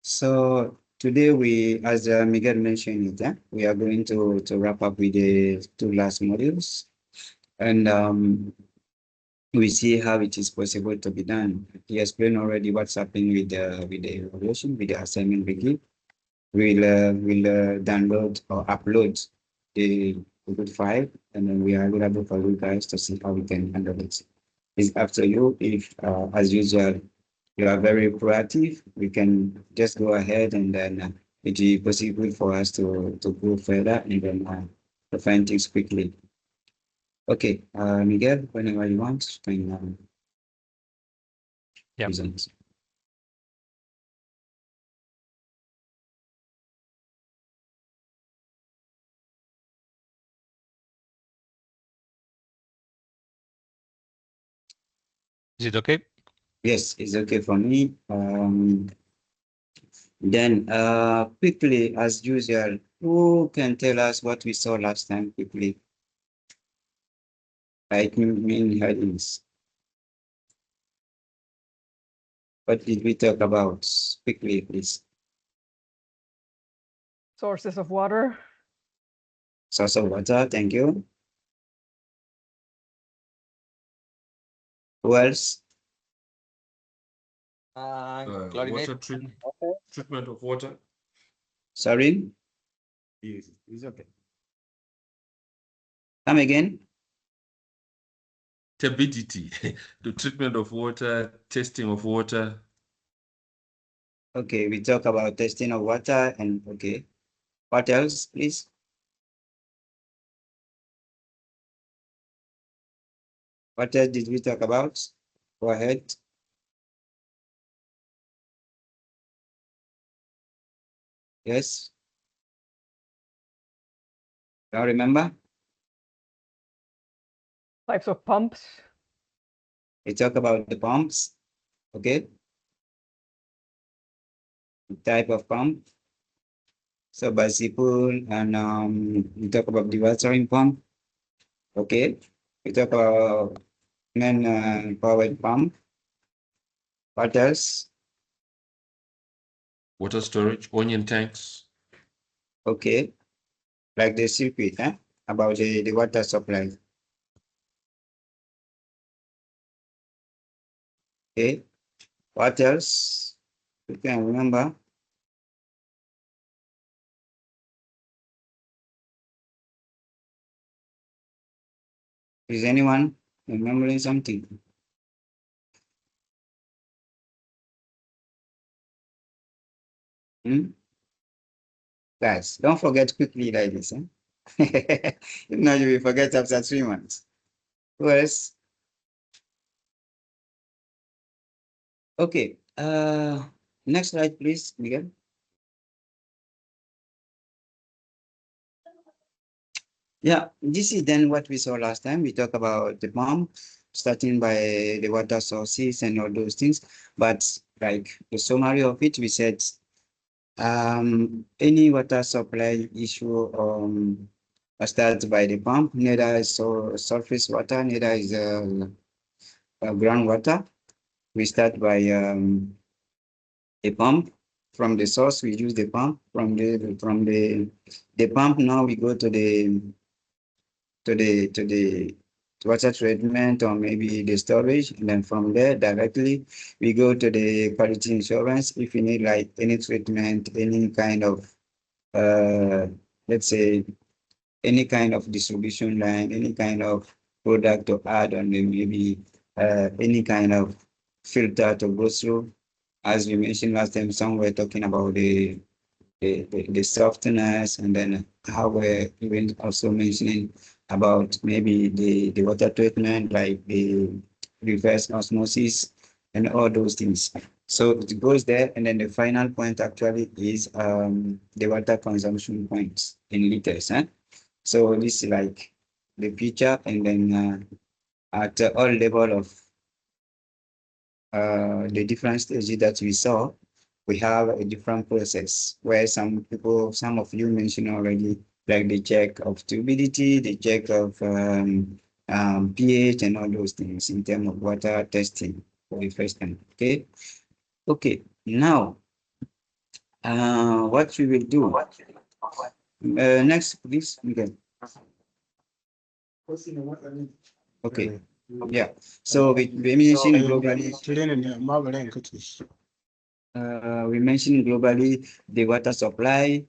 So today as Miguel mentioned it, we are going to wrap up with the two last modules, and we see how it is possible to be done. He explained already what's happening with the evaluation, with the assignment we give. We'll download or upload the good file, and then we are available for you guys to see how we can handle it. It's up to you. If, as usual, you are very proactive, we can just go ahead and then it will be possible for us to go further and then to find things quickly. Okay, Miguel, whenever you want, you can present. Is it okay? Yes, it's okay for me. Then quickly, as usual, who can tell us what we saw last time quickly? Like main headings. What did we talk about? Quickly, please. Sources of water. Source of water, thank you. Who else? Water treatment of water. Sorry? Yes, it's okay. Come again? Turbidity, the treatment of water, testing of water. Okay, we talk about testing of water and okay. What else, please? What else did we talk about? Go ahead. Yes? Now remember? Types of pumps. We talk about the pumps, okay? The type of pump. So bicycle and we talk about the watering pump, okay? We talk about main powered pump. What else? Water storage, onion tanks. Okay, like the circuit, about the water supply. Okay, what else? You can remember? Is anyone remembering something? Guys, don't forget quickly like this. If not, you will forget after 3 months. Who else? Okay, next slide, please, Miguel. Yeah, this is then what we saw last time. We talked about the pump, starting by the water sources and all those things. But like the summary of it, we said any water supply issue starts by the pump, neither is surface water, neither is groundwater. We start by a pump. From the source, we use the pump. From the pump, now we go to the water treatment or maybe the storage, and then from there directly we go to the quality insurance if you need like any treatment, any kind of let's say any kind of distribution line, any kind of product to add on, maybe any kind of filter to go through. As we mentioned last time, some were talking about the softness, and then how we're even also mentioning about maybe the water treatment, like the reverse osmosis and all those things. So it goes there, and then the final point actually is the water consumption points in liters. So this is like the picture, and then at all level of the different stages that we saw, we have a different process where some of you mentioned already, like the check of turbidity, the check of pH and all those things in terms of water testing for the first time, okay? Okay, now what we will do. Next, please, Miguel. Okay, yeah. So we mentioned globally. We mentioned globally the water supply.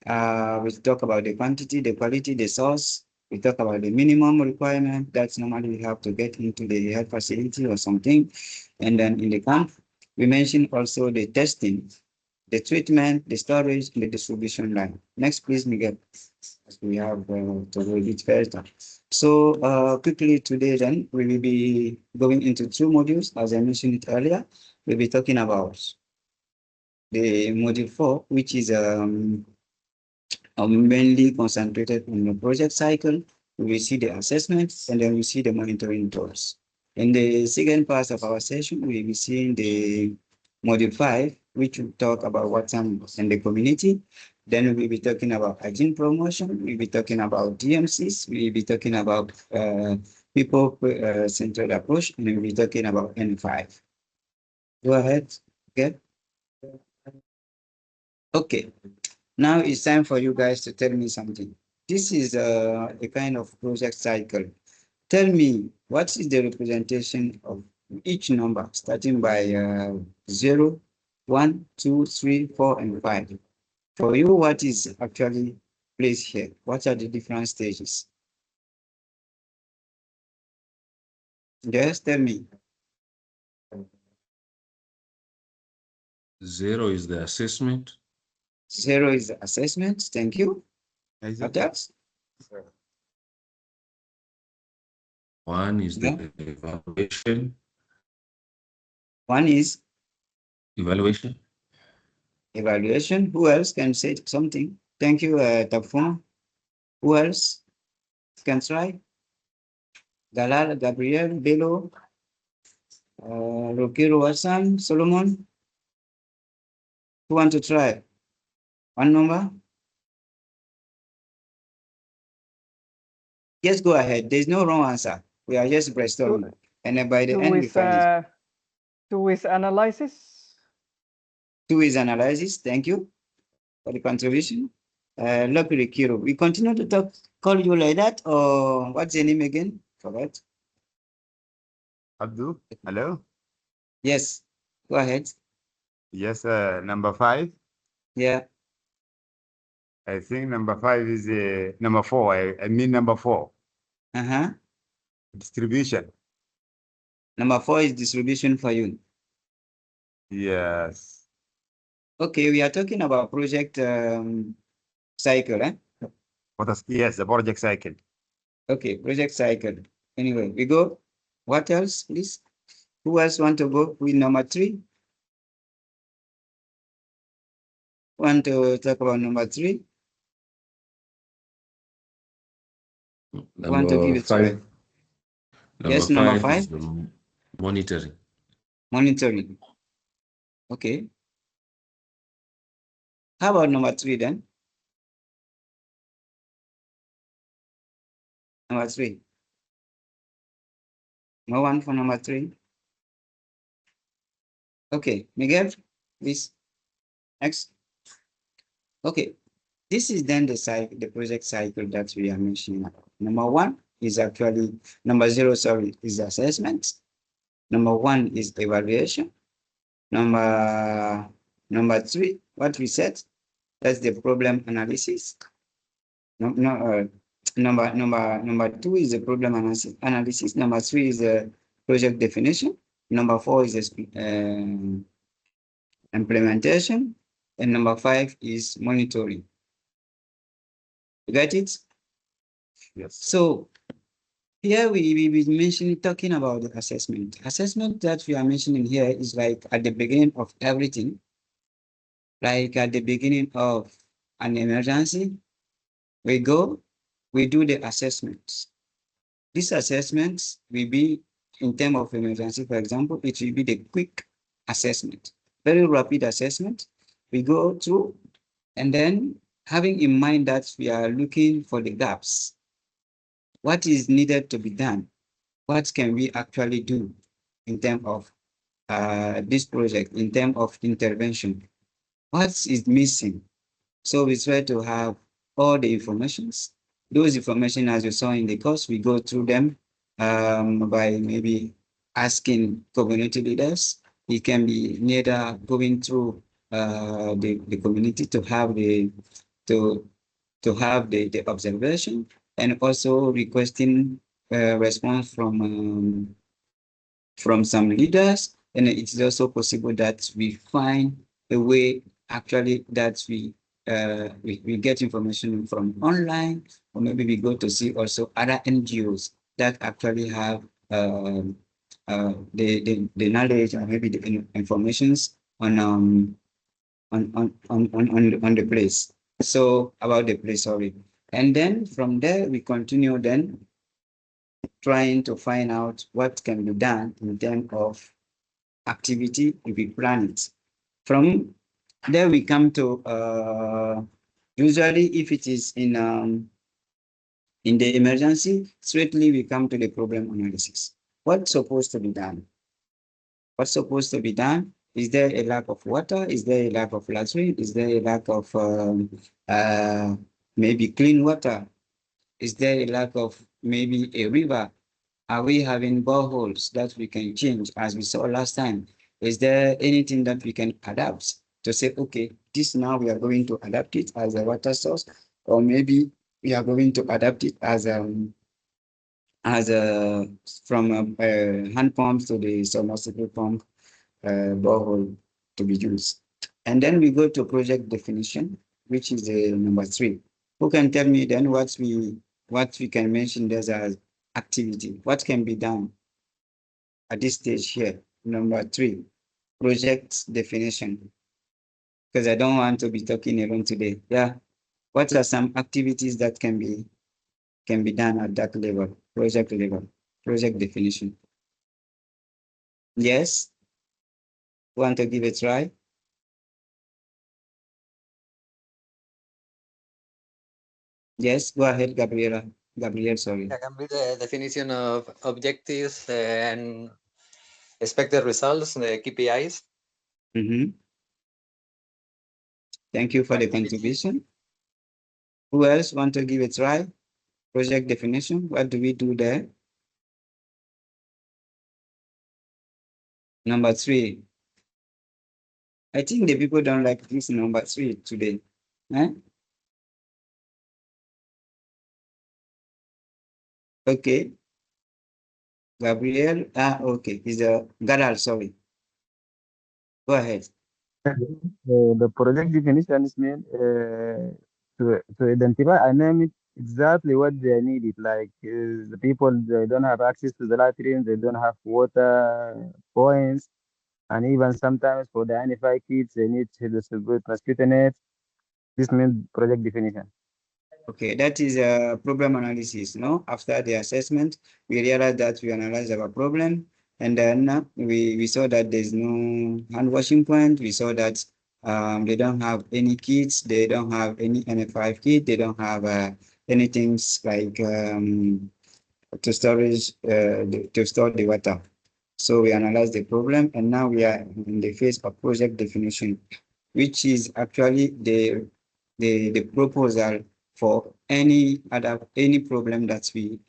We talk about the quantity, the quality, the source. We talk about the minimum requirement. That's normally we have to get into the health facility or something. And then in the camp, we mentioned also the testing, the treatment, the storage, and the distribution line. Next, please, Miguel. We have to go a bit further. So quickly today, then we will be going into two modules, as I mentioned it earlier. We'll be talking about the module 4, which is mainly concentrated on the project cycle. We will see the assessments and then we see the monitoring tools. In the second part of our session, we will be seeing the module 5, which will talk about Watsan and the community. Then we'll be talking about hygiene promotion. We'll be talking about DMCs. We'll be talking about people-centered approach, and we'll be talking about N5. Go ahead. Okay. Okay. Now it's time for you guys to tell me something. This is a kind of project cycle. Tell me, what is the representation of each number, starting by 0, 1, 2, 3, 4, and 5? For you, what is actually placed here? What are the different stages? Yes, tell me. 0 is the assessment. 0 is the assessment. Thank you. What else? 1 is Yeah. the evaluation. 1 is Evaluation. evaluation. Who else can say something? Thank you, Tafuna. Who else can try? Galal, Gabriel, Bello, Rokiro Hassan, Solomon. Who want to try? One number? Yes, go ahead. There's no wrong answer. We are just brainstorming. And then by the end, we find it. 2 is analysis. 2 is analysis. Thank you for the contribution. Luckily, Kiro. We continue to call you like that, or what's your name again? Forgot. Abdul, hello? Yes, go ahead. Yes, number 5. Yeah. I think number 5 is number 4. I mean number 4. Uh-huh. Distribution. Number 4 is distribution for you. Yes. Okay, we are talking about project cycle, eh? Yes, the project cycle. Okay, project cycle. Anyway, we go. What else, please? Who else want to go with number 3? Want to talk about number 3? Want to give Number it to 5. Yes, number 5 is 5. the monitoring. Monitoring. Okay. How about number 3 then? Number 3. No one for number 3. Okay, Miguel, please. Next. Okay, this is then the cycle, the project cycle that we are mentioning. Number 1 is actually number 0. Sorry, is assessment. Number 1 is evaluation. Number 3, what we said, that's the problem analysis. Number 2 is the problem analysis. Number 3 is the project definition. Number 4 is the implementation, and number 5 is monitoring. You get it? Yes. So here we mentioning talking about the assessment. Assessment that we are mentioning here is like at the beginning of everything, like at the beginning of an emergency, we go, we do the assessments. These assessments will be in terms of emergency, for example, it will be the quick assessment, very rapid assessment. We go through, and then having in mind that we are looking for the gaps. What is needed to be done? What can we actually do in terms of this project in terms of intervention. What is missing? So we try to have all the informations. Those information, as you saw in the course, we go through them by maybe asking community leaders. It can be neither going through the community to have the observation, and also requesting response from some leaders. And it is also possible that we find a way actually that we get information from online, or maybe we go to see also other NGOs that actually have the knowledge, or maybe the informations on the place. So about the place, sorry. And then from there, we continue then trying to find out what can be done in terms of activity if we plan it. From there, we come to usually if it is in the emergency, straightly we come to the problem analysis. What's supposed to be done? What's supposed to be done? Is there a lack of water? Is there a lack of latrine? Is there a lack of maybe clean water? Is there a lack of maybe a river? Are we having boreholes that we can change as we saw last time? Is there anything that we can adapt to say, okay, this now we are going to adapt it as a water source, or maybe we are going to adapt it as a from hand pumps to the submersible pump borehole to be used. And then we go to project definition, which is number 3. Who can tell me then what we can mention there as activity? What can be done at this stage here? Number 3, project definition. Because I don't want to be talking alone today. Yeah. What are some activities that can be done at that level, project definition? Yes. Want to give it a try? Yes, go ahead, Gabriela. Gabriel, sorry. That can be the definition of objectives and expected results, the KPIs. Thank you for the Activity. contribution. Who else want to give it a try? Project definition, what do we do there? Number 3. I think the people don't like this number 3 today. Eh? Okay. Gabriel, okay, is a Garal, sorry. Go ahead. The project definitions mean to identify and name it exactly what they needed. Like the people, they don't have access to the latrine, they don't have water points, and even sometimes for the NFI kids, they need to distribute mosquito nets. This means project definition. Okay, that is a problem analysis. No, after the assessment, we realized that we analyzed our problem, and then we saw that there's no hand washing point. We saw that they don't have any kits, they don't have any NF5 kit, they don't have anything like to store the water. So we analyzed the problem, and now we are in the phase of project definition, which is actually the proposal for any problem that we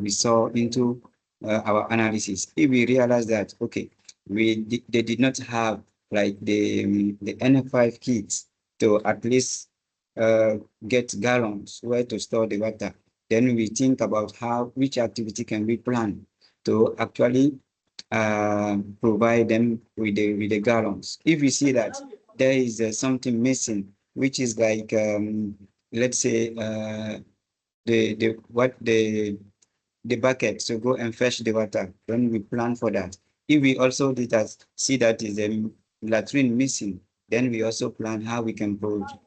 saw into our analysis. If we realize that okay, they did not have like the NF5 kits to at least get gallons where to store the water, then we think about which activity can we plan to actually provide them with the gallons. If we see that there is something missing, which is like let's say the bucket to go and fetch the water, then we plan for that. If we also see that is a latrine missing, then we also plan how we can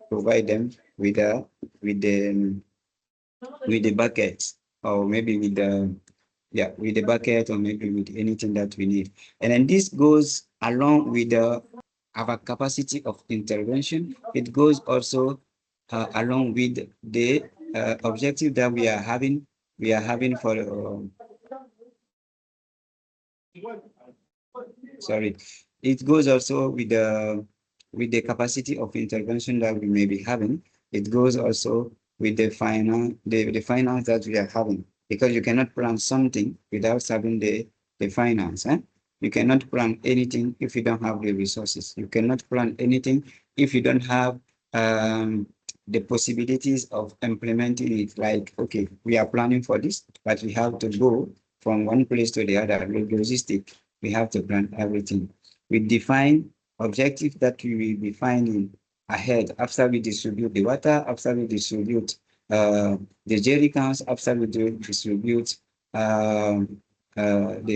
provide them with the buckets, or maybe with the bucket, or maybe with anything that we need. And then this goes along with our capacity of intervention. It goes also along with the objective that we are having for sorry, it goes also with the capacity of intervention that we may be having. It goes also with the finance that we are having, because you cannot plan something without having the finance. You cannot plan anything if you don't have the resources. You cannot plan anything if you don't have the possibilities of implementing it. Like, okay, we are planning for this, but we have to go from one place to the other. Logistic, we have to plan everything. We define objectives that we will be finding ahead after we distribute the water, after we distribute the jerry cans, after we distribute the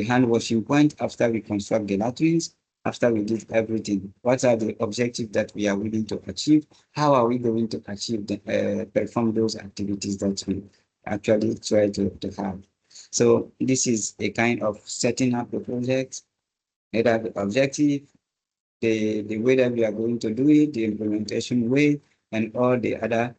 hand washing point, after we construct the latrines, after we did everything. What are the objectives that we are willing to achieve? How are we going to achieve perform those activities that we actually try to have? So this is a kind of setting up the project, the objective, the way that we are going to do it, the implementation way, and all the other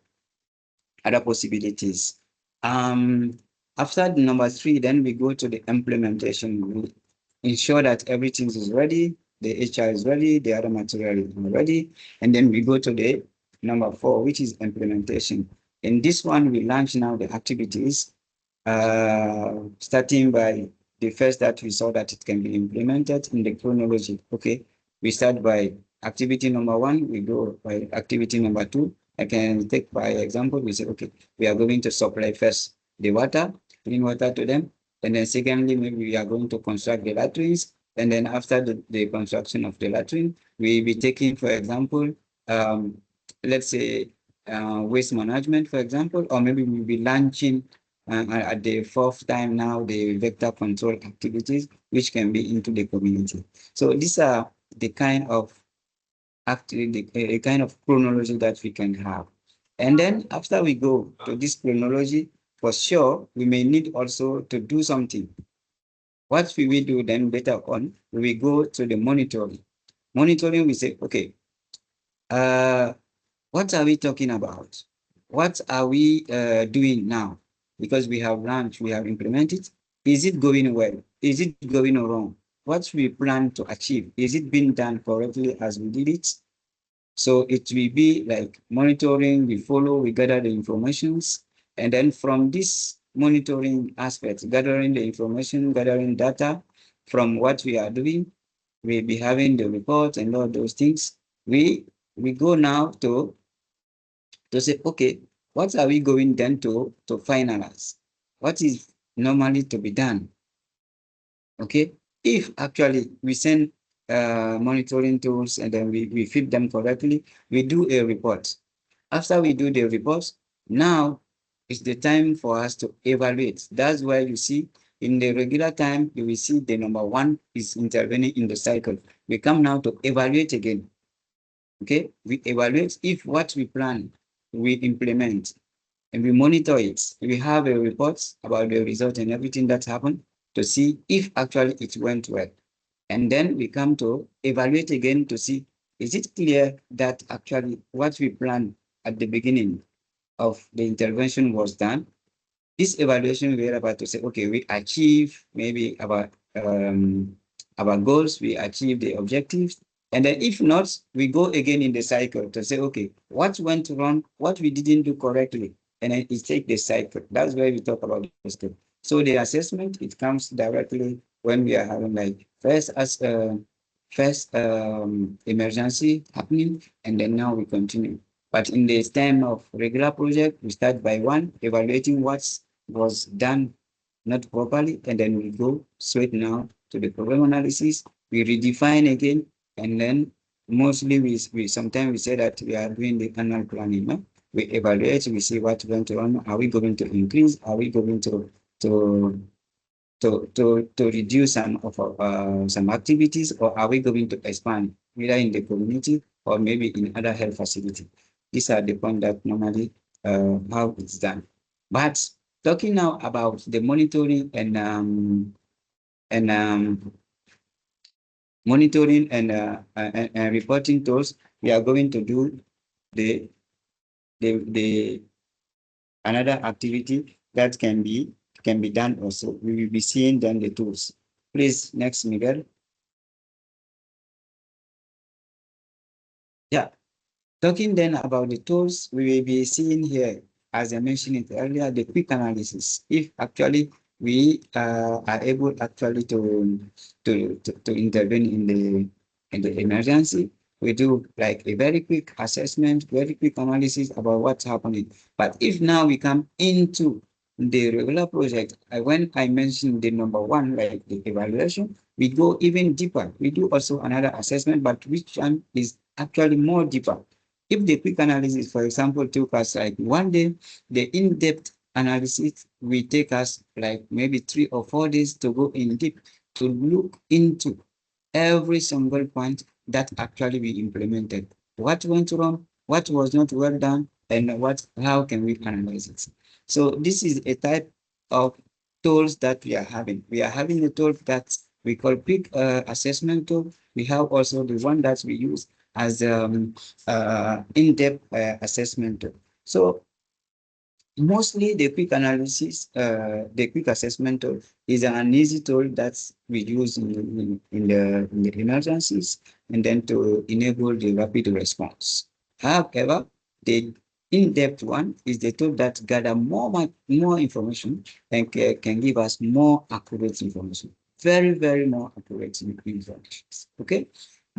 possibilities. After the number 3, then we go to the implementation. We ensure that everything is ready, the HR is ready, the other material is ready, and then we go to the number 4, which is implementation. In this one, we launch now the activities, starting by the first that we saw that it can be implemented in the chronology. Okay, we start by activity number 1, we go by activity number 2. I can take by example, we say, okay, we are going to supply first the water, clean water to them. And then secondly, maybe we are going to construct the latrines. And then after the construction of the latrine, we will be taking, for example, let's say waste management, for example, or maybe we'll be launching at the 4th time now, the vector control activities, which can be into the community. So these are the kind of actually a kind of chronology that we can have. And then after we go to this chronology, for sure, we may need also to do something. What will we do then later on? We go to the monitoring. Monitoring, we say, okay, what are we talking about? What are we doing now? Because we have launched, we have implemented. Is it going well? Is it going wrong? What we plan to achieve? Is it being done correctly as we did it? So it will be like monitoring, we follow, we gather the informations. And then from this monitoring aspect, gathering the information, gathering data from what we are doing, we'll be having the report and all those things. We go now to say, okay, what are we going then to finalize? What is normally to be done? Okay, if actually we send monitoring tools and then we feed them correctly, we do a report. After we do the reports, now it's the time for us to evaluate. That's why you see in the regular time, you will see the number 1 is intervening in the cycle. We come now to evaluate again. Okay, we evaluate if what we plan, we implement, and we monitor it. We have a report about the result and everything that happened to see if actually it went well. And then we come to evaluate again to see, is it clear that actually what we planned at the beginning of the intervention was done? This evaluation, we are about to say, okay, we achieve maybe our goals, we achieve the objectives. And then if not, we go again in the cycle to say, okay, what went wrong, what we didn't do correctly, and then it take the cycle. That's why we talk about the step. So the assessment, it comes directly when we are having like first emergency happening, and then now we continue. But in the stem of regular project, we start by 1, evaluating what was done not properly, and then we go straight now to the problem analysis. We redefine again, and then mostly we sometimes we say that we are doing the annual planning. No? We evaluate, we see what went wrong. Are we going to increase? Are we going to reduce some of some activities, or are we going to expand either in the community or maybe in other health facilities? These are the points that normally how it's done. But talking now about the monitoring and monitoring and reporting tools, we are going to do the another activity that can be done also. We will be seeing then the tools. Please, next, Miguel. Talking then about the tools, we will be seeing here, as I mentioned it earlier, the quick analysis. If actually we are able actually to intervene in the emergency, we do like a very quick assessment, very quick analysis about what's happening. But if now we come into the regular project, when I mentioned the number one, like the evaluation, we go even deeper. We do also another assessment, but which one is actually more deeper. If the quick analysis, for example, took us like 1 day, the in-depth analysis will take us like maybe 3 or 4 days to go in deep to look into every single point that actually we implemented. What went wrong, what was not well done, and how can we analyze it? So this is a type of tools that we are having. We are having a tool that we call quick assessment tool. We have also the one that we use as in-depth assessment tool. So mostly the quick analysis, the quick assessment tool is an easy tool that we use in the emergencies and then to enable the rapid response. However, the in-depth one is the tool that gather more information and can give us more accurate information. Very more accurate information. Okay.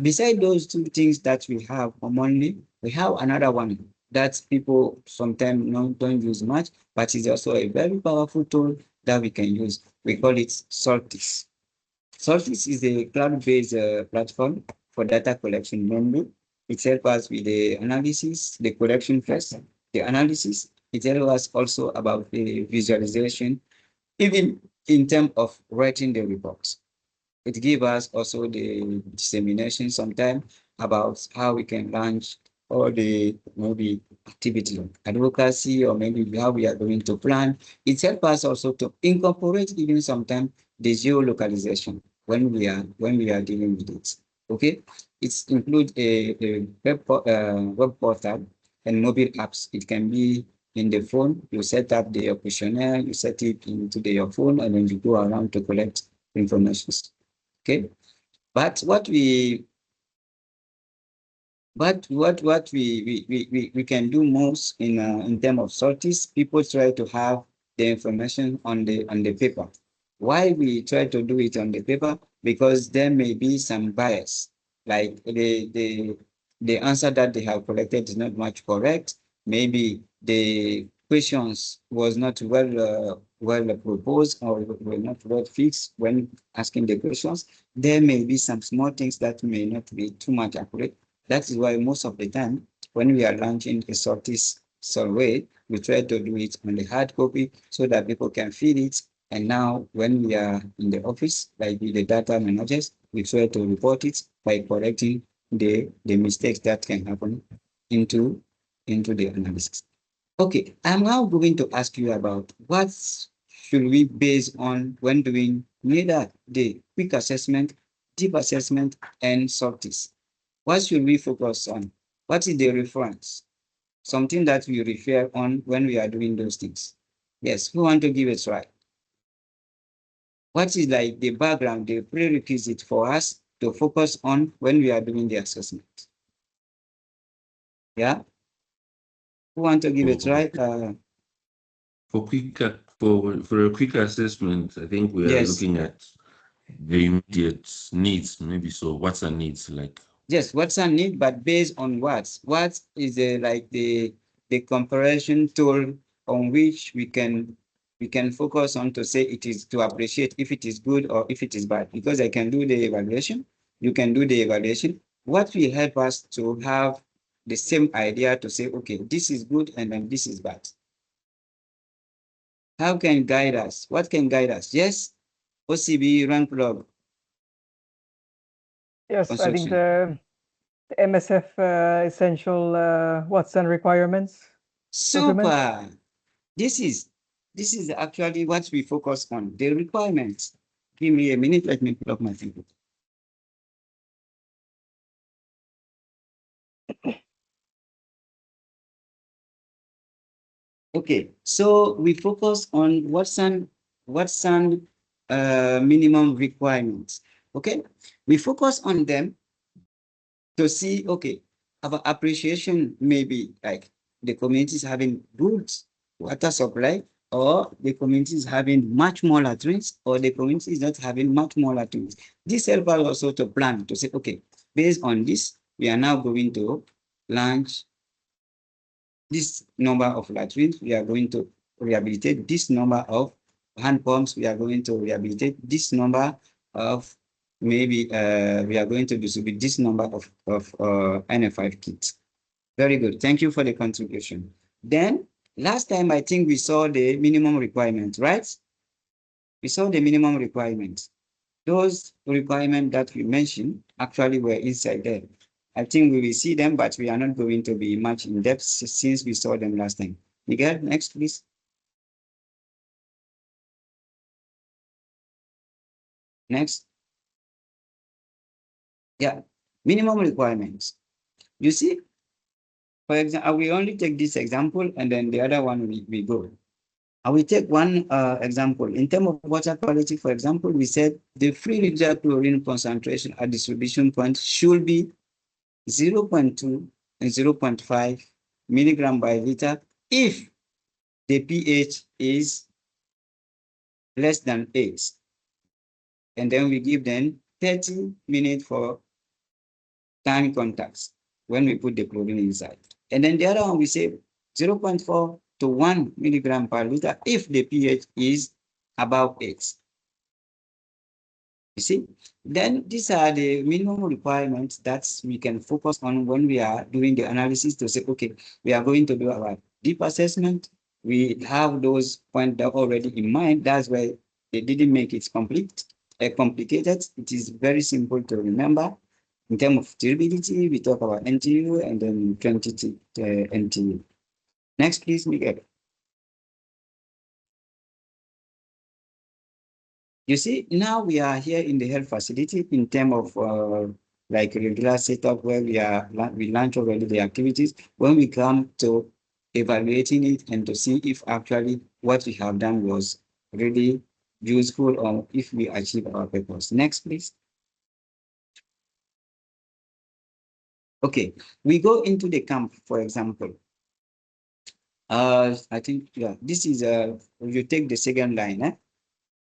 Beside those two things that we have commonly, we have another one that people sometimes don't use much, but it's also a very powerful tool that we can use. We call it Soltis. Soltis is a cloud-based platform for data collection mainly. It helps us with the analysis, the collection first, the analysis. It helps us also about the visualization, even in terms of writing the reports. It gives us also the dissemination sometimes about how we can launch all the maybe activity, advocacy, or maybe how we are going to plan. It helps us also to incorporate even sometimes the geolocalization when we are dealing with it. Okay, it includes a web portal and mobile apps. It can be in the phone. You set up the questionnaire, you set it into your phone, and then you go around to collect information. Okay, but what we can do most in terms of sorties, people try to have the information on the paper. Why we try to do it on the paper? Because there may be some bias, like the answer that they have collected is not much correct. Maybe the questions was not well proposed or were not well fixed when asking the questions. There may be some small things that may not be too much accurate. That is why most of the time, when we are launching a sorties survey, we try to do it on the hard copy so that people can fill it. And now when we are in the office, like the data managers, we try to report it by correcting the mistakes that can happen into the analysis. Okay, I'm now going to ask you about what should we base on when doing neither the quick assessment, deep assessment, and sorties. What should we focus on? What is the reference? Something that we refer on when we are doing those things. Yes, who want to give it a try? What is like the background, the prerequisite for us to focus on when we are doing the assessment? Yeah? Who want to give it a try? For a quick assessment, I think we are looking at the immediate needs, maybe. So what's our needs like? Yes, what's our need, but based on what? What is the comparison tool on which we can focus on to say it is to appreciate if it is good or if it is bad? Because I can do the evaluation, you can do the evaluation. What will help us to have the same idea to say, okay, this is good and then this is bad? How can guide us? What can guide us? Yes, OCB rank log. Yes, I think the MSF essential Watsan requirements. Super. This is actually what we focus on, the requirements. Give me a minute, let me pull up my finger. Okay, so we focus on Watsan minimum requirements. Okay, we focus on them to see, okay, our appreciation may be like the community is having good water supply, or the community is having much more latrines, or the community is not having much more latrines. This helps us also to plan to say, okay, based on this, we are now going to launch this number of latrines. We are going to rehabilitate this number of hand pumps. We are going to rehabilitate this number of maybe we are going to distribute this number of NF5 kits. Very good. Thank you for the contribution. Then last time, I think we saw the minimum requirements, right? We saw the minimum requirements. Those requirements that we mentioned actually were inside there. I think we will see them, but we are not going to be much in depth since we saw them last time. Miguel, next, please. Next. Yeah, minimum requirements. You see, for example, I will only take this example and then the other one we go. I will take one example. In terms of water quality, for example, we said the free residual chlorine concentration at distribution point should be 0.2 and 0.5 milligram by liter if the pH is less than 8. And then we give them 30 minutes for time contacts when we put the chlorine inside. And then the other one, we say 0.4 to 1 milligram per liter if the pH is above 8. You see, then these are the minimum requirements that we can focus on when we are doing the analysis to say, okay, we are going to do our deep assessment. We have those points already in mind. That's why they didn't make it complicated. It is very simple to remember. In terms of durability, we talk about NTU and then quantity NTU. Next, please, Miguel. You see, now we are here in the health facility in terms of like regular setup where we launch already the activities. When we come to evaluating it and to see if actually what we have done was really useful or if we achieve our purpose. Next, please. Okay, we go into the camp, for example. I think, yeah, this is you take the second line,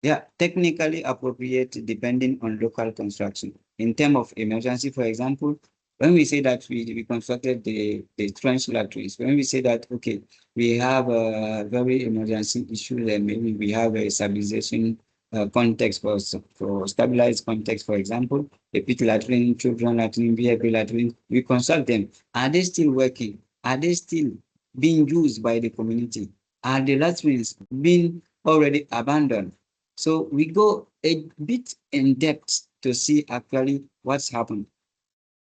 Yeah, technically appropriate depending on local construction. In terms of emergency, for example, when we say that we constructed the trench latrines, when we say that, okay, we have a very emergency issue, then maybe we have a stabilization context for stabilized context, for example, a pit latrine, children latrine, VIP latrine, we construct them. Are they still working? Are they still being used by the community? Are the latrines being already abandoned? So we go a bit in depth to see actually what's happened.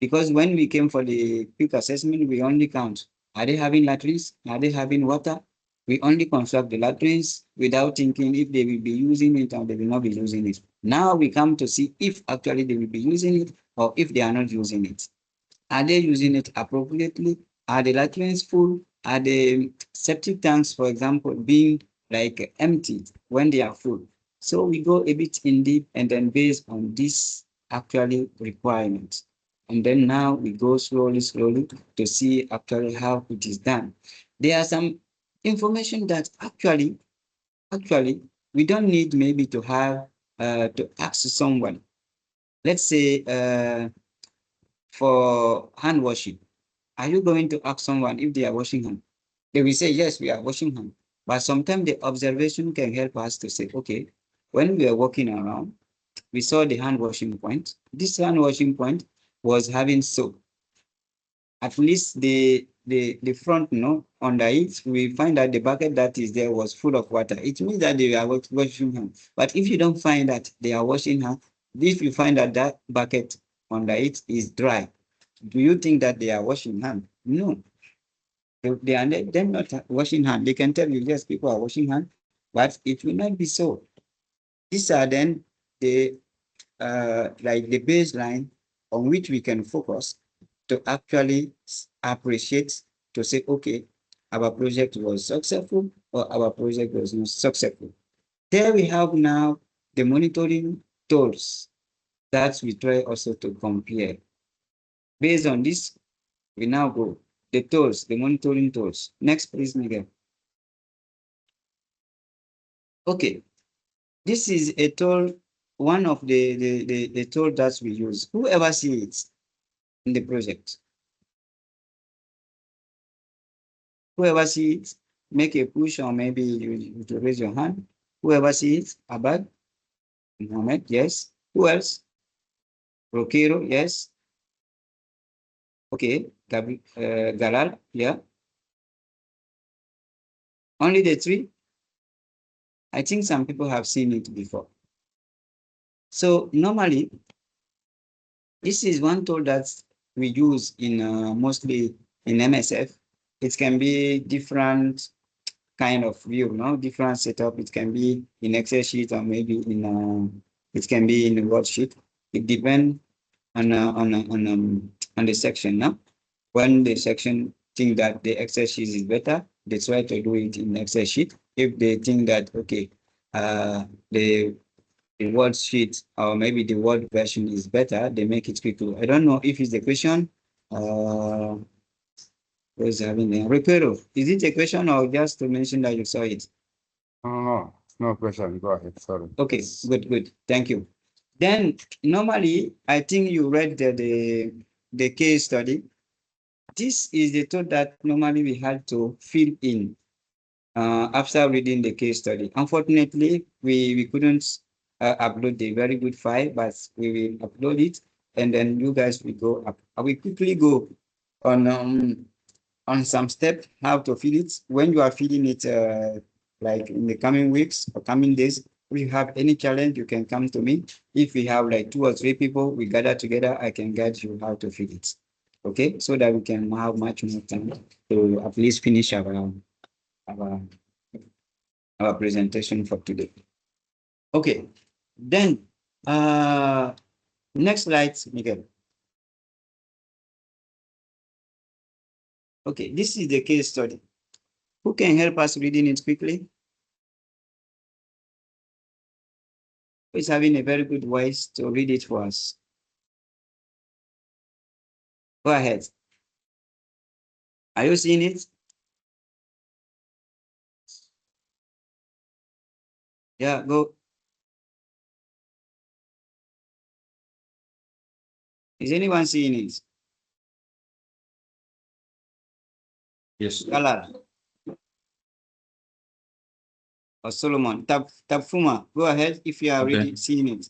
Because when we came for the quick assessment, we only count, are they having latrines? Are they having water? We only construct the latrines without thinking if they will be using it or they will not be using it. Now we come to see if actually they will be using it or if they are not using it. Are they using it appropriately? Are the latrines full? Are the septic tanks, for example, being like emptied when they are full? So we go a bit in deep and then based on this actually requirements. And then now we go slowly to see actually how it is done. There are some information that actually we don't need maybe to have to ask someone. Let's say for hand washing, are you going to ask someone if they are washing hands? They will say, yes, we are washing hands. But sometimes the observation can help us to say, okay, when we are walking around, we saw the hand washing point. This hand washing point was having soap. At least the front, under it, we find that the bucket that is there was full of water. It means that they are washing hands. But if you don't find that they are washing hands, if you find that that bucket under it is dry, do you think that they are washing hands? No. They are not washing hands. They can tell you, yes, people are washing hands, but it will not be so. These are then the like the baseline on which we can focus to actually appreciate, to say, okay, our project was successful or our project was not successful. There we have now the monitoring tools that we try also to compare. Based on this, We now go the tools, the monitoring tools. Next, please, Miguel. Okay, this is a tool, one of the tool that we use. Whoever sees it in the project, whoever sees it, make a push, or maybe you to raise your hand. Whoever sees it, Abad, Mohammed, yes. Who else? Rokiro, yes. Okay, Galal, yeah. Only the three? I think some people have seen it before. So normally, this is one tool that we use in mostly in MSF. It can be different kind of view, different setup. It can be in Excel sheet, or maybe in it can be in a worksheet. It depends on the section. Now, when the section think that the Excel sheet is better, they try to do it in Excel sheet. If they think that okay, the word sheet or maybe the word version is better, they make it quickly. I don't know if it's the question. Who's having a Ricardo? Is it a question or just to mention that you saw it? No, no question. Go ahead. Sorry. Okay, good. Thank you. Then normally, I think you read the case study. This is the tool that normally we had to fill in after reading the case study. Unfortunately, we couldn't upload the very good file, but we will upload it, and then you guys will go up. I will quickly go on some steps how to fill it. When you are filling it, like in the coming weeks or coming days, if you have any challenge, you can come to me. If we have like 2 or 3 people, we gather together, I can guide you how to fill it. Okay, so that we can have much more time to at least finish our presentation for today. Okay, then next slide, Miguel. Okay, this is the case study. Who can help us reading it quickly? Who is having a very good voice to read it for us? Go ahead. Are you seeing it? Yeah, go. Is anyone seeing it? Yes. Galar or Solomon? Tabfuma, go ahead if you are already seeing it.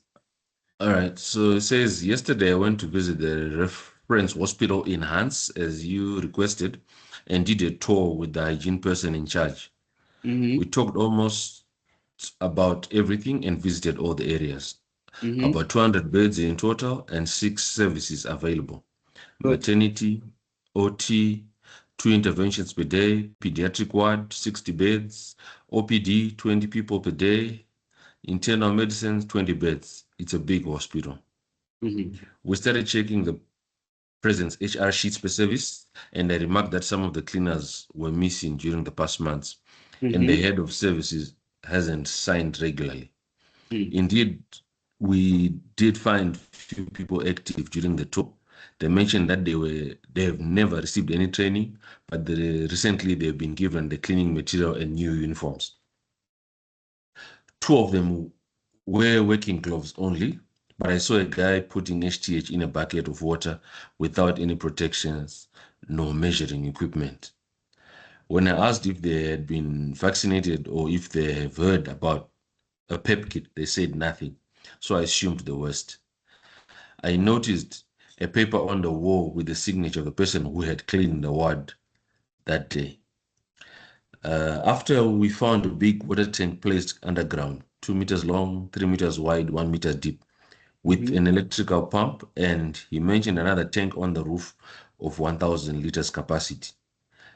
All right. So it says, yesterday I went to visit the reference hospital in Hans, as you requested, and did a tour with the hygiene person in charge. We talked almost about everything and visited all the areas. About 200 beds in total and 6 services available. Good. Maternity, OT, 2 interventions per day, pediatric ward, 60 beds, OPD, 20 people per day, internal medicine, 20 beds. It's a big hospital. We started checking the presence HR sheets per service, and I remarked that some of the cleaners were missing during the past months, and the head of services hasn't signed regularly. Indeed, we did find few people active during the tour. They mentioned that they have never received any training, but recently they've been given the cleaning material and new uniforms. 2 of them were working gloves only, but I saw a guy putting HTH in a bucket of water without any protections, no measuring equipment. When I asked if they had been vaccinated or if they have heard about a PEP kit, they said nothing, so I assumed the worst. I noticed a paper on the wall with the signature of the person who had cleaned the ward that day. After we found a big water tank placed underground, 2 meters long, 3 meters wide, 1 meter deep, with an electrical pump, and he mentioned another tank on the roof of 1,000 liters capacity.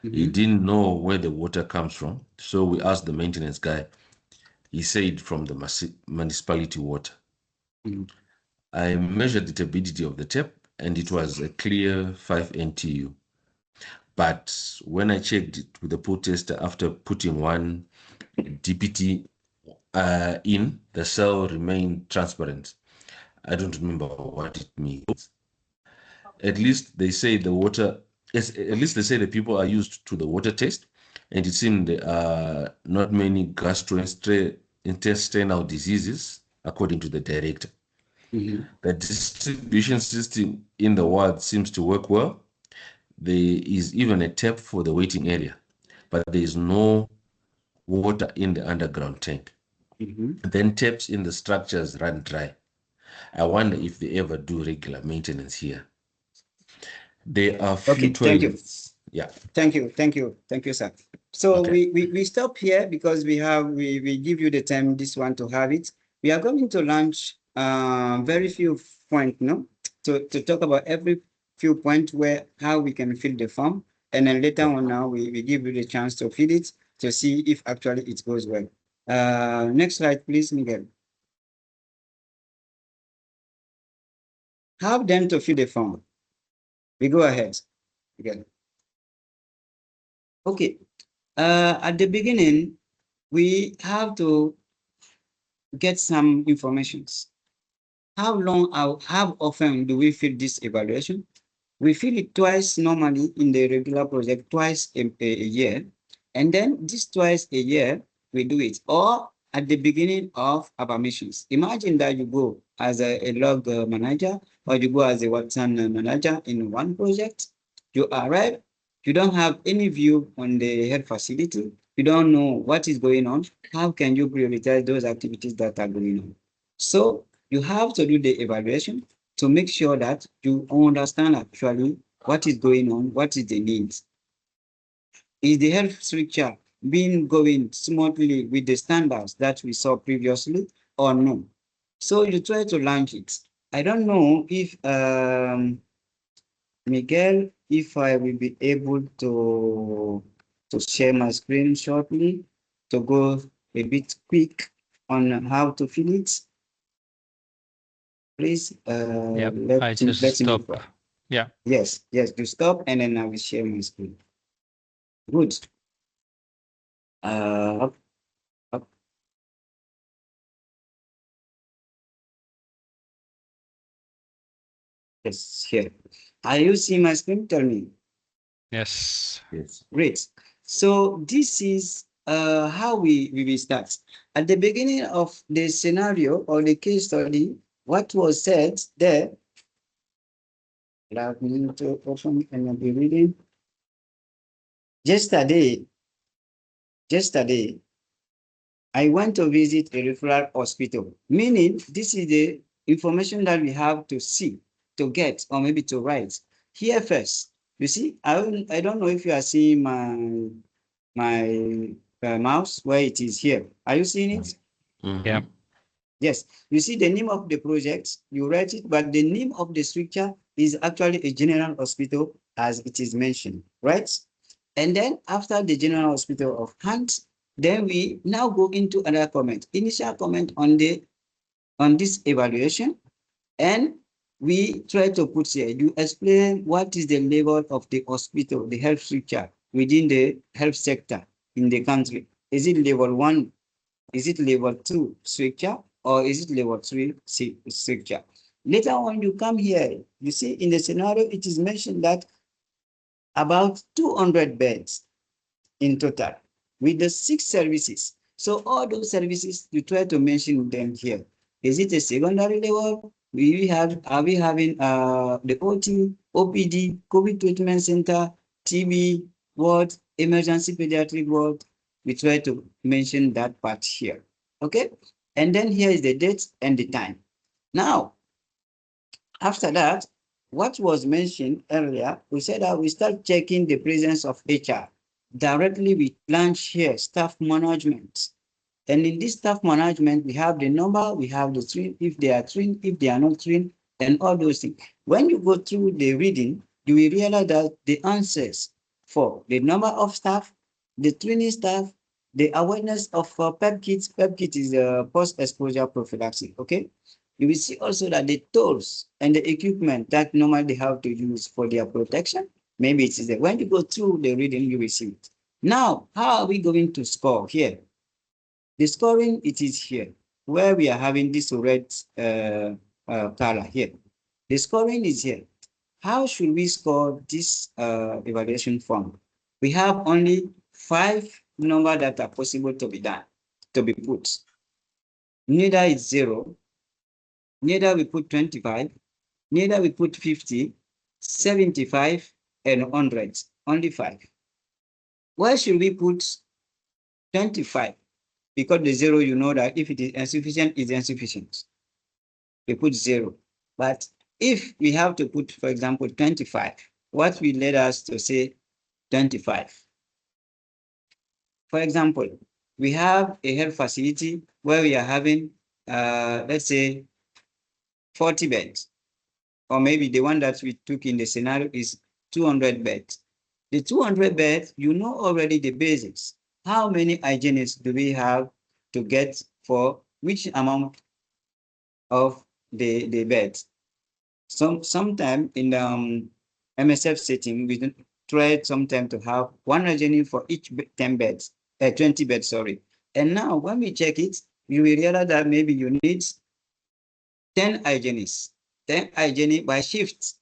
He didn't know where the water comes from, so we asked the maintenance guy. He said from the municipality water. I measured the turbidity of the tap, and it was a clear 5 NTU. But when I checked it with the pool tester after putting 1 DPT in, the cell remained transparent. I don't remember what it means. At least they say the water at least they say the people are used to the water test, and it seems there are not many gastrointestinal diseases, according to the director. The distribution system in the ward seems to work well. There is even a tap for the waiting area, but there is no water in the underground tank. Then taps in the structures run dry. I wonder if they ever do regular maintenance here. There are few toilets. Yeah. Thank you, sir. So Okay. we stop here because we give you the time this one to have it. We are going to launch very few points, no, to talk about every few points where how we can fill the form, and then later on now we give you the chance to fill it to see if actually it goes well. Next slide, please, Miguel. Have them to fill the form. We go ahead. Miguel. Okay. At the beginning, we have to get some informations. How often do we fill this evaluation? We fill it twice normally in the regular project, twice a year. And then this twice a year, we do it. Or at the beginning of our missions. Imagine that you go as a log manager, or you go as a Watsan manager in one project. You arrive, you don't have any view on the health facility. You don't know what is going on. How can you prioritize those activities that are going on? So you have to do the evaluation to make sure that you understand actually what is going on, what is the needs. Is the health structure going smoothly with the standards that we saw previously or no? So you try to launch it. I don't know if Miguel, if I will be able to share my screen shortly to go a bit quick on how to fill it. Please I just stop. Yeah. Yes, do stop and then I will share my screen. Good. Up. Yes, here. Are you seeing my screen? Tell me. Yes. Yes. Great. So this is how we will start. At the beginning of the scenario or the case study, what was said there, allow me to open and I'll be reading. Yesterday, I went to visit a referral hospital, meaning this is the information that we have to see, to get, or maybe to write. Here first, you see, I don't know if you are seeing my mouse where it is here. Are you seeing it? Yeah. Yes, you see the name of the project, you write it, but the name of the structure is actually a general hospital as it is mentioned, right? And then after the general hospital of Hunt, then we now go into another comment, initial comment on this evaluation. And we try to put here, you explain what is the level of the hospital, the health structure within the health sector in the country. Is it level 1? Is it level 2 structure? Or is it level 3 structure? Later on, you come here, you see in the scenario, it is mentioned that about 200 beds in total with the 6 services. So all those services, you try to mention them here. Is it a secondary level? Are we having the OT, OPD, COVID treatment center, TB ward, emergency pediatric ward? We try to mention that part here. Okay. And then here is the date and the time. Now, after that, what was mentioned earlier, we said that we start checking the presence of HR. Directly we launch here staff management. And in this staff management, we have the number, we have the train, if they are trained, if they are not trained, and all those things. When you go through the reading, you will realize that the answers for the number of staff, the training staff, the awareness of PEP kits. PEP kit is a post-exposure prophylaxis, okay? You will see also that the tools and the equipment that normally they have to use for their protection, maybe it is there. When you go through the reading, you will see it. Now, how are we going to score here? The scoring, it is here, where we are having this red color here. The scoring is here. how should we score this evaluation form? We have only 5 numbers that are possible to be done, to be put. Neither is 0, neither we put 25, neither we put 50, 75, and 100, only 5. Why should we put 25? Because the 0, you know that if it is insufficient, it's insufficient. We put 0. But if we have to put, for example, 25, what will lead us to say 25? For example, we have a health facility where we are having, let's say, 40 beds, or maybe the one that we took in the scenario is 200 beds. The 200 beds, you know already the basics. How many hygienists do we have to get for which amount of the beds? Sometime in the MSF setting, we try sometime to have 1 hygienist for each 10 beds, 20 beds, sorry. And now when we check it, you will realize that maybe you need 10 hygienists, 10 hygienists by shift,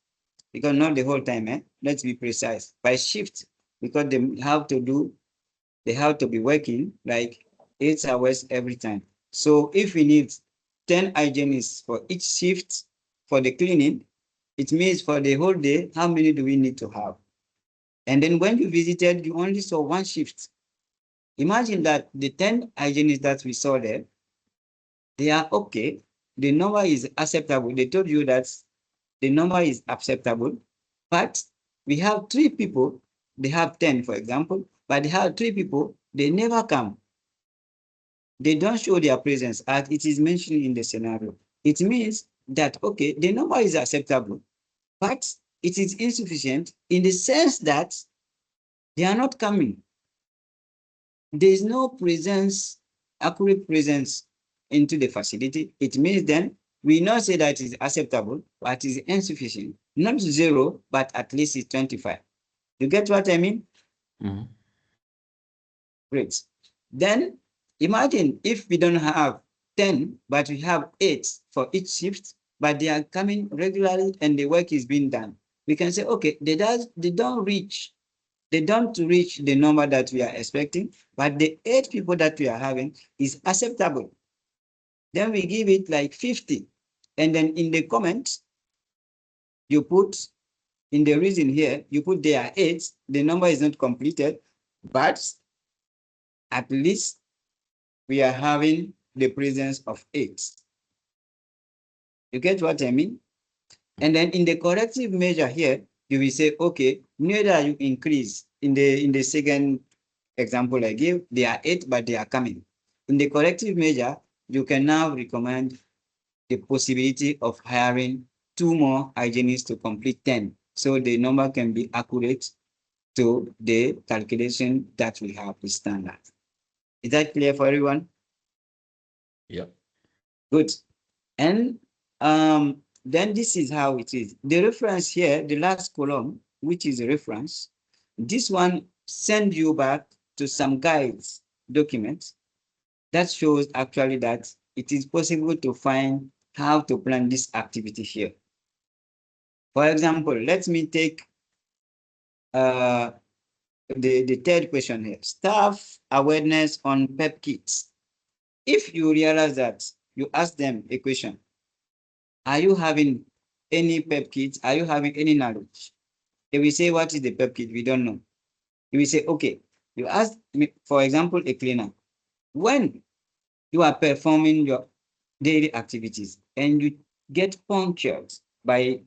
because not the whole time, let's be precise, by shift, because they have to be working like 8 hours every time. So if we need 10 hygienists for each shift for the cleaning, it means for the whole day, how many do we need to have? And then when you visited, you only saw 1 shift. Imagine that the 10 hygienists that we saw there, they are okay. The number is acceptable. They told you that the number is acceptable, but we have 3 people, they have 10, for example, but they have 3 people, they never come. They don't show their presence as it is mentioned in the scenario. It means that, okay, the number is acceptable, but it is insufficient in the sense that they are not coming. There is no presence, accurate presence into the facility. It means then we not say that it is acceptable, but it is insufficient. Not 0, but at least it's 25. You get what I mean? Mhm. Great. Then imagine if we don't have 10, but we have 8 for each shift, but they are coming regularly and the work is being done. We can say, okay, they don't reach the number that we are expecting, but the 8 people that we are having is acceptable. Then we give it like 50. And then in the comments, you put in the reason here, you put there are 8, the number is not completed, but at least we are having the presence of 8. You get what I mean? And then in the corrective measure here, you will say, okay, neither you increase. In the second example I gave, they are 8, but they are coming. In the corrective measure, you can now recommend the possibility of hiring 2 more hygienists to complete 10. So the number can be accurate to the calculation that we have, the standard. Is that clear for everyone? Yep. Good. And then this is how it is. The reference here, the last column, which is a reference, this one send you back to some guides documents that shows actually that it is possible to find how to plan this activity here. For example, let me take the 3rd question here, staff awareness on PEP kits. If you realize that you ask them a question, are you having any PEP kits? Are you having any knowledge? If we say, what is the PEP kit? We don't know. If we say, okay, you ask me, for example, a cleaner, when you are performing your daily activities and you get punctured by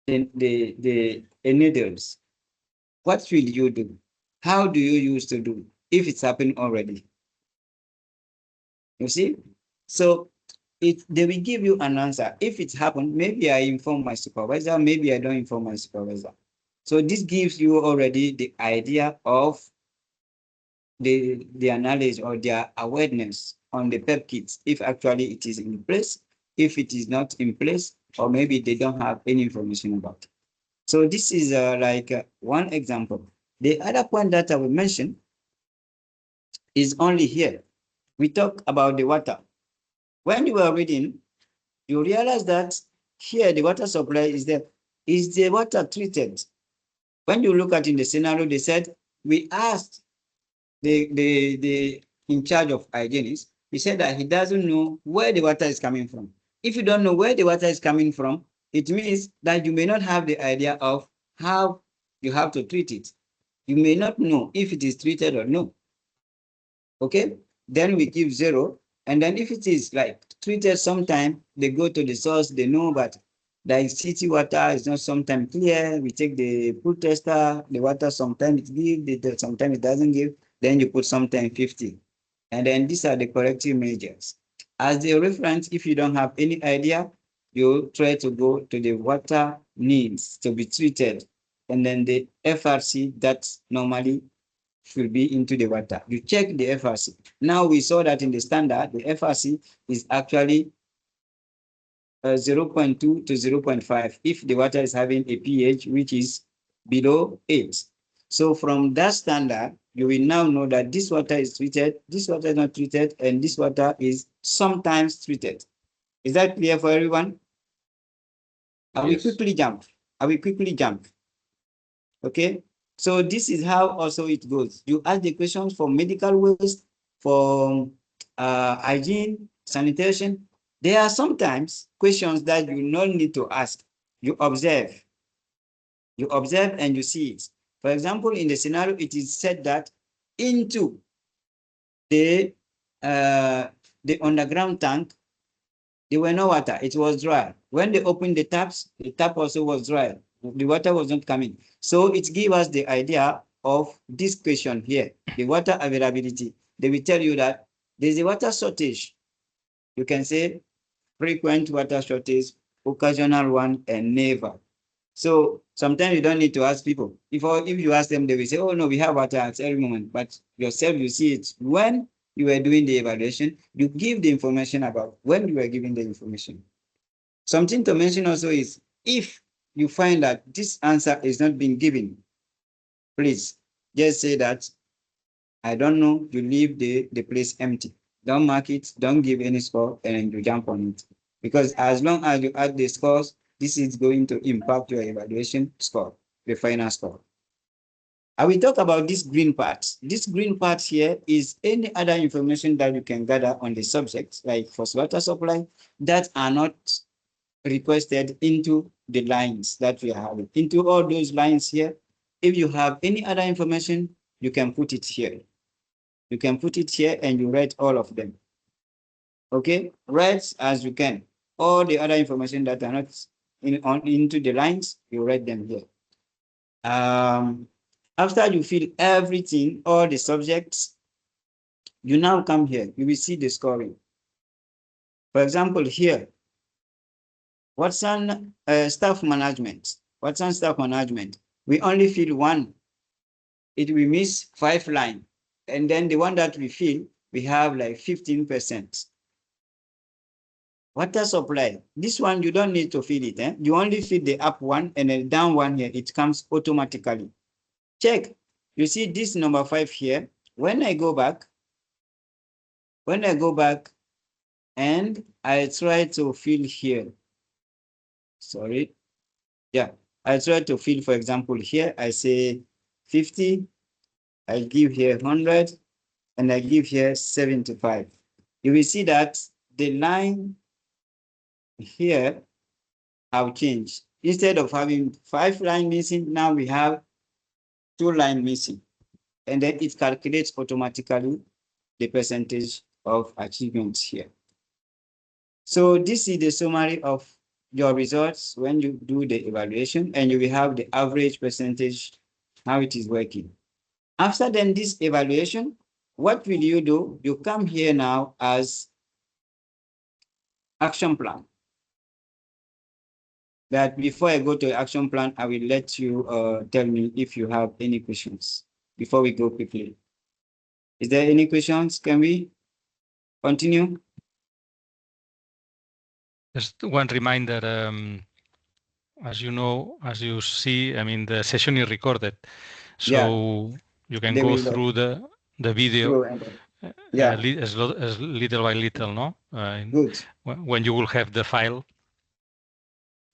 the needles, what will you do? How do you use to do if it's happened already? You see? So they will give you an answer. If it's happened, maybe I inform my supervisor, maybe I don't inform my supervisor. So this gives you already the idea of their knowledge or their awareness on the PEP kits, if actually it is in place, if it is not in place, or maybe they don't have any information about it. So this is one example. The other point that I will mention is only here. We talk about the water. When you are reading, you realize that here the water supply is there. is the water treated? When you look at in the scenario, they said, we asked the in charge of hygienists, he said that he doesn't know where the water is coming from. If you don't know where the water is coming from, it means that you may not have the idea of how you have to treat it. You may not know if it is treated or no. Okay, then we give 0. And then if it is like treated sometime, they go to the source, they know, but the city water is not sometimes clear. We take the pool tester, the water sometimes it gives, sometimes it doesn't give. Then you put sometimes 50. And then these are the corrective measures. As the reference, if you don't have any idea, you try to go to the water needs to be treated. And then the FRC that normally should be into the water. You check the FRC. Now we saw that in the standard, the FRC is actually 0.2 to 0.5 if the water is having a pH which is below 8. So from that standard, you will now know that this water is treated, this water is not treated, and this water is sometimes treated. Is that clear for everyone? I will quickly jump. Okay. So this is how also it goes. You ask the questions for medical waste, for hygiene, sanitation. There are sometimes questions that you not need to ask. You observe. You observe and you see it. For example, in the scenario, it is said that into the underground tank, there were no water. It was dry. When they opened the taps, the tap also was dry. The water was not coming. So it gives us the idea of this question here, the water availability. They will tell you that there's a water shortage. You can say frequent water shortage, occasional one, and never. So sometimes you don't need to ask people. If you ask them, they will say, oh no, we have water at every moment. But yourself, you see it. When you were doing the evaluation, you give the information about when you were giving the information. Something to mention also is, if you find that this answer is not being given, please just say that, I don't know, you leave the place empty. Don't mark it, don't give any score, and you jump on it. Because as long as you add the scores, this is going to impact your evaluation score, the final score. I will talk about this green part. This green part here is any other information that you can gather on the subject, like for water supply, that are not requested into the lines that we have. Into all those lines here, if you have any other information, you can put it here. You can put it here and you write all of them. Okay, write as you can. All the other information that are not into the lines, you write them here. After you fill everything, all the subjects, you now come here. You will see the scoring. For example, here, Watsan staff management. Watsan staff management. We only fill one. It will miss 5 lines. And then the one that we fill, we have like 15%. Water supply. This one, you don't need to fill it. You only fill the up one and the down one here. It comes automatically. Check. You see this number 5 here. When I go back and I try to fill here. Sorry. Yeah. I try to fill, for example, here, I say 50. I give here 100 and I give here 75. You will see that the line here have changed. Instead of having 5 lines missing, now we have 2 lines missing. And then it calculates automatically the percentage of achievements here. So this is the summary of your results when you do the evaluation, and you will have the average percentage, how it is working. After then this evaluation, what will you do? You come here now as action plan. But before I go to action plan, I will let you tell me if you have any questions before we go quickly. Is there any questions? Can we continue? Just one reminder, as you know, as you see, I mean, the session is recorded. So yeah, you can go through the video as little by little, no? Good. When you will have the file.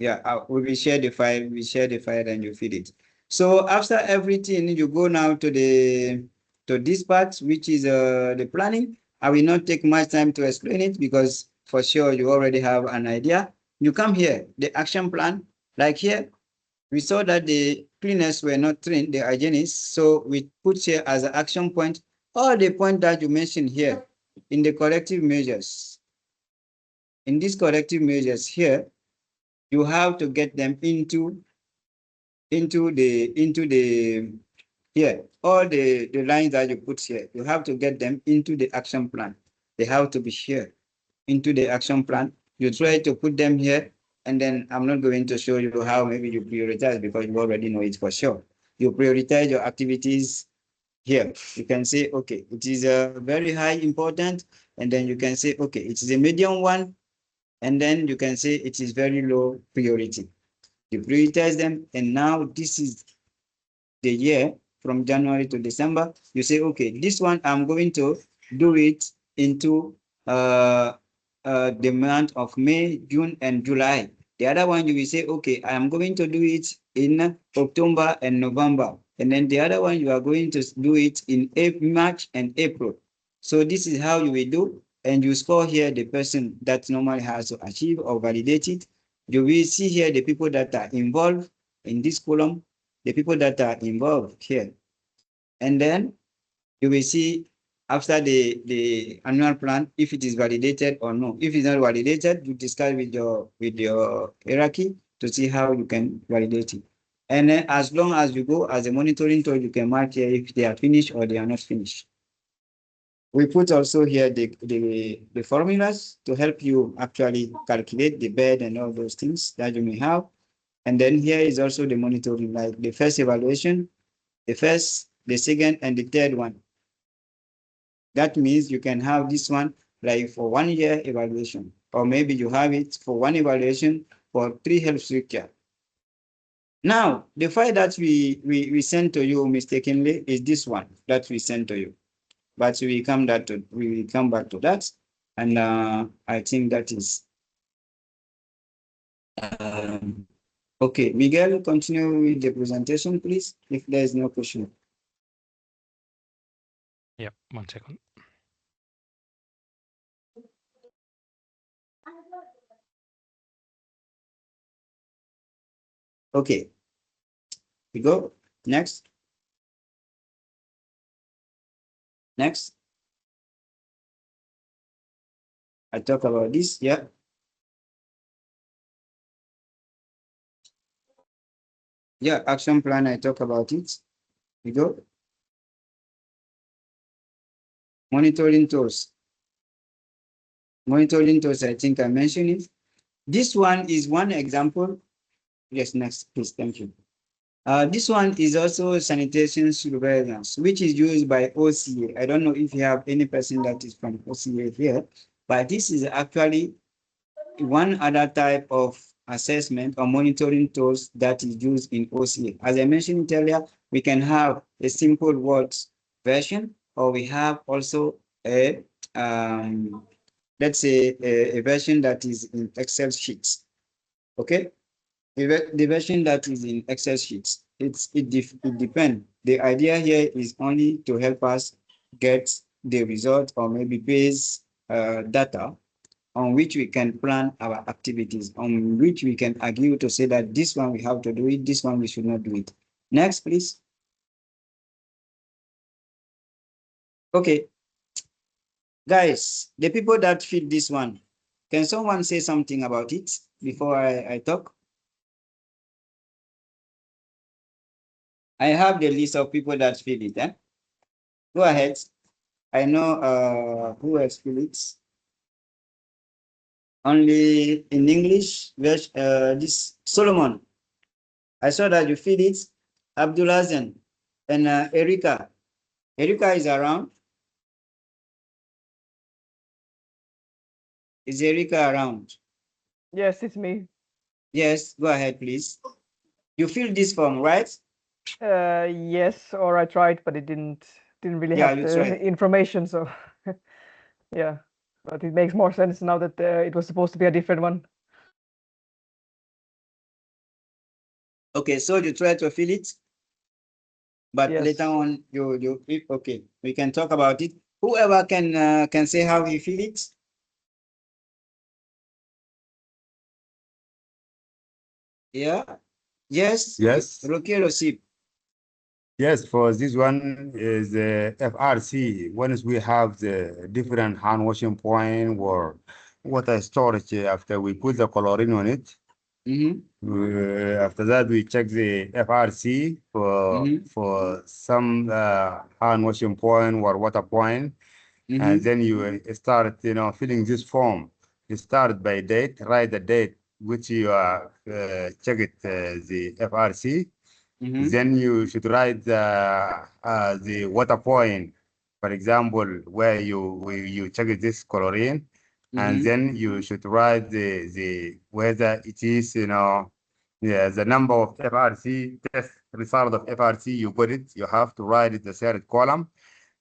Yeah, we will share the file. We share the file and you feed it. So after everything, you go now to this part, which is the planning. I will not take much time to explain it because for sure you already have an idea. You come here, the action plan, like here, we saw that the cleaners were not trained, the hygienists. So we put here as an action point all the point that you mentioned here in the corrective measures. In these corrective measures here, you have to get them into the here, all the lines that you put here, you have to get them into the action plan. They have to be here into the action plan. You try to put them here, and then I'm not going to show you how maybe you prioritize because you already know it for sure. You prioritize your activities here. You can say, okay, it is a very high important, and then you can say, okay, it is a medium one, and then you can say it is very low priority. You prioritize them, and now this is the year from January to December. You say, okay, this one I'm going to do it into the month of May, June, and July. The other one you will say, okay, I'm going to do it in October and November. And then the other one you are going to do it in March and April. So this is how you will do. And you score here the person that normally has to achieve or validate it. You will see here the people that are involved in this column, the people that are involved here. And then you will see after the annual plan, if it is validated or no. If it's not validated, you discuss with your hierarchy to see how you can validate it. And then as long as you go as a monitoring tool, you can mark here if they are finished or they are not finished. We put also here the formulas to help you actually calculate the bed and all those things that you may have. And then here is also the monitoring, like the first evaluation, the first, the second, and the third one. That means you can have this one like for 1 year evaluation, or maybe you have it for one evaluation for 3 health structure. Now, the file that we sent to you mistakenly is this one that we sent to you. But we will come back to that. And I think that is okay. Miguel, continue with the presentation, please, if there is no question. Yeah, 1 second. Okay. We go. Next. Next. I talk about this. Yeah. Yeah, action plan, I talk about it. We go. Monitoring tools. Monitoring tools, I think I mentioned it. This one is one example. Yes, next, please. Thank you. This one is also sanitation surveillance, which is used by OCA. I don't know if you have any person that is from OCA here, but this is actually one other type of assessment or monitoring tools that is used in OCA. As I mentioned earlier, we can have a simple words version, or we have also a let's say a version that is in Excel sheets. Okay, the version that is in Excel sheets, it depends. The idea here is only to help us get the result or maybe base data on which we can plan our activities, on which we can argue to say that this one we have to do it, this one we should not do it. Next, please. Okay. Guys, the people that fit this one, can someone say something about it before I talk? I have the list of people that fill it. Go ahead. I know who else fill it. Only in English, this Solomon. I saw that you fill it. Abdulazen and Erika. Erika is around. Is Erika around? Yes, it's me. Yes, go ahead, please. You fill this form, right? Yes, or I tried, but it didn't really have the information. So yeah, but it makes more sense now that it was supposed to be a different one. Okay, so you try to fill it, but Yes. later on you okay, we can talk about it. Whoever can say how he feel it. Yeah. Yes. Yes. Rocky Rosip. Yes, for this one is FRC. Once we have the different hand washing point or water storage after we put the chlorine on it. After that, we check the FRC for some hand washing point or water point, and then you start, filling this form. You start by date, write the date which you check it the FRC. Then you should write the water point, for example, where you check this chlorine, and then you should write the whether it is the number of FRC test result of FRC. You put it. You have to write it the third column.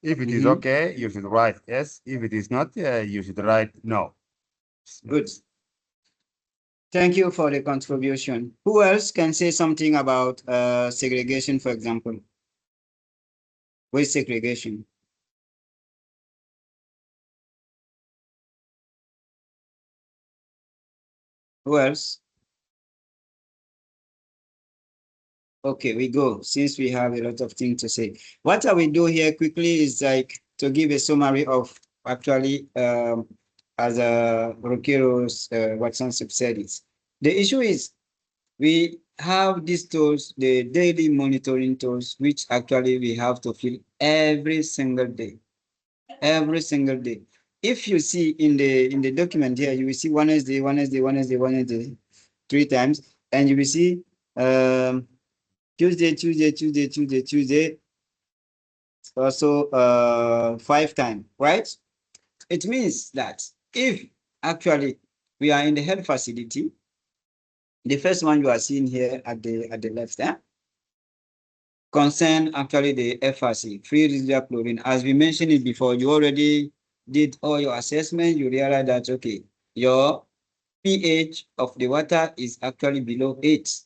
If it is okay, you should write yes. If it is not, you should write no. Good. Thank you for the contribution. Who else can say something about segregation, for example? Waste segregation. Who else? Okay, we go, since we have a lot of things to say. What I will do here quickly is like to give a summary of actually as a Rokero's Watson subsidies. The issue is we have these tools, the daily monitoring tools, which actually we have to fill every single day. Every single day. If you see in the document here, you will see Wednesday, 3 times, and you will see Tuesday, also 5 times, right? It means that if actually we are in the health facility, the first one you are seeing here at the left, concern actually the FRC, free residual chlorine. As we mentioned it before, you already did all your assessment, you realize that, okay, your pH of the water is actually below 8.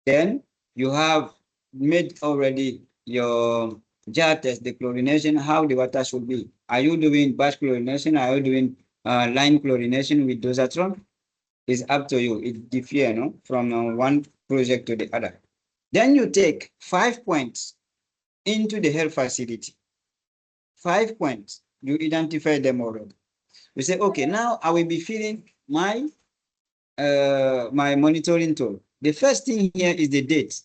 Then you have made already your jar test, the chlorination, how the water should be. Are you doing batch chlorination? Are you doing line chlorination with dosatron? It's up to you. It differs from one project to the other. Then you take 5 points into the health facility. 5 points. You identify them already. You say, okay, now I will be filling my my monitoring tool. The first thing here is the date.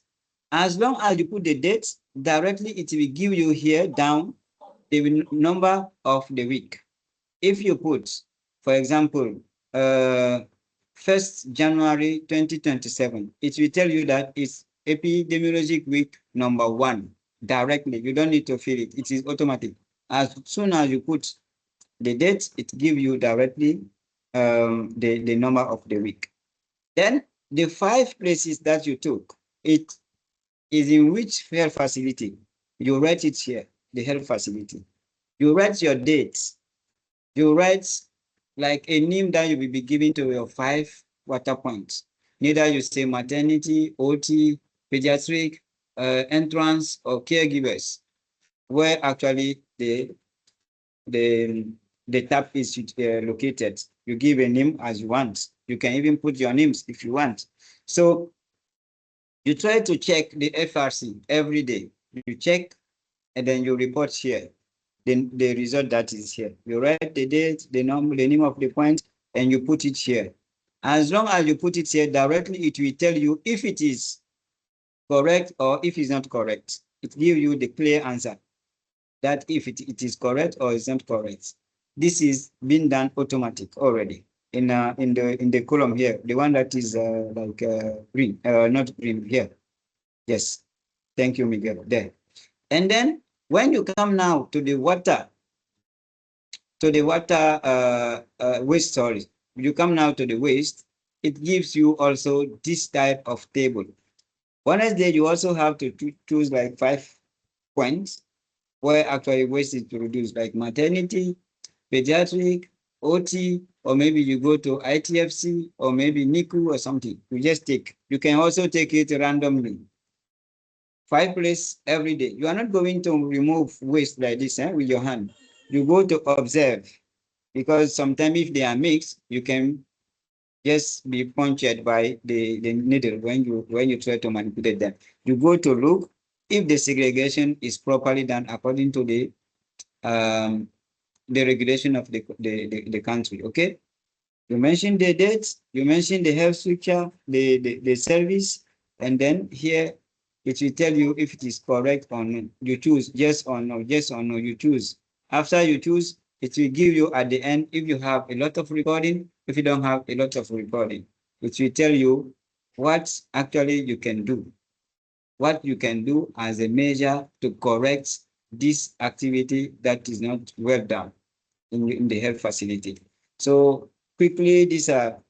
As long as you put the date directly, it will give you here down the number of the week. If you put, for example, 1st January 2027, it will tell you that it's epidemiologic week number 1 directly. You don't need to fill it. It is automatic. As soon as you put the date, it gives you directly the number of the week. Then the 5 places that you took, it is in which health facility. You write it here, the health facility. You write your dates. You write like a name that you will be giving to your 5 water points. Neither you say maternity, OT, pediatric, entrance, or caregivers, where actually the tap is located. You give a name as you want. You can even put your names if you want. So you try to check the FRC every day. You check and then you report here. Then the result that is here. You write the date, the number, the name of the point, and you put it here. As long as you put it here directly, it will tell you if it is correct or if it's not correct. It gives you the clear answer that if it is correct or is not correct. This is being done automatic already in the column here, the one that is like green, not green here. Yes, thank you, Miguel. There, and then when you come now to the water, waste. Sorry, you come now to the waste. It gives you also this type of table. Wednesday, you also have to choose like 5 points where actually waste is produced, like maternity, pediatric, OT, or maybe you go to ITFC, or maybe NICU or something. You just take. You can also take it randomly. 5 places every day. You are not going to remove waste like this with your hand. You go to observe, because sometimes if they are mixed, you can just be punctured by the needle when you try to manipulate them. You go to look if the segregation is properly done according to the regulation of the country. Okay. You mentioned the dates, you mentioned the health structure, the service, and then here it will tell you if it is correct or not. You choose yes or no, yes or no, you choose. After you choose, it will give you at the end if you have a lot of recording, if you don't have a lot of recording. It will tell you what actually you can do, what you can do as a measure to correct this activity that is not well done in the health facility. So quickly, these are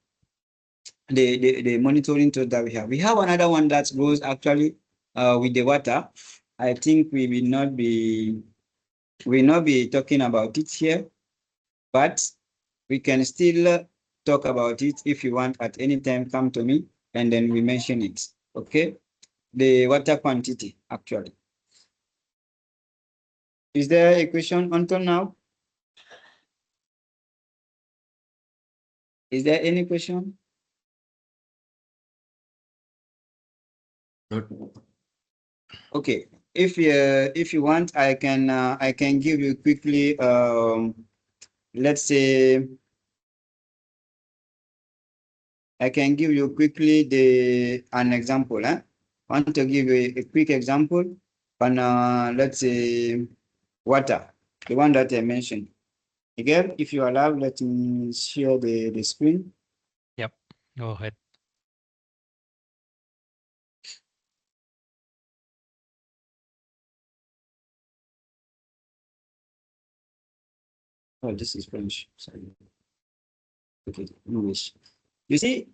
the monitoring tools that we have. We have another one that goes actually with the water. I think we will not be talking about it here, but we can still talk about it if you want at any time. Come to me and then we mention it. Okay, the water quantity actually. Is there a question until now? Is there any question? Okay, if you want, I can give you quickly let's say I can give you quickly an example. I want to give you a quick example on let's say water, the one that I mentioned. Again, if you allow, let me share the screen. Yep, go ahead. Oh, this is French. Sorry. Okay, English. You see,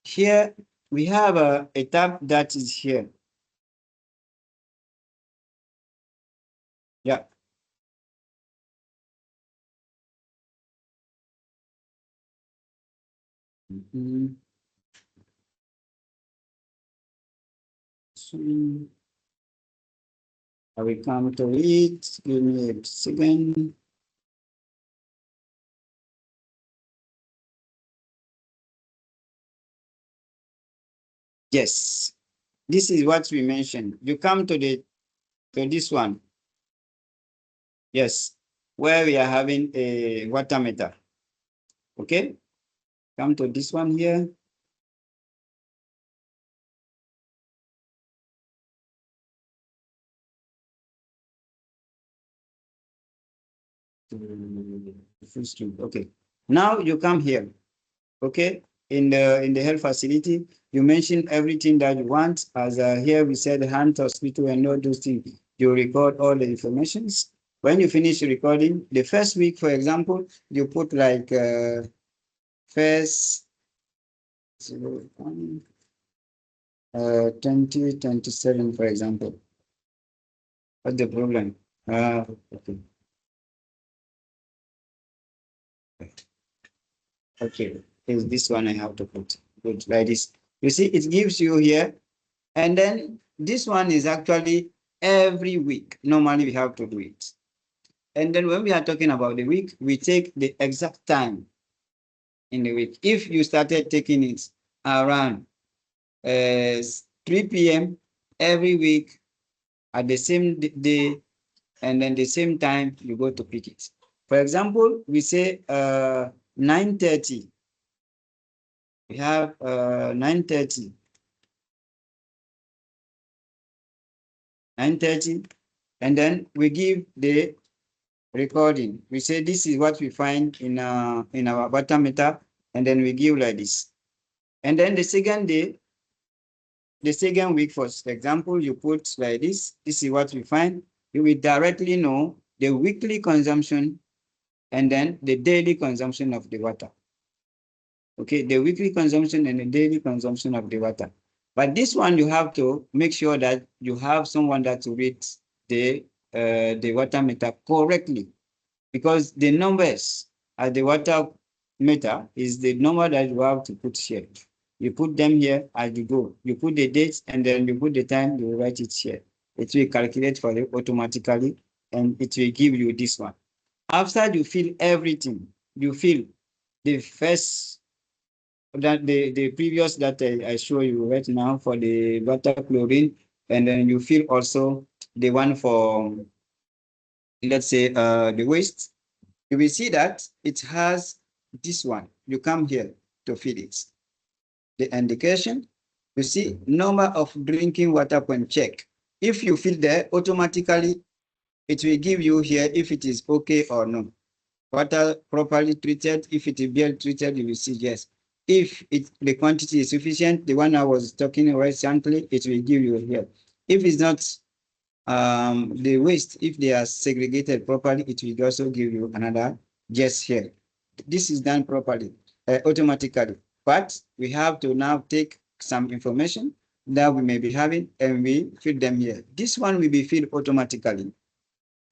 here we have a tab that is here. Yeah. So I will come to it. Give me a second. Yes, this is what we mentioned. You come to this one. Yes, where we are having a water meter. Okay, come to this one here. Okay, now you come here. Okay, in the health facility, you mention everything that you want. As here we said, hand, hospital, and all those things. You record all the informations. When you finish recording, the first week, for example, you put like first 2027, for example. What's the problem? Okay. Okay, is this one I have to put. Good, like this. You see, it gives you here, and then this one is actually every week. Normally, we have to do it. And then when we are talking about the week, we take the exact time in the week. If you started taking it around 3 p.m. every week at the same day, and then the same time you go to pick it. For example, we say 9:30. We have 9:30. 9:30, and then we give the recording. We say this is what we find in our water meter, and then we give like this. And then the second day, the second week, for example, you put like this. This is what we find. You will directly know the weekly consumption and then the daily consumption of the water. Okay, the weekly consumption and the daily consumption of the water. But this one, you have to make sure that you have someone that reads the water meter correctly, because the numbers at the water meter is the number that you have to put here. You put them here as you go. You put the dates and then you put the time, you write it here. It will calculate for you automatically and it will give you this one. After you fill everything, you fill the first, that the previous that I show you right now for the water chlorine, and then you fill also the one for, let's say, the waste. You will see that it has this one. You come here to fill it. The indication, you see number of drinking water point check. If you fill there, automatically it will give you here if it is okay or no. Water properly treated, if it is well treated, you will see yes. If the quantity is sufficient, the one I was talking recently, it will give you here. If it's not the waste, if they are segregated properly, it will also give you another yes here. This is done properly, automatically. But we have to now take some information that we may be having and we fill them here. This one will be filled automatically.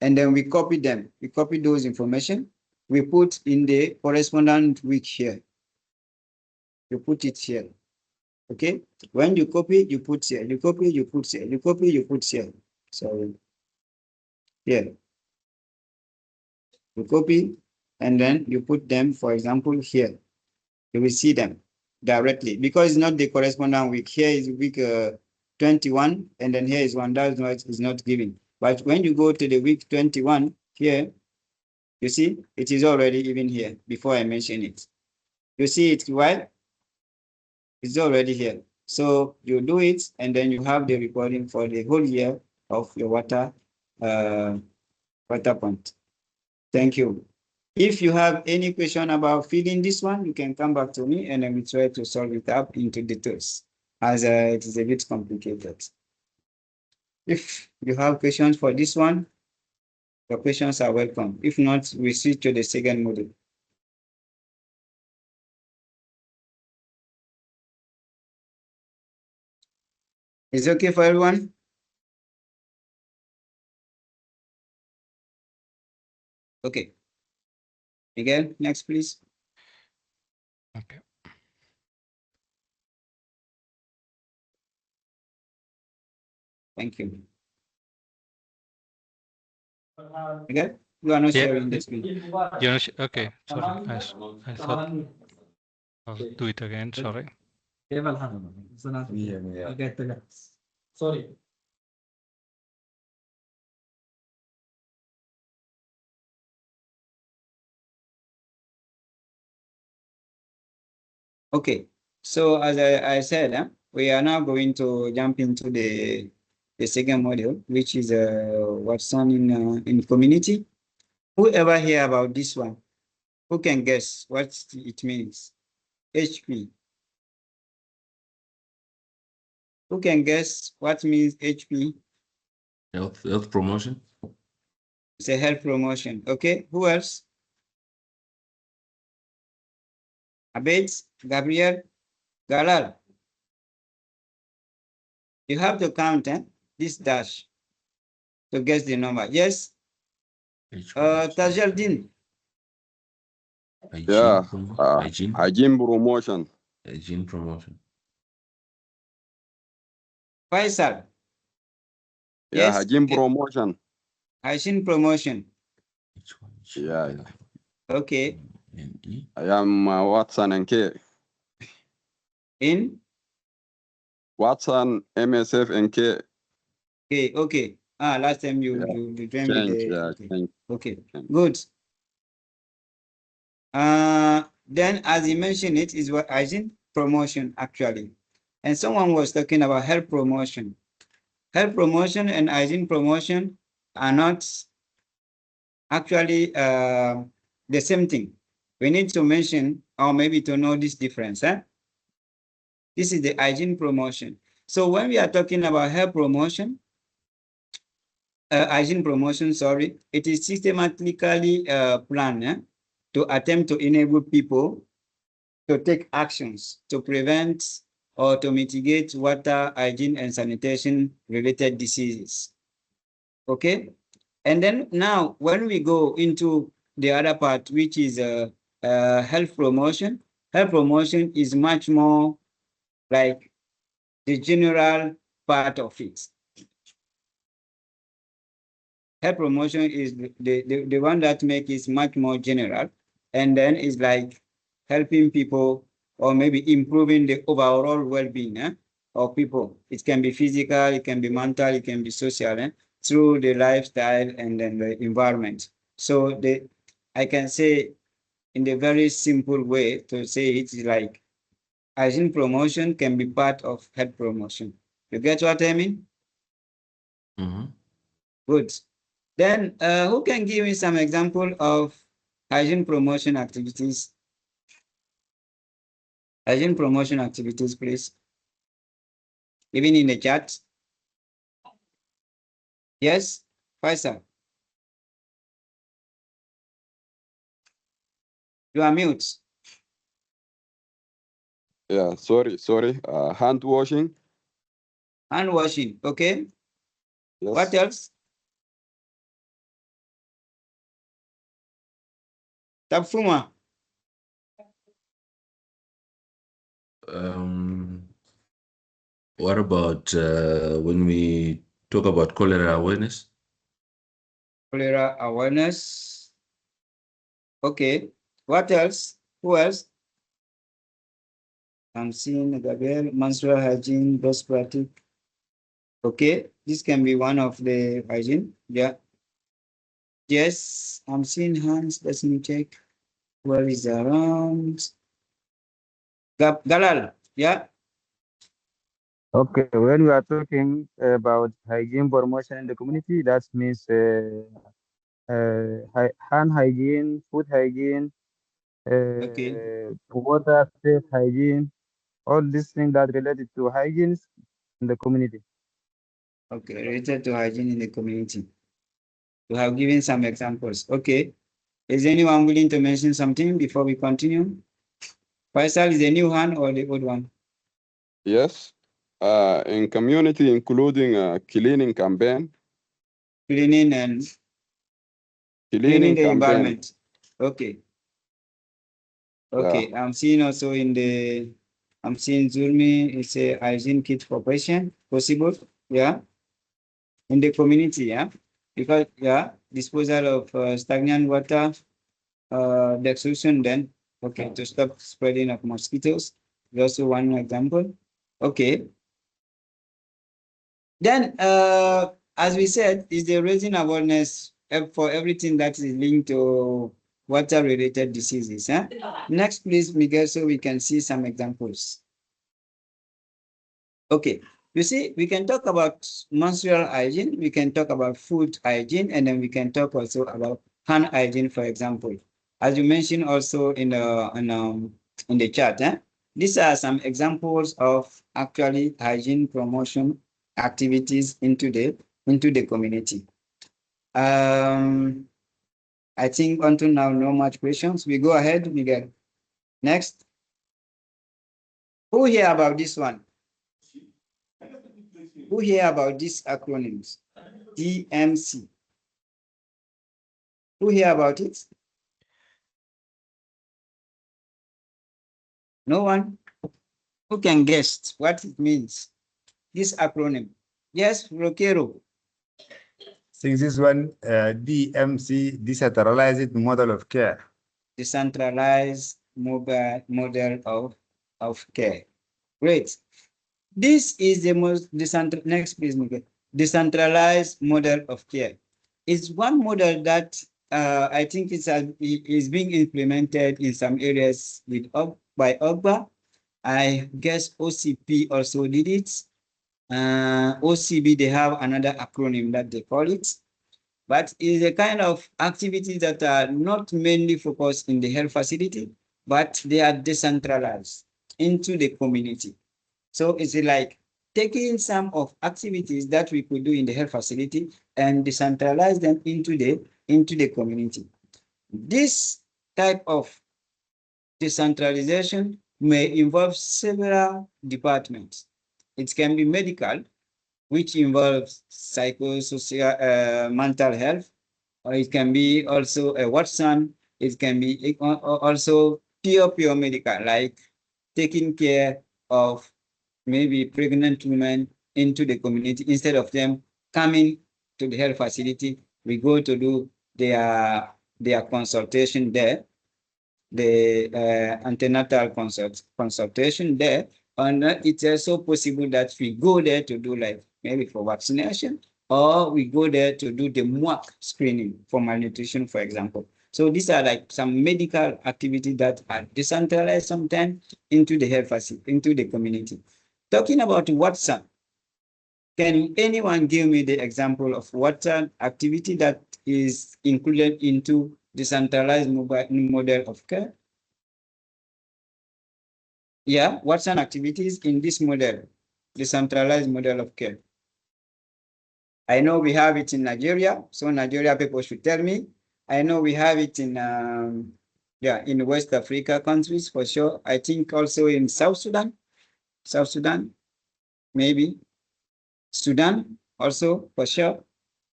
And then we copy them. We copy those information. We put in the correspondent week here. You put it here. Okay? When you copy, you put here. You copy, you put here. You copy, you put here. So here. You copy and then you put them, for example, here. You will see them directly because it's not the correspondent week. Here is week 21 and then here is one. That's why it's not given. But when you go to the week 21 here, you see, it is already even here before I mention it. You see it, right? It's already here. So you do it, and then you have the recording for the whole year of your water point. Thank you. If you have any question about filling this one, you can come back to me, and I will try to solve it up into details, as it is a bit complicated. If you have questions for this one, your questions are welcome. If not, we switch to the second module. Is it okay for everyone? Okay. Miguel, next, please. Okay. Thank you. Miguel, you are not sharing the screen. You're not okay, sorry. I thought I'll do it again, sorry. Sorry. Okay, so as I said, we are now going to jump into the second module, which is Watsan in community. Whoever hear about this one, who can guess what it means? HP. Who can guess what means HP? Health promotion. It's a health promotion. Okay, who else? Abed, Gabriel, Galal. You have to count this dash to guess the number. Yes? Tajaldin. Yeah, hygiene promotion. Hygiene promotion. Faisal. Yeah, Yes. hygiene promotion. Hygiene promotion. Yeah. Okay. I am Watsan and K. In? Watsan, MSF and K. Okay. Last time you joined with the. Yeah, okay. Good. Then as he mentioned, it is what hygiene promotion actually. And someone was talking about health promotion. Health promotion and hygiene promotion are not actually the same thing. We need to mention or maybe to know this difference. This is the hygiene promotion. So when we are talking about health promotion, hygiene promotion, sorry, it is systematically planned to attempt to enable people to take actions to prevent or to mitigate water, hygiene, and sanitation related diseases. Okay? And then now, when we go into the other part, which is health promotion. Health promotion is much more like the general part of it. Health promotion is the one that makes it much more general, and then is like helping people or maybe improving the overall well-being of people. It can be physical, it can be mental, it can be social, through the lifestyle and then the environment. So I can say in the very simple way to say it is like hygiene promotion can be part of health promotion. You get what I mean? Good. Then who can give me some example of hygiene promotion activities? Hygiene promotion activities, please. Even in the chat. Yes, Faisal. You are mute. Yeah, sorry. Hand washing. Hand washing, okay. Yes. What else? Tapfuma. What about when we talk about cholera awareness? Cholera awareness. Okay. What else? Who else? I'm seeing Gabriel, menstrual hygiene, best practice. Okay, this can be one of the hygiene. Yeah. Yes, I'm seeing hands. Let me check. Where is around? Galal, yeah. Okay, when we are talking about hygiene promotion in the community, that means hand hygiene, food hygiene, Okay. water safe hygiene, all these things that related to hygiene in the community. Okay, related to hygiene in the community. We have given some examples. Okay. Is anyone willing to mention something before we continue? Faisal, is the new one or the old one? Yes. In community, including cleaning campaign. Cleaning and cleaning the campaign. environment. Okay. Okay. Yeah. I'm seeing also I'm seeing Zulmi, it's a hygiene kit for patient, possible. Yeah. In the community, yeah. Because disposal of stagnant water, the solution then, okay, to stop spreading of mosquitoes. There's also one example. Okay. Then, as we said, is the raising awareness for everything that is linked to water-related diseases. Next, please, Miguel, so we can see some examples. Okay, you see, we can talk about menstrual hygiene, we can talk about food hygiene, and then we can talk also about hand hygiene, for example. As you mentioned also in the chat, these are some examples of actually hygiene promotion activities into the community. I think until now, no much questions. We go ahead, Miguel. Next. Who hear about this one? Who hear about these acronyms? DMC. Who hear about it? No one? Who can guess what it means? This acronym. Yes, Roquero. Since this one, DMC, decentralized model of care. Decentralized mobile model of care. Great. This is the most next please, Miguel. Decentralized model of care. It's one model that I think is being implemented in some areas by OGBA. I guess OCP also did it. OCB, they have another acronym that they call it. But it's a kind of activities that are not mainly focused in the health facility, but they are decentralized into the community. So it's like taking some of activities that we could do in the health facility and decentralize them into the community. This type of decentralization may involve several departments. It can be medical, which involves psychosocial mental health, or it can be also a Watsan, It can be also pure medical, like taking care of maybe pregnant women into the community. Instead of them coming to the health facility, we go to do their consultation there, the antenatal consultation there. And it's also possible that we go there to do like maybe for vaccination, or we go there to do the MUAC screening for malnutrition, for example. So these are like some medical activities that are decentralized sometimes into the health facility, into the community. Talking about Watsan, can anyone give me the example of Watsan activity that is included into decentralized model of care? Yeah, Watsan activities in this model, decentralized model of care? I know we have it in Nigeria, so Nigeria people should tell me. I know we have it in in West Africa countries for sure. I think also in South Sudan, maybe Sudan also for sure.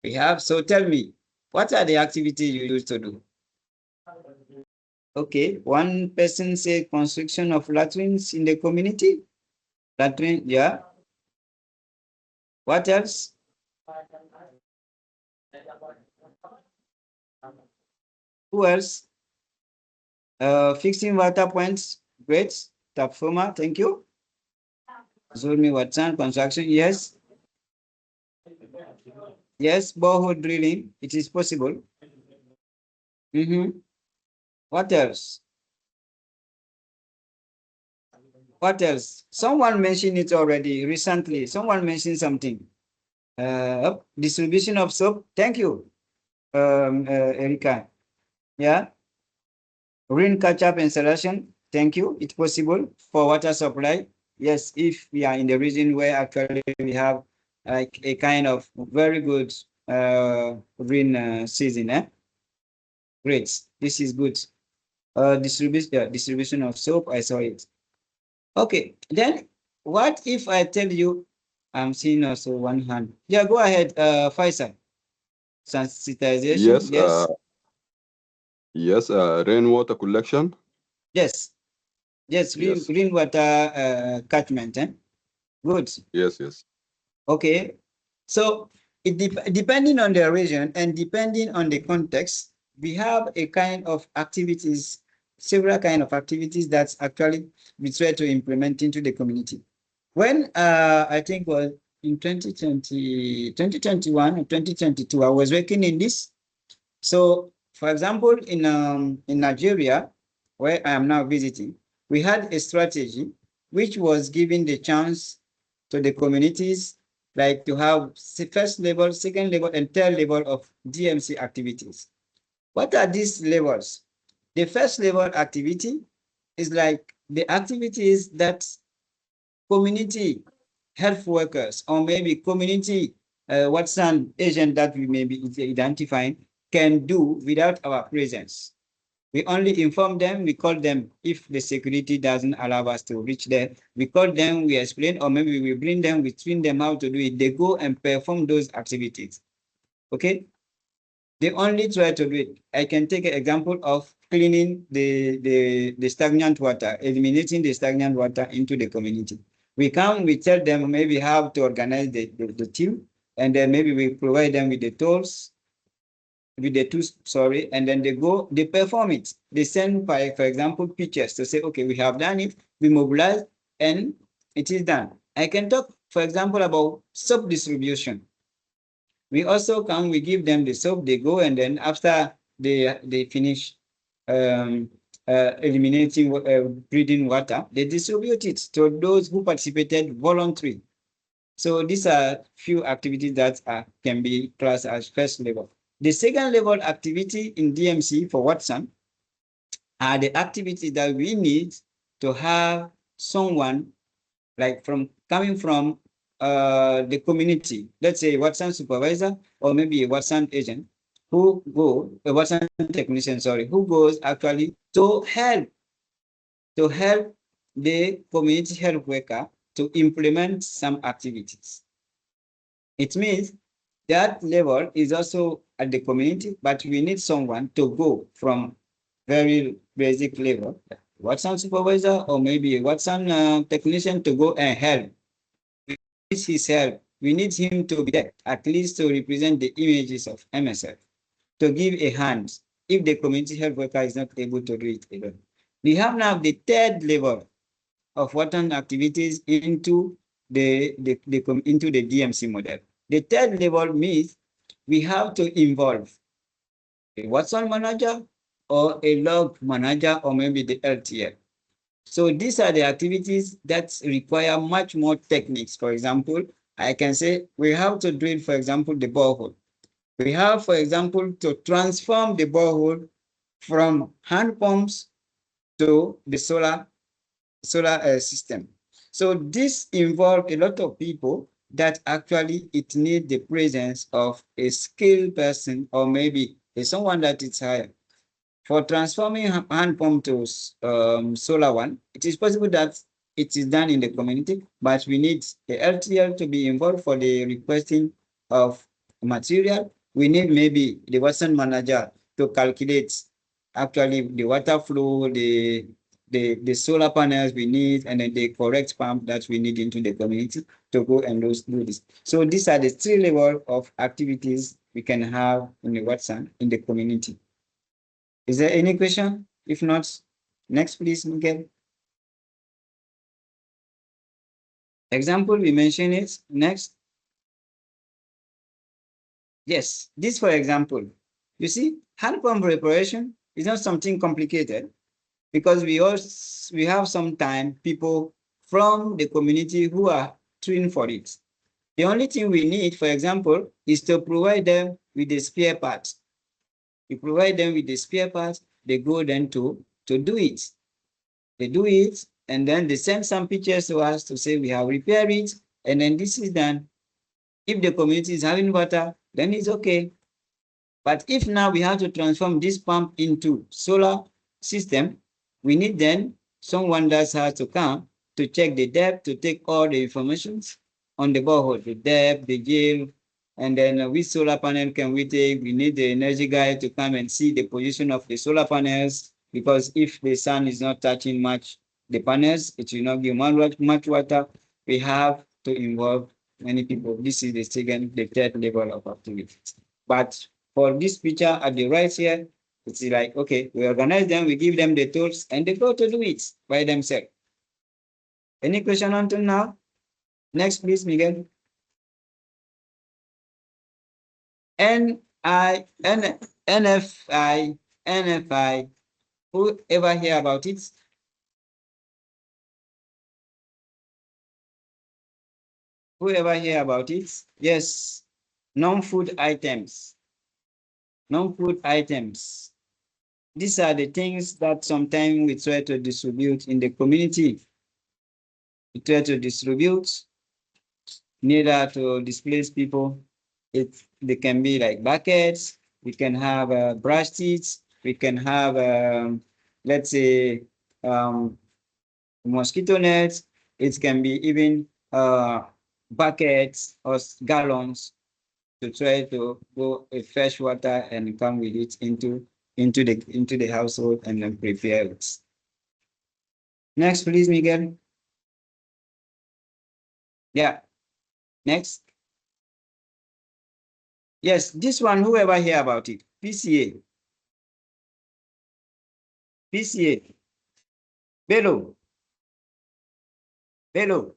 We have. So tell me, what are the activities you used to do? Okay, one person say construction of latrines in the community. Latrine, yeah. What else? Who else? Fixing water points. Great. Tapfoma, thank you. Zulmi Watsan, construction, yes. Yes, borehole drilling, it is possible. What else? What else? Someone mentioned it already recently. Someone mentioned something. Distribution of soap. Thank you, Erika. Yeah. Rain catch-up installation. Thank you. It's possible for water supply. Yes, if we are in the region where actually we have like a kind of very good rain season. Great. This is good. Distribution of soap. I saw it. Okay. Then what if I tell you, I'm seeing also one hand. Yeah, go ahead, Faisal. Sensitization. Yes. Yes. Rainwater collection. Yes. Yes. Rainwater catchment. Good. Yes. Okay. So depending on the region and depending on the context, we have a kind of activities, several kind of activities that actually we try to implement into the community. When I think was in 2021 or 2022, I was working in this. So for example, in Nigeria, where I am now visiting, we had a strategy which was giving the chance to the communities like to have first level, second level, and third level of DMC activities. What are these levels? The first level activity is like the activities that community health workers or maybe community Watsan agent that we may be identifying can do without our presence. We only inform them, we call them if the security doesn't allow us to reach there. We call them, we explain, or maybe we bring them, we train them how to do it. They go and perform those activities. Okay? They only try to do it. I can take an example of cleaning the stagnant water, eliminating the stagnant water into the community. We come, we tell them maybe how to organize the team, and then maybe we provide them with the tools, and then they go, they perform it. They send, by, for example, pictures to say, okay, we have done it, we mobilize, and it is done. I can talk, for example, about soap distribution. We also come, we give them the soap, they go, and then after they finish eliminating breeding water, they distribute it to those who participated voluntarily. So these are few activities that can be classed as first level. The second level activity in DMC for Watsan are the activities that we need to have someone like coming from the community, let's say a Watsan supervisor or maybe a Watsan agent a Watsan technician, who goes actually to help the community health worker to implement some activities. It means that level is also at the community, but we need someone to go from very basic level, Watsan supervisor or maybe a Watsan technician to go and help. We need his help. We need him to be there, at least to represent the images of MSF, to give a hand if the community health worker is not able to do it alone. We have now the third level of Watsan activities into the DMC model. The third level means we have to involve a Watsan manager or a log manager or maybe the LTL. So these are the activities that require much more techniques. For example, I can say we have to drill, for example, the borehole. We have, for example, to transform the borehole from hand pumps to the solar system. So this involves a lot of people that actually it needs the presence of a skilled person or maybe someone that is hired. For transforming hand pump to solar one, it is possible that it is done in the community, but we need the LTL to be involved for the requesting of material. We need maybe the Watsan manager to calculate actually the water flow, the solar panels we need, and then the correct pump that we need into the community to go and do this. So these are the three levels of activities we can have in the Watsan in the community. Is there any question? If not, next please, Miguel. Example, we mentioned it. Next. Yes, this for example. You see, hand pump reparation is not something complicated because we have sometimes people from the community who are trained for it. The only thing we need, for example, is to provide them with the spare parts. We provide them with the spare parts, they go then to do it. They do it, and then they send some pictures to us to say we have repaired it, and then this is done. If the community is having water, then it's okay. But if now we have to transform this pump into solar system, we need then someone that has to come to check the depth, to take all the information on the borehole, the depth, the yield, and then which solar panel can we take? We need the energy guy to come and see the position of the solar panels, because if the sun is not touching much the panels, it will not give much water. We have to involve many people. This is the third level of activities. But for this picture at the right here, it's like, okay, we organize them, we give them the tools, and they go to do it by themselves. Any question until now? Next, please, Miguel. NFI, who ever hear about it? Who ever hear about it? Yes, non-food items. Non-food items. These are the things that sometimes we try to distribute in the community. We try to distribute, neither to displace people. They can be like buckets. We can have brush teeth. We can have, let's say, mosquito nets. It can be even buckets or gallons to try to go a fresh water and come with it into the household and then prepare it. Next, please, Miguel. Yeah. Next. Yes, this one, whoever hear about it? PCA. PCA. Bello. Bello.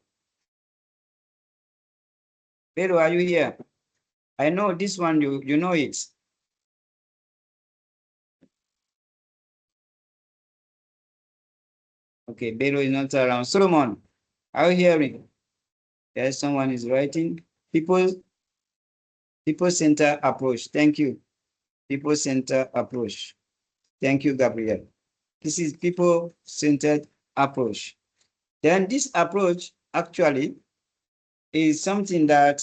Bello, are you here? I know this one, you know it. Okay, Bello is not around. Solomon, are you hearing? Yes, someone is writing. People-centered approach. Thank you. People-centered approach. Thank you, Gabriel. This is people-centered approach. Then this approach actually is something that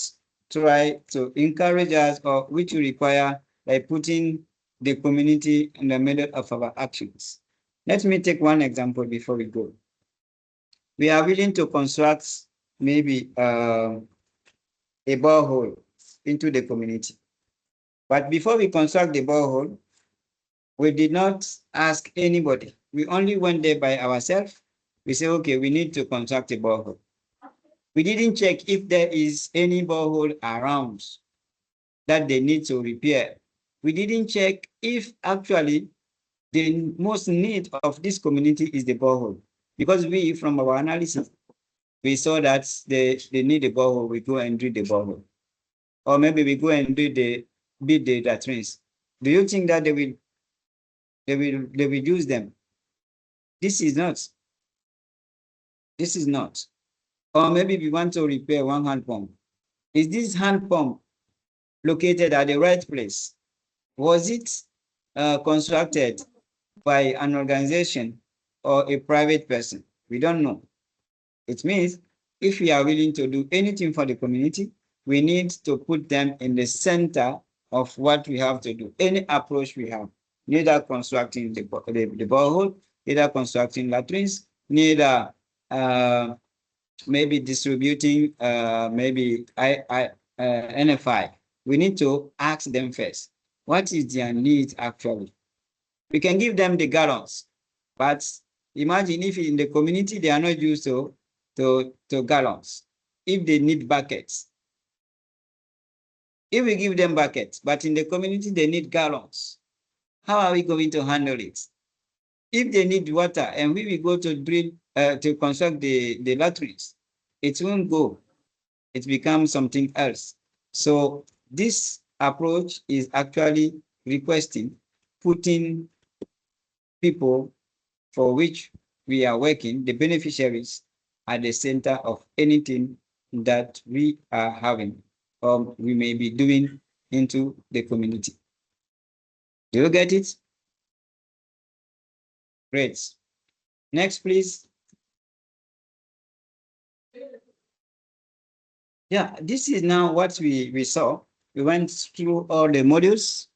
try to encourage us, or which require by putting the community in the middle of our actions. Let me take one example before we go. We are willing to construct maybe a borehole into the community. But before we construct the borehole, We did not ask anybody. We only went there by ourselves. We say, okay, we need to construct a borehole. We didn't check if there is any borehole around that they need to repair. We didn't check if actually the most need of this community is the borehole. Because we, from our analysis, we saw that they need a borehole, we go and do the borehole. Or maybe we go and build the latrines. Do you think that they will use them? This is not. This is not. Or maybe we want to repair one hand pump. Is this hand pump located at the right place? Was it constructed by an organization or a private person? We don't know. It means if we are willing to do anything for the community, we need to put them in the center of what we have to do. Any approach we have, neither constructing the borehole, neither constructing latrines, neither maybe distributing maybe NFI. We need to ask them first, what is their need actually? We can give them the gallons, but imagine if in the community they are not used to gallons, if they need buckets. If we give them buckets, but in the community they need gallons, how are we going to handle it? If they need water and we will go to drill, to construct the latrines, it won't go. It becomes something else. So this approach is actually requesting putting people for which we are working, the beneficiaries, at the center of anything that we are having or we may be doing into the community. Do you get it? Great. Next, please. Yeah, this is now what we saw. We went through all the modules.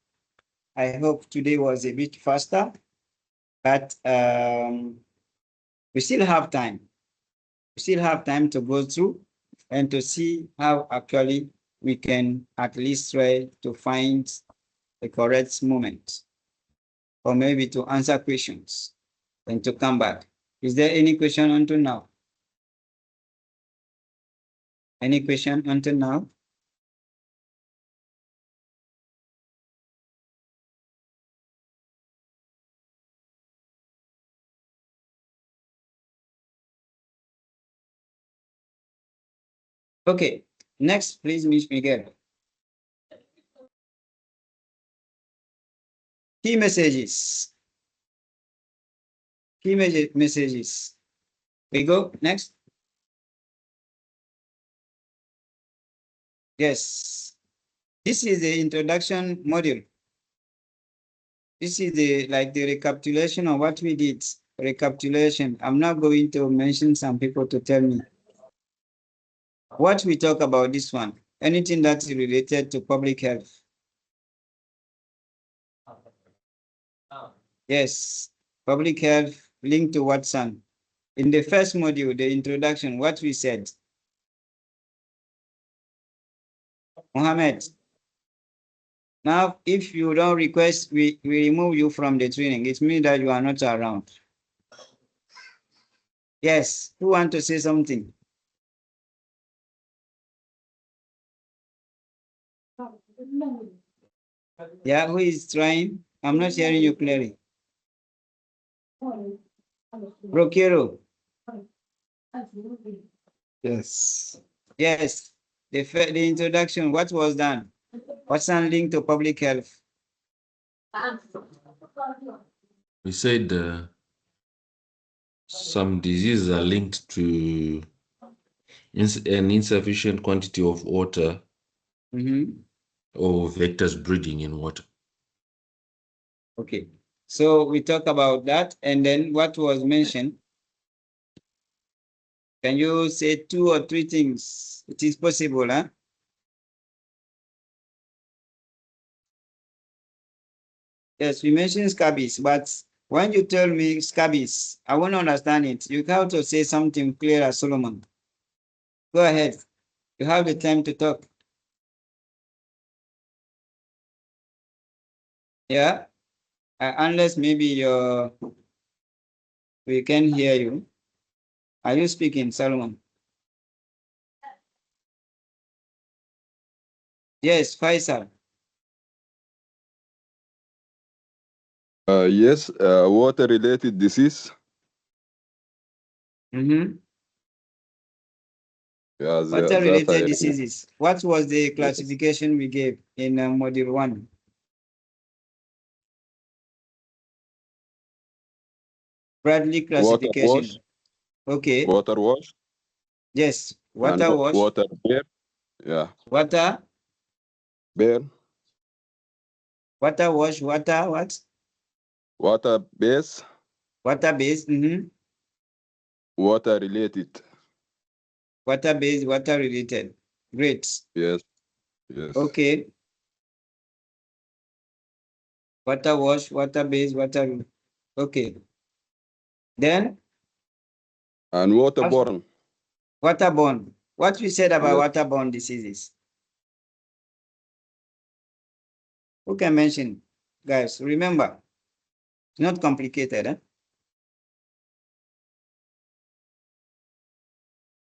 I hope today was a bit faster, but we still have time. We still have time to go through and to see how actually we can at least try to find the correct moment, or maybe to answer questions and to come back. Is there any question until now? Any question until now? Okay, next, please, Ms. Miguel. Key messages. Key messages. We go next. Yes. This is the introduction module. This is the recapitulation of what we did. Recapitulation. I'm not going to mention some people to tell me what we talk about this one. Anything that's related to public health. Yes, public health linked to Watsan. In the first module, the introduction, what we said. Mohammed, now if you don't request, we remove you from the training. It means that you are not around. Yes, who want to say something? Yeah, who is trying? I'm not hearing you clearly. Rokero. Yes. Yes. The introduction, what was done? What's linked to public health? We said some diseases are linked to an insufficient quantity of water or vectors breeding in water. Okay, so we talk about that, and then what was mentioned? Can you say 2 or 3 things? It is possible, huh? Yes, we mentioned scabies, but when you tell me scabies, I want to understand it. You have to say something clear, Solomon. Go ahead. You have the time to talk. Yeah. unless maybe we can hear you. Are you speaking, Solomon? Yes, Faisal. Yes, water-related disease. Mm-hmm. Yeah, Water-related diseases. What was the classification we gave in module 1? Bradley classification. Water wash. Okay. Water wash. Yes. Water wash. Water bear. Yeah. Water. Bear. Water wash. Water what? Water base. Water base. Mm-hmm. Water related. Water base. Water related. Great. Yes. Yes. Okay. Water wash. Water base. Water. Okay. Then. And waterborne. Waterborne. What we said about Yes. waterborne diseases? Who can mention? Guys, remember, it's not complicated. Eh?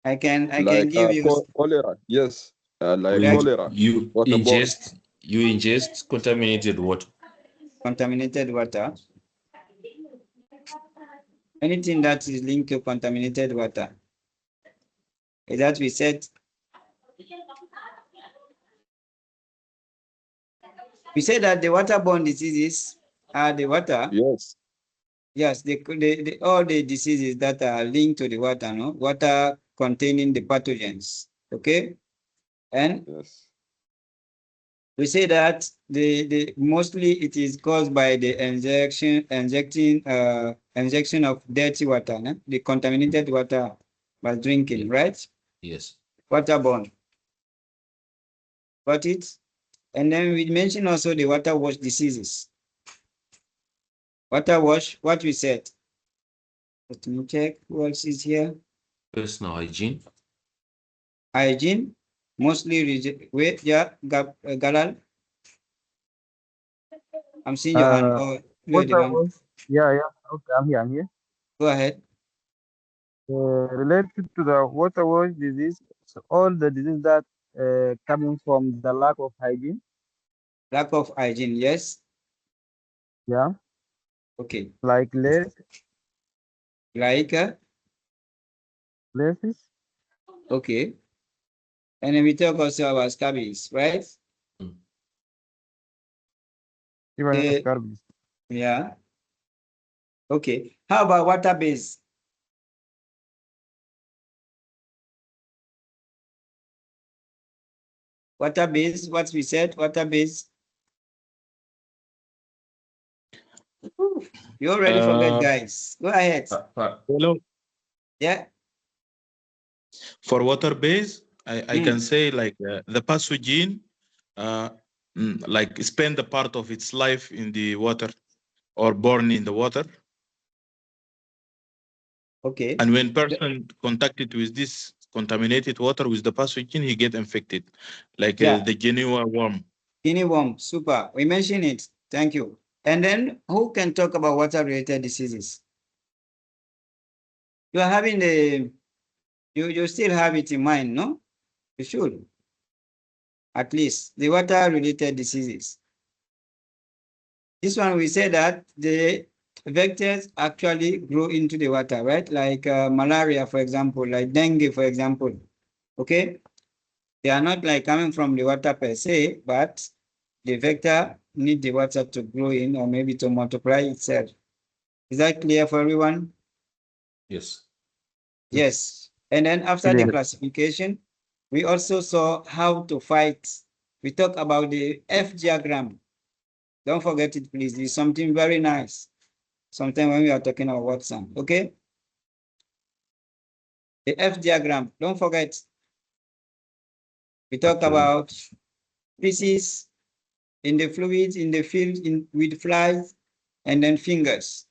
I can give you cholera. Yes. Like Right. cholera. You ingest contaminated water. Contaminated water. Anything that is linked to contaminated water. Is that we said? We said that the waterborne diseases are the water. Yes. Yes, all the diseases that are linked to the water, no? Water containing the pathogens. Okay? And yes, we say that the mostly it is caused by the injection of dirty water, no? The contaminated water by drinking, right? Yes. Waterborne. Got it? And then we mentioned also the water wash diseases. Water wash, what we said. Let me check who else is here. Personal hygiene. Hygiene, mostly wait, yeah, Galal. I'm seeing your hand. Oh, yeah. Okay, I'm here. Go ahead. Related to the water wash disease, so all the disease that coming from the lack of hygiene. Lack of hygiene, yes. Yeah. Okay. Like lake. Like places. Okay. And then we talk also about scabies, right? Even scabies. Yeah. Okay. How about water base? Water base, what we said, water base. You already forget, guys. Go ahead. Hello. Yeah. For water base, I can say like the pathogen, like spend a part of its life in the water or born in the water. Okay. And when person contacted with this contaminated water with the pathogen, he get infected, like the guinea worm. Guinea worm, super. We mentioned it. Thank you. And then who can talk about water-related diseases? You are having you still have it in mind, no? You should. At least the water-related diseases. This one, we say that the vectors actually grow into the water, right? Like malaria, for example, like dengue, for example. Okay? They are not like coming from the water per se, but the vector need the water to grow in or maybe to multiply itself. Is that clear for everyone? Yes. Yes. And then after the classification, we also saw how to fight. We talk about the F diagram. Don't forget it, please. It's something very nice. Sometime when we are talking about Watsan, okay? The F diagram, don't forget. We talk about species in the fluids, in the field, with flies, and then fingers.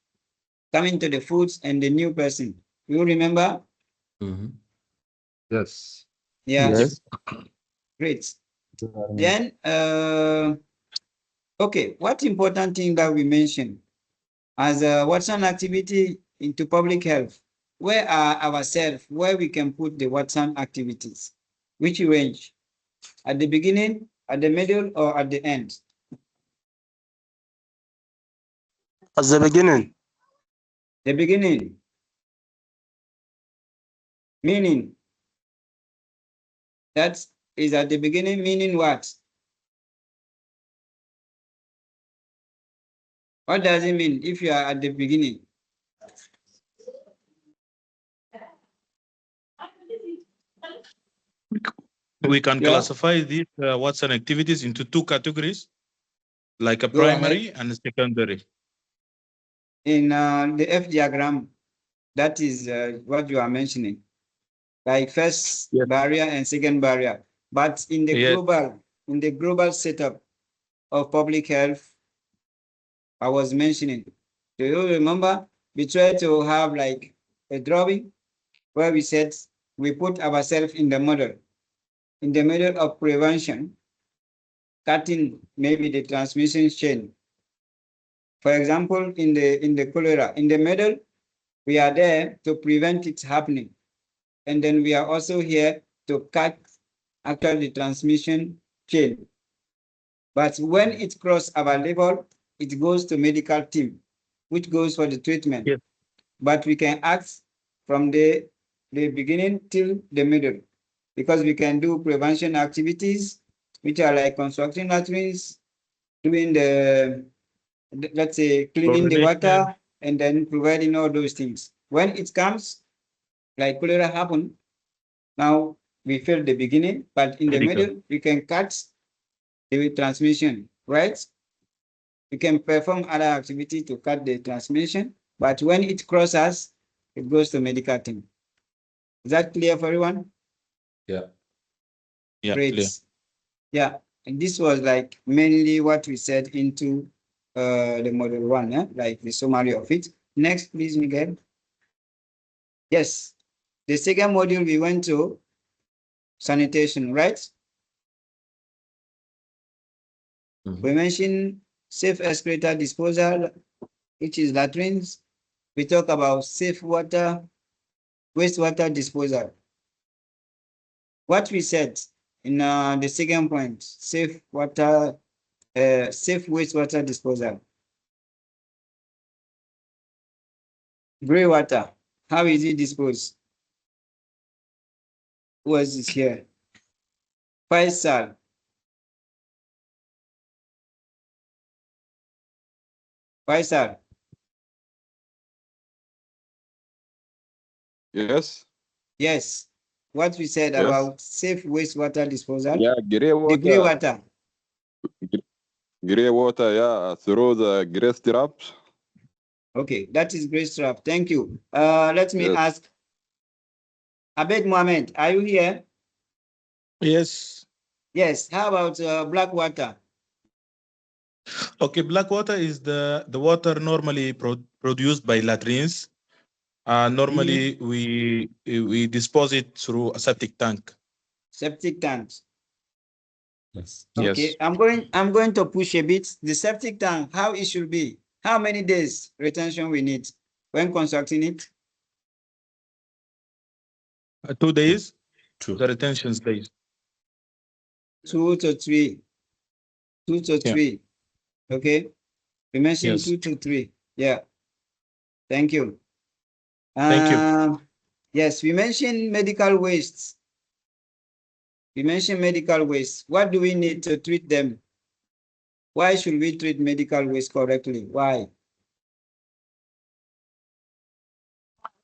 Coming to the foods and the new person. You remember? Yes. Yes. Great. Then, okay, what important thing that we mentioned? as a Watsan activity into public health. Where are ourselves, where we can put the Watsan activities? Which range? At the beginning, at the middle, or at the end? At the beginning. The beginning. Meaning? That is at the beginning, meaning what? What does it mean if you are at the beginning? We can classify these Watson activities into two categories, like a primary and a secondary. In the F diagram, that is what you are mentioning, like first barrier and second barrier. But in the global setup of public health, I was mentioning, do you remember? We try to have like a drawing where we said we put ourselves in the middle of prevention, cutting maybe the transmission chain. For example, in the cholera, in the middle, we are there to prevent it happening. And then we are also here to cut actually the transmission chain. But when it crosses our level, it goes to medical team, which goes for the treatment. Yes. But we can act from the beginning till the middle, because we can do prevention activities, which are like constructing latrines, doing let's say, cleaning the water, and then providing all those things. When it comes, like cholera happen, now we feel the beginning, but in the middle, we can cut the transmission, right? We can perform other activity to cut the transmission, but when it crosses, it goes to medical team. Is that clear for everyone? Yeah. Yeah, great. Clear. Yeah, and this was like mainly what we said into the model 1, like the summary of it. Next, please, Miguel. Yes, the second module we went to sanitation, right? We mentioned safe excreta disposal, which is latrines. We talk about safe wastewater disposal. What we said in the second point, safe wastewater disposal. Gray water, how is it disposed? Who else is here? Faisal. Faisal. Yes. Yes. What we said about safe wastewater disposal. Yeah, gray water. The gray water. Gray water, yeah, through the gray straps. Okay, that is gray strap. Thank you. Let me ask. Abed Mohammed, are you here? Yes. Yes. How about black water? Okay, black water is the water normally produced by latrines. Normally, we dispose it through a septic tank. Septic tanks. Yes. Okay, Yes. I'm going to push a bit. The septic tank, how it should be? How many days retention we need when constructing it? 2 days. Two. The retention stays. 2 to 3. 2 to 3. Okay. We mentioned 2 to 3. Yeah. Thank you. Thank you. Yes, we mentioned medical wastes. We mentioned medical waste. What do we need to treat them? Why should we treat medical waste correctly? Why?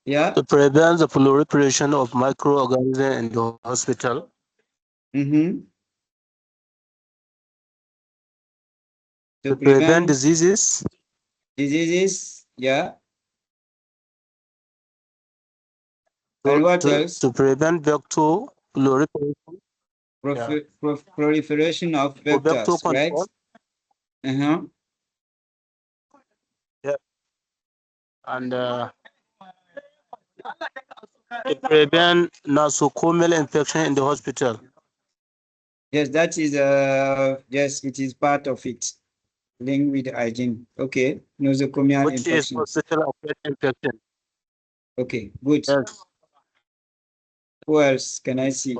Yeah. To prevent the proliferation of microorganisms in the hospital. To prevent diseases. Diseases, yeah. And what else? To prevent vector proliferation of vectors, right? Yeah. And to prevent nosocomial infection in the hospital. Yes, that is yes, it is part of it. linked with hygiene. Okay, nosocomial infection. Infection. Okay, good. Yes. Who else can I see?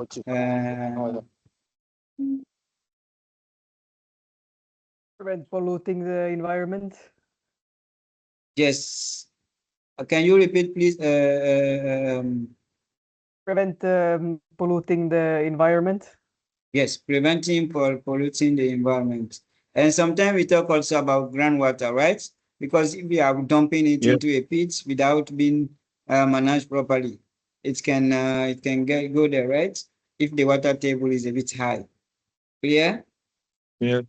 Prevent polluting the environment. Yes. Can you repeat, please? Prevent polluting the environment. Yes, preventing polluting the environment. And sometimes we talk also about groundwater, right? Because if we are dumping it into a pit without being managed properly, it can go there, right? If the water table is a bit high. Clear? Yeah.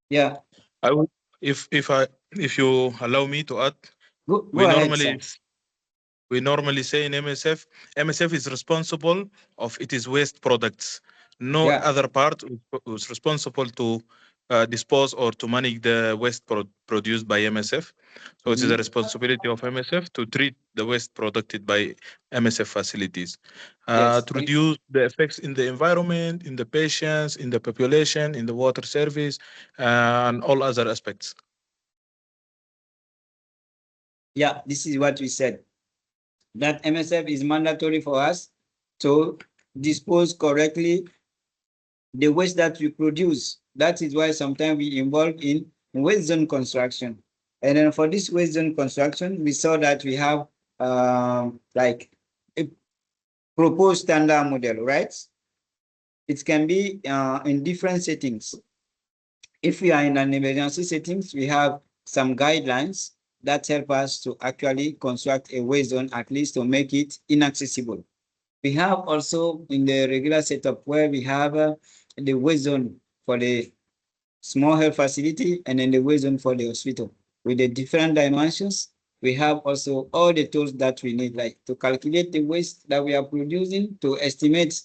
Yeah. I would, if you allow me to add, go ahead, sir. We normally say in MSF is responsible of its waste products. No other part is responsible to dispose or to manage the waste produced by MSF. So it is the responsibility of MSF to treat the waste produced by MSF facilities, to reduce the effects in the environment, in the patients, in the population, in the water service, and all other aspects. Yeah, this is what we said. That MSF is mandatory for us to dispose correctly the waste that we produce. That is why sometimes we involve in waste zone construction. And then for this waste zone construction, we saw that we have like a proposed standard model, right? It can be in different settings. If we are in an emergency settings, we have some guidelines that help us to actually construct a waste zone, at least to make it inaccessible. We have also in the regular setup where we have the waste zone for the small health facility and then the waste zone for the hospital. With the different dimensions, we have also all the tools that we need, like to calculate the waste that we are producing, to estimate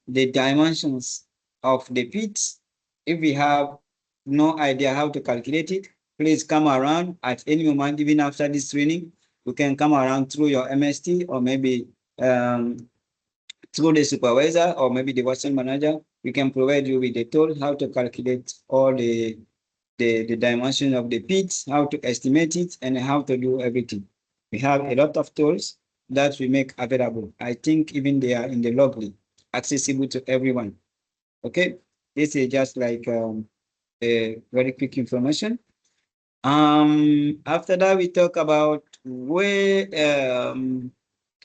the dimensions of the pits. If we have no idea how to calculate it, please come around at any moment, even after this training. You can come around through your MST or maybe through the supervisor or maybe the Watsan manager. We can provide you with the tool how to calculate all the dimension of the pits, how to estimate it, and how to do everything. We have a lot of tools that we make available. I think even they are in the logly, accessible to everyone. Okay, this is just like a very quick information. After that, we talk about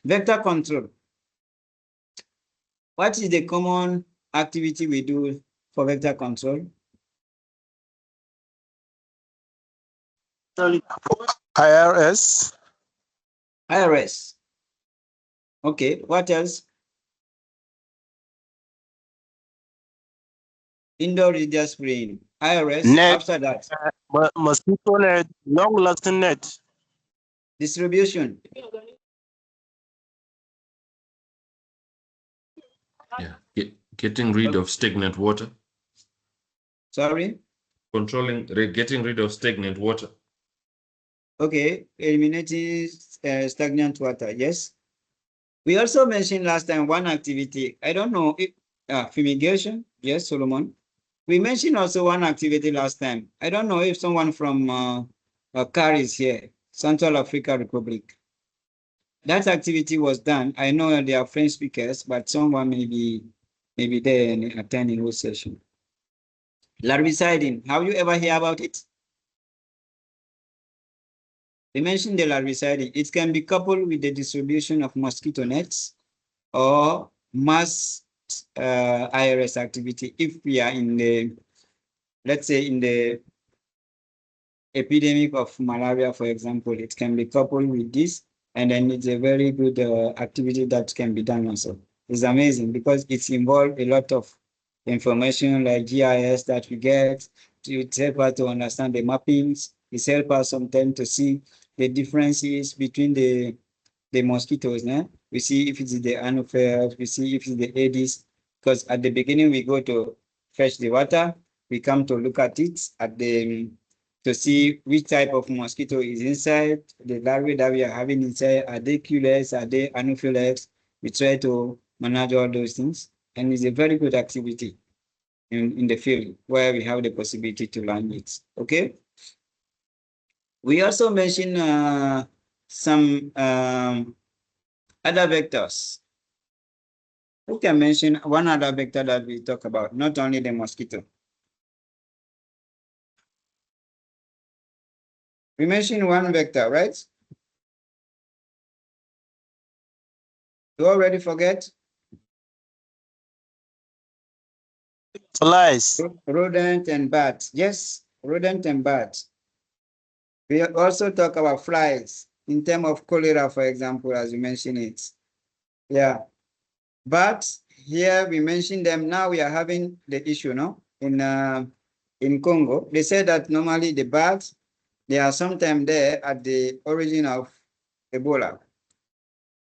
vector control. What is the common activity we do for vector control? IRS. IRS. Okay, what else? Indoor radius spraying. IRS, net, after that. Mosquito net, long-lasting net. Distribution. Yeah, getting rid of stagnant water. Sorry? Getting rid of stagnant water. Okay, eliminating stagnant water, yes. We also mentioned last time one activity. I don't know if fumigation. Yes, Solomon. We mentioned also one activity last time. I don't know if someone from CAR is here, Central African Republic. That activity was done. I know they are French speakers, but someone may be there and attending this session. Larvicidin, have you ever heard about it? They mentioned the larvicidin. It can be coupled with the distribution of mosquito nets or mass IRS activity. If we are in the, let's say in the epidemic of malaria, for example, it can be coupled with this, and then it's a very good activity that can be done also. It's amazing because it's involved a lot of information like GIS that we get to help us to understand the mappings. It's help us sometimes to see the differences between the mosquitoes. We see if it's the anopheles, we see if it's the Aedes, because at the beginning we go to fetch the water, we come to look at it at the to see which type of mosquito is inside, the larvae that we are having inside, are they culex, are they anopheles? We try to manage all those things, and it's a very good activity in the field where we have the possibility to learn it. Okay. We also mentioned some other vectors. Who can mention one other vector that we talk about, not only the mosquito? We mentioned one vector, right? You already forget? Flies. Rodent and bats. Yes, rodent and bats. We also talk about flies in terms of cholera, for example, as you mentioned it. Yeah. But here we mentioned them. Now we are having the issue, no? In Congo, they say that normally the bats, they are sometimes there at the origin of Ebola.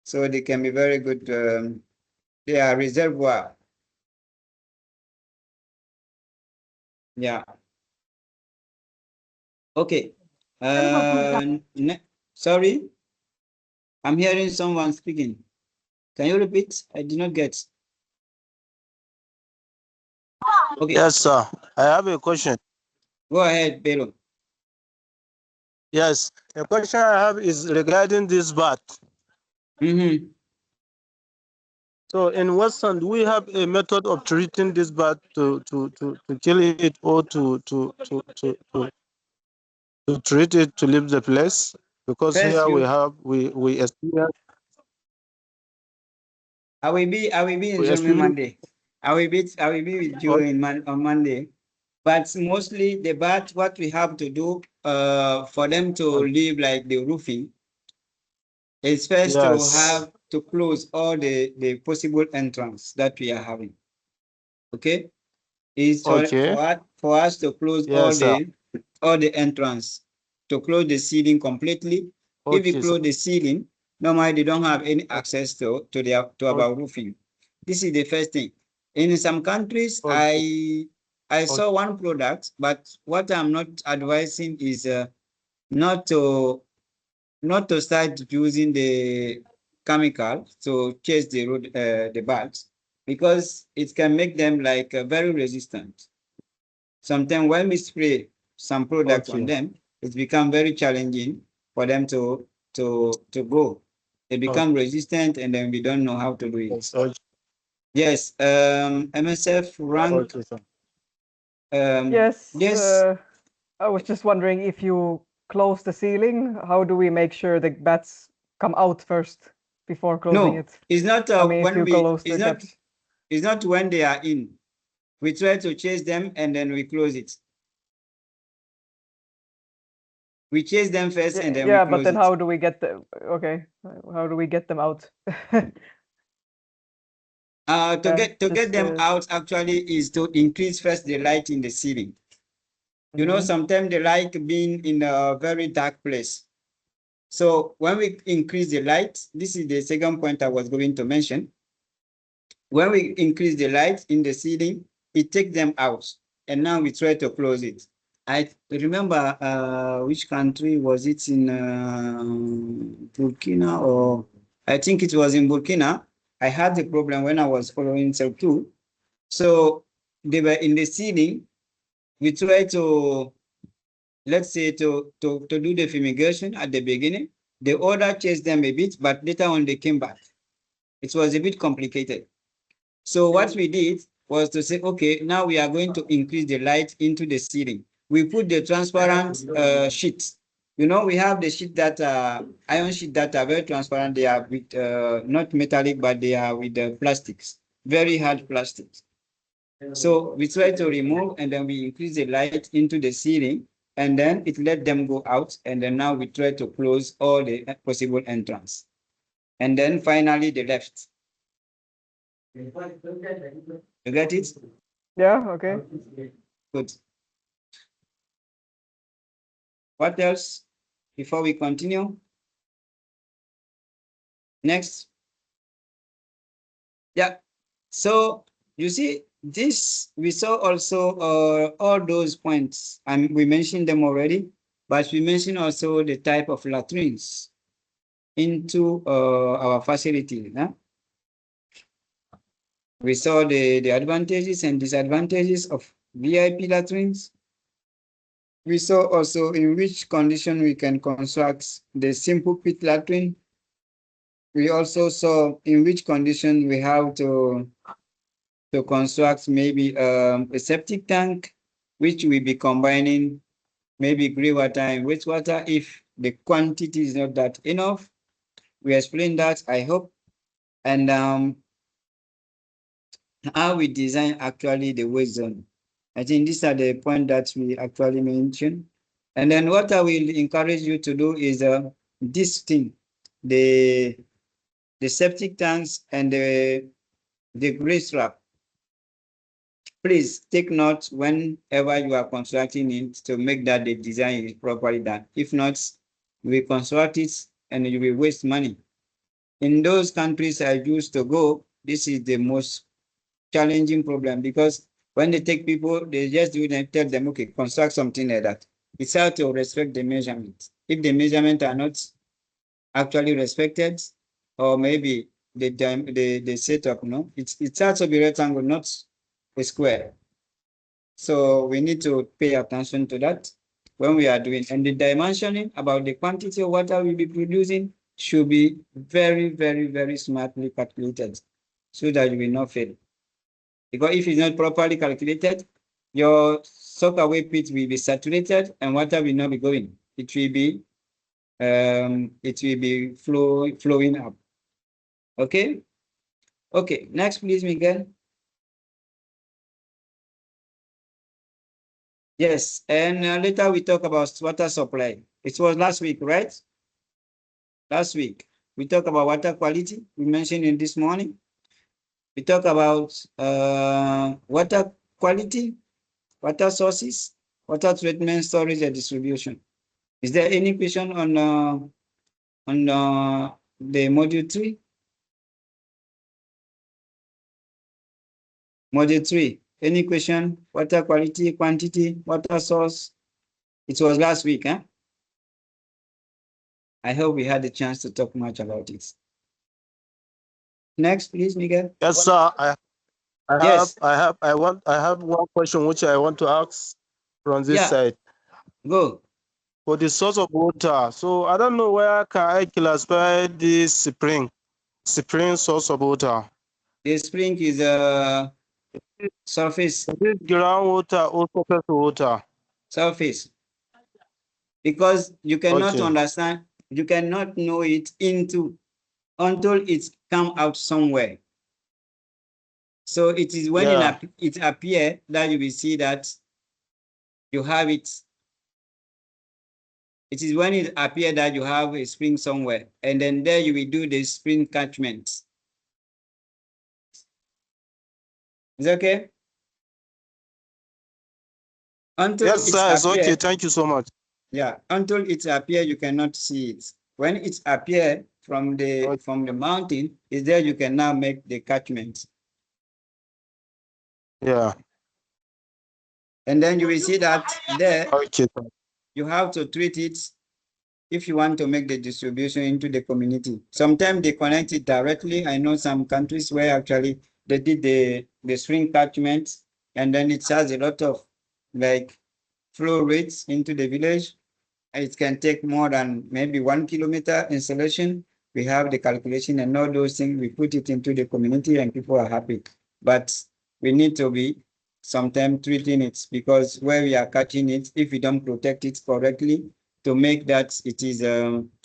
So they can be very good. They are reservoir. Yeah. Okay. Sorry, I'm hearing someone speaking. Can you repeat? I did not get. Okay. Yes, sir. I have a question. Go ahead, Bello. Yes, the question I have is regarding this bat. So in Watsan, do we have a method of treating this bat to kill it or to treat it to leave the place? Because First, here we experience. I will be in Zoom Monday. I will be with you on Monday. But mostly the bat, what we have to do for them to leave like the roofing is first to have to close all the possible entrance that we are having. Okay? Is for us to close all the entrance, to close the ceiling completely. If you close the ceiling, normally they don't have any access to our roofing. This is the first thing. In some countries, I saw one product, but what I'm not advising is not to start using the chemical to chase the bats, because it can make them like very resistant. Sometimes when we spray some product on them, it becomes very challenging for them to go. They become resistant, and then we don't know how to do it. Yes, MSF rank. Yes, I was just wondering, if you close the ceiling, how do we make sure the bats come out first before closing it? It's not it's not when they are in. We try to chase them and then we close it. We chase them first and then we close it. But then how do we get them? Okay, how do we get them out? To get them out actually is to increase first the light in the ceiling. You know, sometimes they like being in a very dark place. So when we increase the light, this is the second point I was going to mention. When we increase the light in the ceiling, it takes them out. And now we try to close it. I remember which country was it, in Burkina, or I think it was in Burkina. I had the problem when I was following cell 2. So they were in the ceiling. We tried to, let's say, to do the fumigation at the beginning. The order chased them a bit, but later on they came back. It was a bit complicated. So what we did was to say, okay, now we are going to increase the light into the ceiling. We put the transparent sheets. You know, we have the sheet that iron sheet that are very transparent. They are with not metallic, but they are with the plastics, very hard plastics. So we try to remove, and then we increase the light into the ceiling, and then it let them go out. And then now we try to close all the possible entrance. And then finally the left. You get it? Yeah, okay. Good. What else before we continue? Next. Yeah. So you see, this we saw also all those points, and we mentioned them already, but we mentioned also the type of latrines into our facility. Huh? We saw the advantages and disadvantages of VIP latrines. We saw also in which condition we can construct the simple pit latrine. We also saw in which condition we have to construct maybe a septic tank, which will be combining maybe gray water and wastewater if the quantity is not that enough. We explained that, I hope. And how we design actually the waste zone. I think these are the points that we actually mentioned. And then what I will encourage you to do is this thing, the septic tanks and the grease trap. Please take note whenever you are constructing it to make that the design is properly done. If not, we construct it and you will waste money. In those countries I used to go, this is the most challenging problem because when they take people, they just do it and tell them, okay, construct something like that. It's how to respect the measurements. If the measurements are not actually respected, or maybe the setup, no, it's has to be rectangle, not a square. So we need to pay attention to that when we are doing. And the dimensioning about the quantity of water we'll be producing should be very, very, very smartly calculated so that you will not fail. Because if it's not properly calculated, your soakaway pit will be saturated and water will not be going. It will be flowing up. Okay. Okay. Next, please, Miguel. Yes, and later we talk about water supply. It was last week, right? Last week we talked about water quality. We mentioned it this morning. We talk about water quality, water sources, water treatment, storage, and distribution. Is there any question on the module 3? Module 3. Any question? Water quality, quantity, water source. It was last week, huh? I hope we had a chance to talk much about it. Next, please, Miguel. Yes, sir. I have one question which I want to ask from this side. Go. For the source of water. So I don't know where can I classify this spring source of water. The spring is a surface. Is it groundwater or surface water? Surface. Because you cannot understand, you cannot know it until it's come out somewhere. So it is when it appears that you will see that you have it. It is when it appears that you have a spring somewhere, and then there you will do the spring catchment. Is it okay? Until yes, sir, it's okay. Thank you so much. Yeah, until it appears, you cannot see it. When it appears from the mountain, is there you can now make the catchment. Yeah. And then you will see that there you have to treat it if you want to make the distribution into the community. Sometimes they connect it directly. I know some countries where actually they did the spring catchment and then it has a lot of like flow rates into the village. It can take more than maybe 1 kilometer installation. We have the calculation and all those things. We put it into the community and people are happy. But we need to be sometimes treating it because where we are catching it, if we don't protect it correctly, to make that it is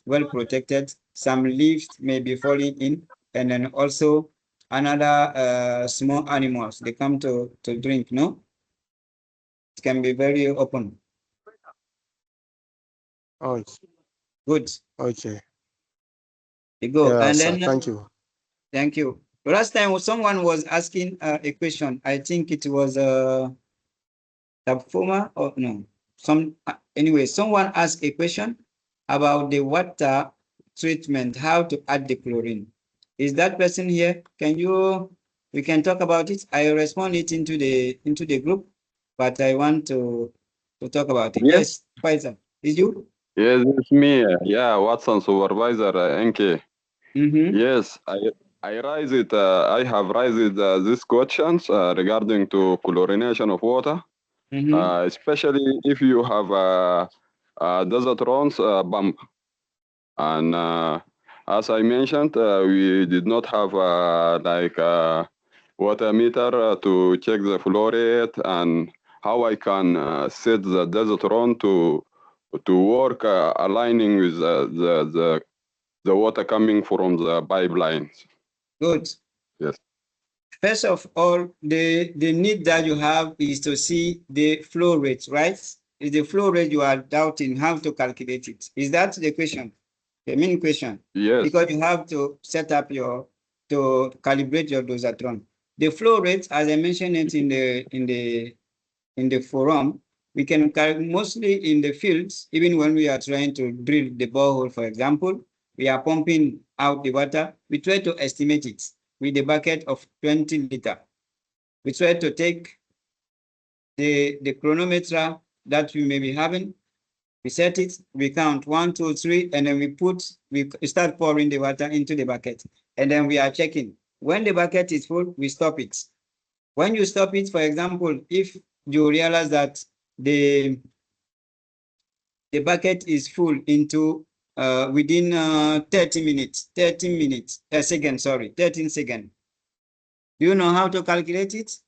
well protected, some leaves may be falling in, and then also another small animals, they come to drink, no? It can be very open. Oh, good. Okay. You go. Yeah, and sir, then thank you. Thank you. Last time someone was asking a question. I think it was Tabfoma or no. Anyway, someone asked a question about the water treatment, how to add the chlorine. Is that person here? We can talk about it. I respond it into the group, but I want to talk about it. Yes, Faisal, is you? Yes, it's me. Yeah, Watson supervisor, NK. Yes, I raise it. I have raised these questions regarding to chlorination of water. especially if you have a desert bump. And as I mentioned, we did not have like a water meter to check the flow rate and how I can set the desert to work aligning with the water coming from the pipelines. Good. Yes. First of all, the need that you have is to see the flow rate, right? Is the flow rate you are doubting how to calculate it? Is that the question? The main question? Yes. Because you have to set up to calibrate your dosatron. The flow rate, as I mentioned it in the forum, we can mostly in the fields, even when we are trying to drill the borehole, for example, we are pumping out the water, we try to estimate it with a bucket of 20 liter. We try to take the chronometer that you may be having, we set it, we count 1, 2, 3, and then we start pouring the water into the bucket. And then we are checking. When the bucket is full, we stop it. When you stop it, for example, if you realize that the bucket is full into within 13 seconds. Do you know how to calculate it?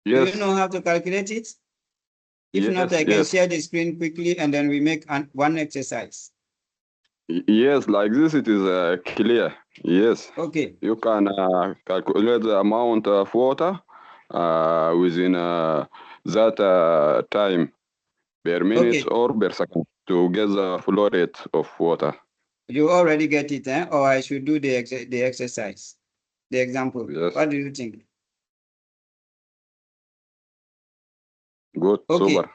Yes. Do you know how to calculate it? If yes, not, I can share the screen quickly and then we make one exercise. Yes, like this it is clear. Yes. Okay. You can calculate the amount of water within that time per minute or per second to get the flow rate of water. You already get it, eh? Or I should do the exercise, the example. Yes. What do you think? Good, okay. Super.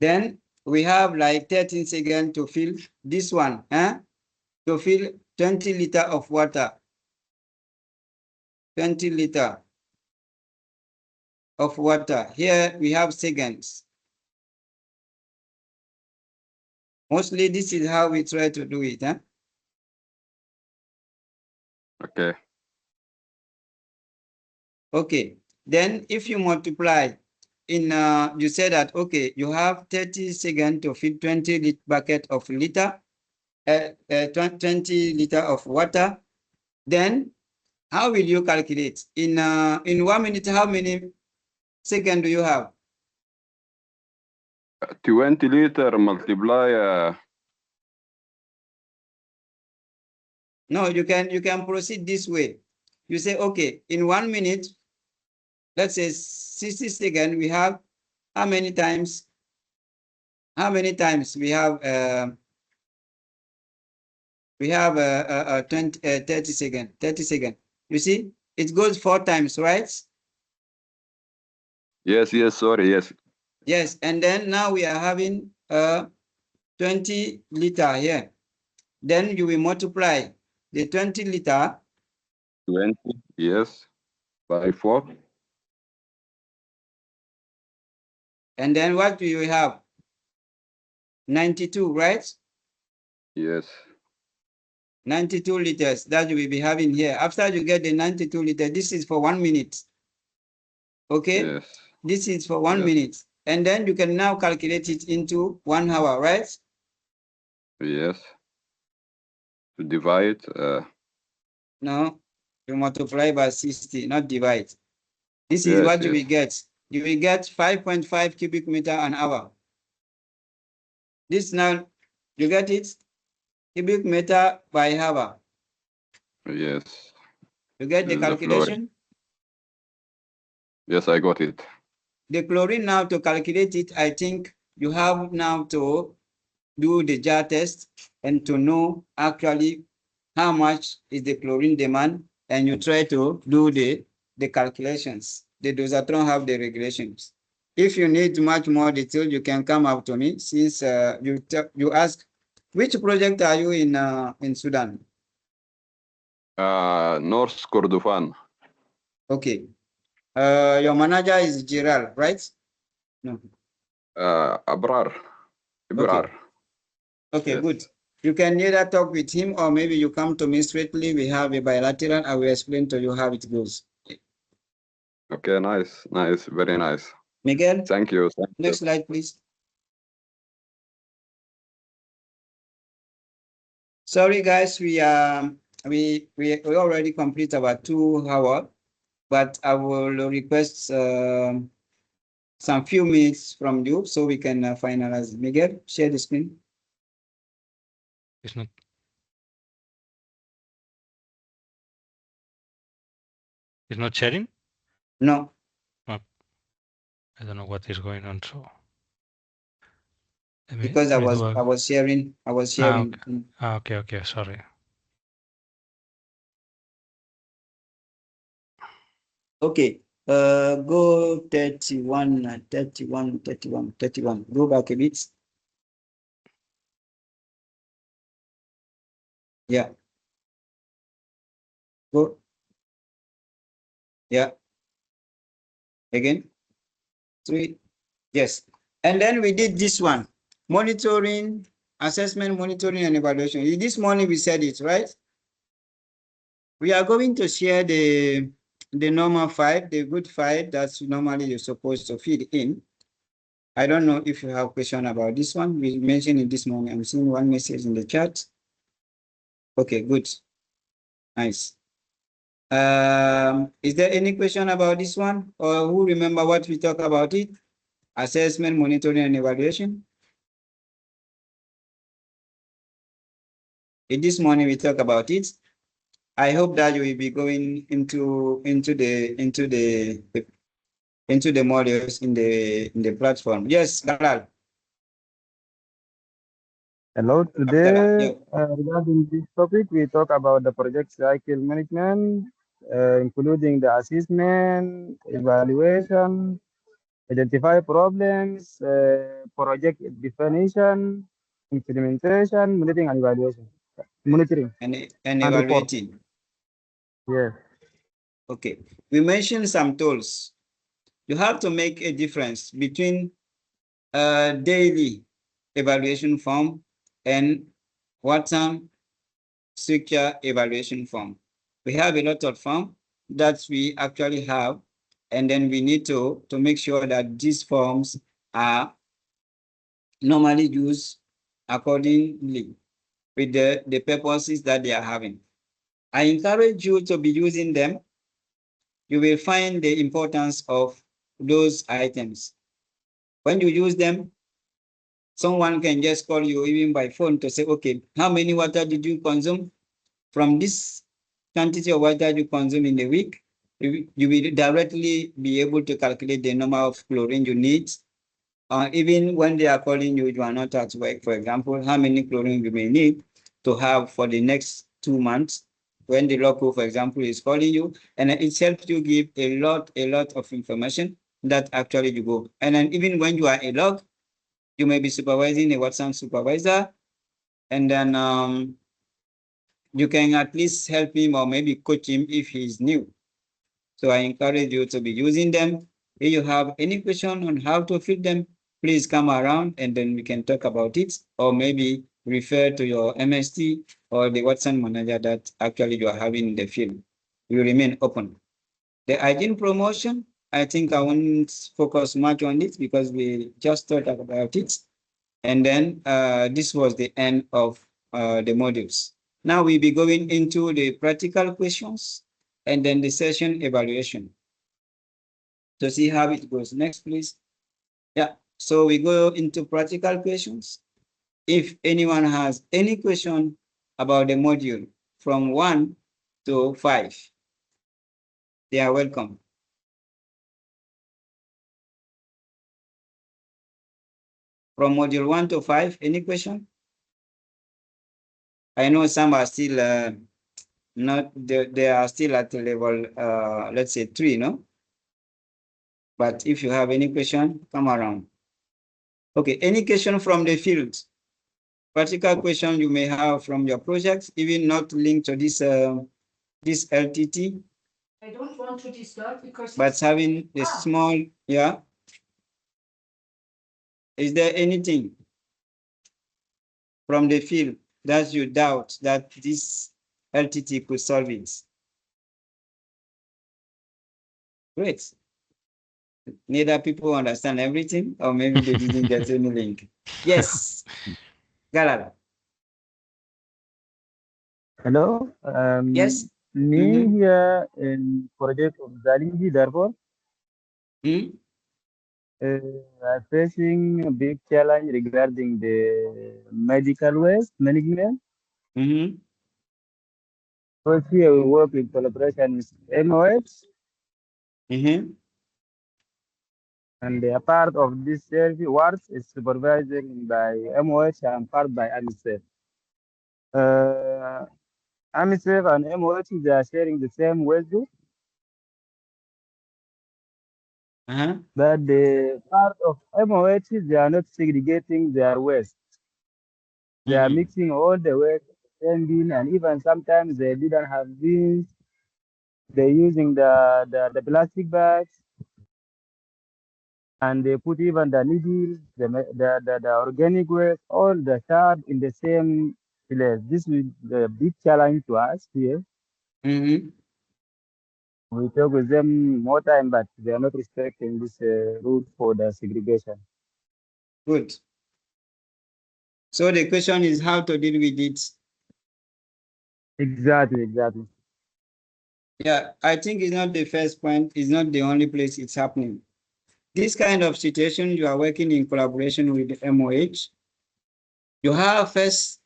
Then we have like 13 seconds to fill this one, eh? To fill 20 liter of water. 20 liter of water. Here we have seconds. Mostly this is how we try to do it, huh? Okay. Okay. Then if you multiply in, you say that, okay, you have 30 seconds to fill 20 bucket of 20 liter of water. Then how will you calculate? In 1 minute, how many seconds do you have? 20 liter multiply. No, you can proceed this way. You say, okay, in 1 minute, let's say 60 seconds, we have how many times? How many times we have 30 seconds. 30 seconds. You see, it goes 4 times, right? Yes, sorry, yes. Yes, and then now we are having 20 liter here. Then you will multiply the 20 liter. 20, yes, by 4. And then what do you have? 92, right? Yes. 92 liters that you will be having here. After you get the 92 liters, this is for 1 minute. Okay? Yes. This is for 1 minute. And then you can now calculate it into 1 hour, right? Yes. To divide. No, you multiply by 60, not divide. This is what you will get. You will get 5.5 cubic meter an hour. This now, you get it? Cubic meter by hour. Yes. You get the calculation? Yes, I got it. The chlorine now, to calculate it, I think you have now to do the jar test and to know actually how much is the chlorine demand, and you try to do the calculations. The dosatron have the regulations. If you need much more detail, you can come up to me, since you ask, which project are you in Sudan? North Kordofan. Okay. Your manager is Gerald, right? No. Abrar. Okay. Okay, yes. Good. You can either talk with him or maybe you come to me straightly. We have a bilateral. I will explain to you how it goes. Okay, nice, very nice. Miguel? Thank you. Next slide, please. Sorry, guys, we already complete about 2 hours, but I will request some few minutes from you so we can finalize. Miguel, share the screen. It's not. It's not sharing? No. I don't know what is going on. So because I was sharing. Okay. Sorry. Okay. Go 31. Go back a bit. Yeah. Go. Yeah. Again. 3. Yes. And then we did this one. Monitoring, assessment, monitoring, and evaluation. This morning we said it, right? We are going to share the normal file, the good file that's normally you're supposed to feed in. I don't know if you have a question about this one. We mentioned it this morning. I'm seeing one message in the chat. Okay, good. Nice. Is there any question about this one? Or who remember what we talked about it? Assessment, monitoring, and evaluation. This morning we talked about it. I hope that you will be going into the modules in the platform. Yes, Galal. Hello, today regarding this topic, we talk about the project cycle management, including the assessment, evaluation, identify problems, project definition, implementation, monitoring and evaluation. Monitoring. And evaluating. Yes. Okay. We mentioned some tools. You have to make a difference between a daily evaluation form and Watsan structure evaluation form. We have a lot of form that we actually have, and then we need to make sure that these forms are normally used accordingly with the purposes that they are having. I encourage you to be using them. You will find the importance of those items. When you use them, someone can just call you even by phone to say, okay, how many water did you consume? From this quantity of water you consume in a week, you will directly be able to calculate the number of chlorine you need. Even when they are calling you, you are not at work, for example, how many chlorine you may need to have for the next 2 months. When the local, for example, is calling you, and it helps you give a lot of information that actually you go. And then even when you are a log, you may be supervising a Watsan supervisor, and then you can at least help him or maybe coach him if he's new. So I encourage you to be using them. If you have any question on how to fit them, please come around and then we can talk about it, or maybe refer to your MST or the Watsan manager that actually you are having in the field. We remain open. The hygiene promotion, I think I won't focus much on it because we just talked about it. And then this was the end of the modules. Now we'll be going into the practical questions and then the session evaluation to see how it goes. Next, please. Yeah, so we go into practical questions. If anyone has any question about the module from 1 to 5, they are welcome. From module 1 to 5, any question? I know some are still not, they are still at the level, let's say 3, no? But if you have any question, come around. Okay, any question from the field? Practical question you may have from your projects, even not linked to this this LTT. I don't want to disturb because but having a small, yeah. Is there anything from the field that you doubt that this LTT could solve it? Great. Neither people understand everything, or maybe they didn't get any link. Yes, Galala. Hello. Yes. Me here in project of Zalingi, therefore, facing a big challenge regarding the medical waste management. First, here we work in collaboration with MOH. And a part of this service work is supervised by MOH and part by AMISEF. AMISEF and MOH they are sharing the same waste group. But the part of MOH they are not segregating their waste. They are mixing all the waste in the same bin, and even sometimes they didn't have bins. They're using the plastic bags, and they put even the needles, the organic waste, all the shard in the same place. This is the big challenge to us here. We talk with them more time, but they are not respecting this rule for the segregation. Good. So the question is how to deal with it. Exactly. Yeah, I think it's not the first point. It's not the only place it's happening. This kind of situation, you are working in collaboration with the MOH. You have first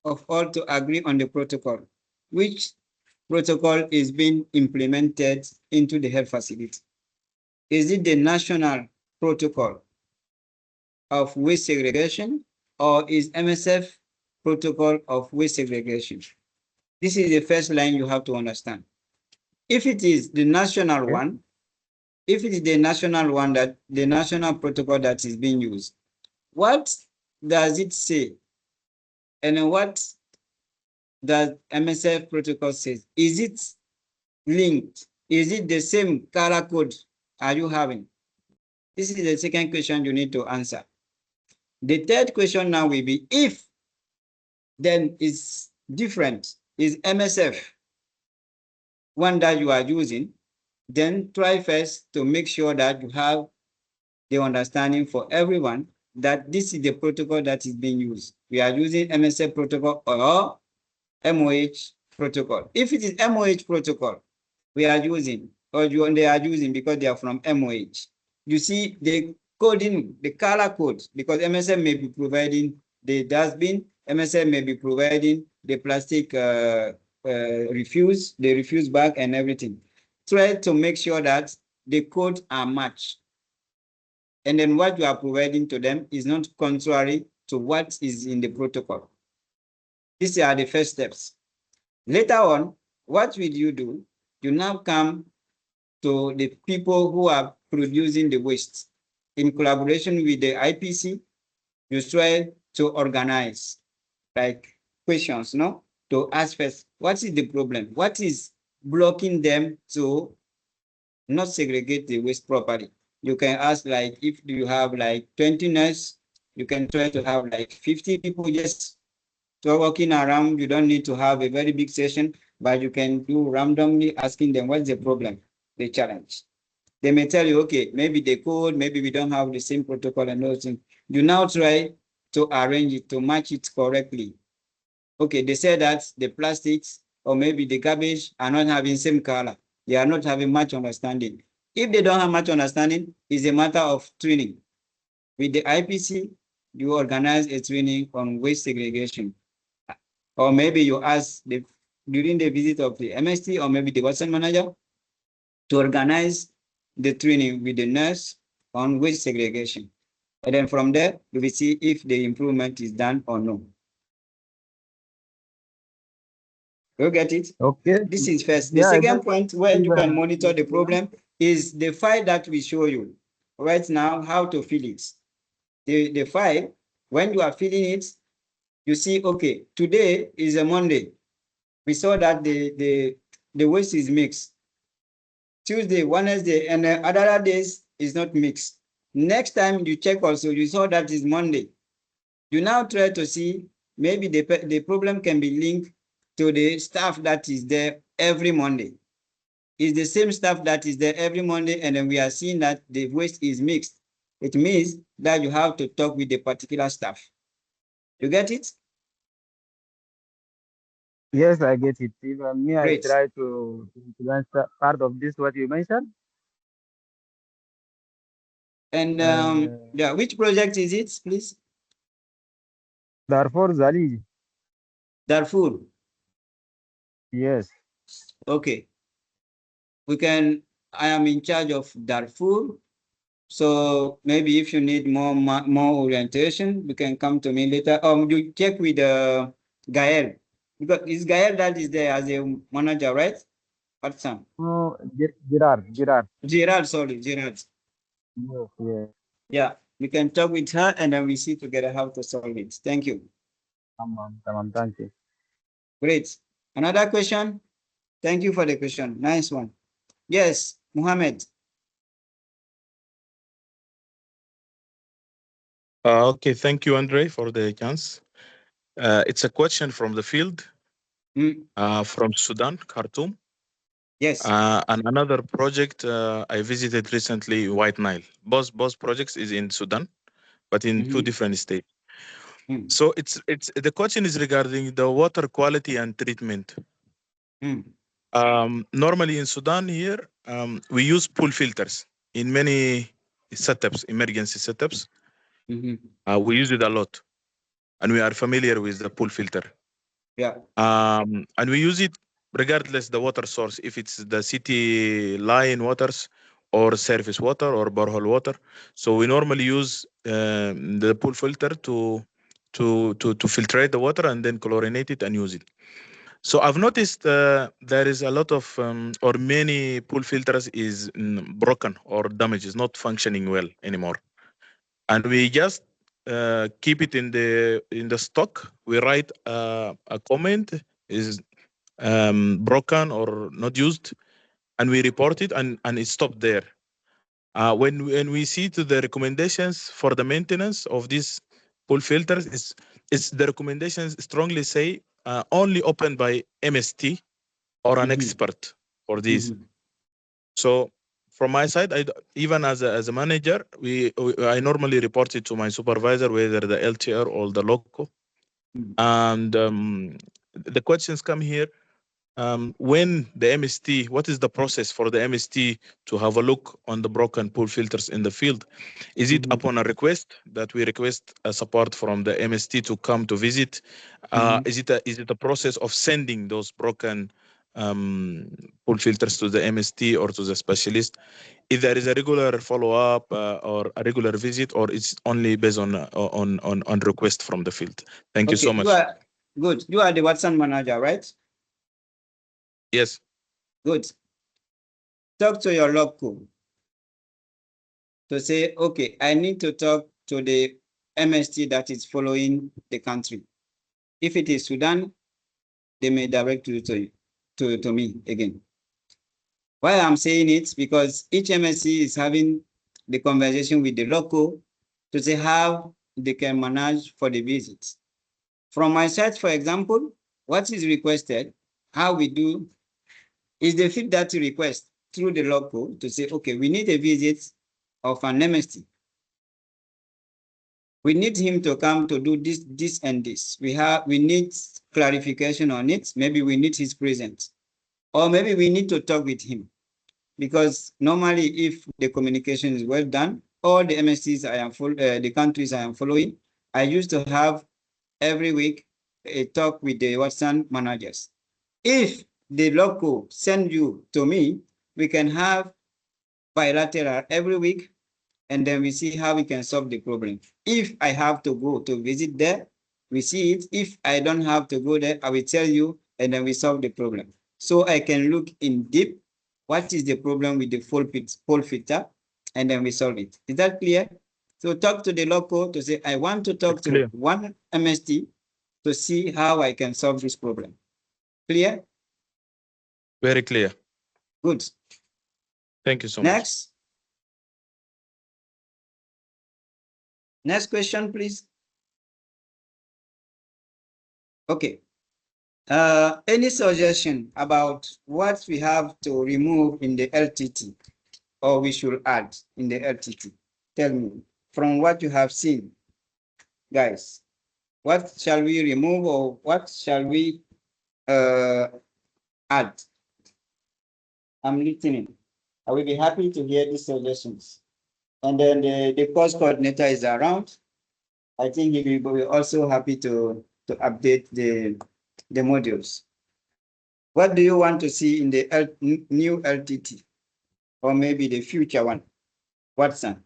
of all to agree on the protocol. Which protocol is being implemented into the health facility? Is it the national protocol of waste segregation, or is MSF protocol of waste segregation? This is the first line you have to understand. If it is the national one, if it is the national one, that the national protocol that is being used, what does it say? And what does MSF protocol says? Is it linked? Is it the same color code are you having? This is the second question you need to answer. The third question now will be, if then it's different, is MSF one that you are using, then try first to make sure that you have the understanding for everyone that this is the protocol that is being used. We are using MSF protocol or MOH protocol. If it is MOH protocol we are using, or they are using because they are from MOH, you see the coding, the color code, because MSF may be providing the dustbin, MSF may be providing the plastic refuse, the refuse bag and everything. Try to make sure that the codes are matched. And then what you are providing to them is not contrary to what is in the protocol. These are the first steps. Later on, what will you do? You now come to the people who are producing the waste. In collaboration with the IPC, you try to organize like questions, no? To ask first, what is the problem? What is blocking them to not segregate the waste properly? You can ask, like, if you have like 20 nurses, you can try to have like 50 people just walking around. You don't need to have a very big session, but you can do randomly asking them what's the problem, the challenge. They may tell you, okay, maybe the code, maybe we don't have the same protocol and those things. You now try to arrange it to match it correctly. Okay, they say that the plastics or maybe the garbage are not having same color. They are not having much understanding. If they don't have much understanding, it's a matter of training. With the IPC, you organize a training on waste segregation. Or maybe you ask during the visit of the MST or maybe the Watsan manager to organize the training with the nurse on waste segregation. And then from there, we will see if the improvement is done or no. You get it? Okay. This is first. The second point where you can monitor the problem is the file that we show you right now, how to fill it. The file, when you are filling it, you see, okay, today is a Monday. We saw that the waste is mixed. Tuesday, Wednesday, and other days is not mixed. Next time you check also, you saw that is Monday. You now try to see maybe the problem can be linked to the staff that is there every Monday. is the same stuff that is there every Monday, and then we are seeing that the waste is mixed. It means that you have to talk with the particular staff. You get it? Yes, I get it. Even me, I Great. try to answer part of this what you mentioned. And yeah, which project is it, please? Darfur Zaliji. Darfur. Yes. Okay. I am in charge of Darfur. So maybe if you need more orientation, you can come to me later. You check with Gael, because it's Gael that is there as a manager, right? Watsan. Oh, Gerard. Gerard, sorry, Gerard. Yes, yes. Yeah, you can talk with her and then we see together how to solve it. Thank you. Tamam, thank you. Great. Another question? Thank you for the question. Nice one. Yes, Mohammed. Okay, thank you, Andre, for the chance. It's a question from the field, from Sudan, Khartoum. Yes. And another project I visited recently, White Nile. Both projects is in Sudan, but in two different states. So it's the question is regarding the water quality and treatment. Normally in Sudan here, we use pool filters in many setups, emergency setups. We use it a lot, and we are familiar with the pool filter. Yeah. And we use it regardless the water source, if it's the city line waters or surface water or borehole water. So we normally use the pool filter to filtrate the water and then chlorinate it and use it. So I've noticed there is a lot of or many pool filters is broken or damaged, is not functioning well anymore, and we just keep it in the stock. We write a comment is broken or not used, and we report it, and it stopped there. When we see to the recommendations for the maintenance of these pool filters, it's the recommendations strongly say only opened by MST or an expert for these. So from my side, even as a manager, I normally report it to my supervisor, whether the LTR or the local. And the questions come here. When the MST, what is the process for the MST to have a look on the broken pool filters in the field? Is it upon a request that we request a support from the MST to come to visit? Is it a process of sending those broken pool filters to the MST or to the specialist? If there is a regular follow-up or a regular visit, or it's only based on request from the field? Thank you so much. Good. You are the Watsan manager, right? Yes. Good. Talk to your local to say, okay, I need to talk to the MST that is following the country. If it is Sudan, they may direct you to me again. Why I'm saying it, because each MSC is having the conversation with the local to see how they can manage for the visits. From my side, for example, what is requested, how we do, is the feedback request through the local to say, okay, we need a visit of an MST. We need him to come to do this, and this. We need clarification on it. Maybe we need his presence, or maybe we need to talk with him. Because normally, if the communication is well done, all the MSCs the countries I am following, I used to have every week a talk with the Watsan managers. If the local send you to me, we can have bilateral every week, and then we see how we can solve the problem. If I have to go to visit there, we see it. If I don't have to go there, I will tell you, and then we solve the problem. So I can look in deep, what is the problem with the pole filter, and then we solve it. Is that clear? So talk to the local to say, I want to talk to one MST to see how I can solve this problem. Clear? Very clear. Good. Thank you so much. Next question, please. Okay. Any suggestion about what we have to remove in the LTT or we should add in the LTT? Tell me, from what you have seen, guys, what shall we remove or what shall we add? I'm listening. I will be happy to hear these suggestions. And then the course coordinator is around. I think he will be also happy to update the modules. What do you want to see in the new LTT or maybe the future one? Watson.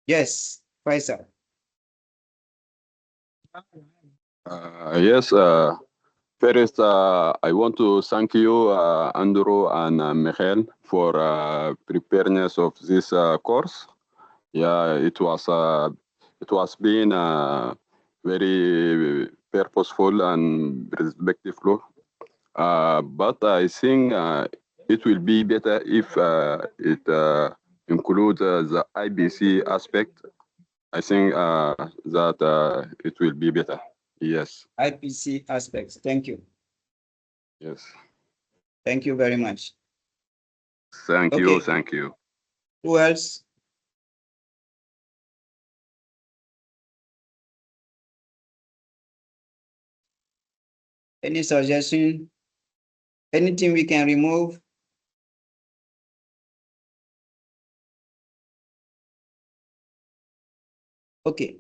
Yes, Faisal. Yes, first, I want to thank you, Andrew and Michael, for preparedness of this course. Yeah, it was been very purposeful and respectful. But I think it will be better if it includes the IBC aspect. I think that it will be better. Yes. IPC aspects. Thank you. Yes. Thank you very much. Thank you. Thank you. Who else? Any suggestion? Anything we can remove? Okay.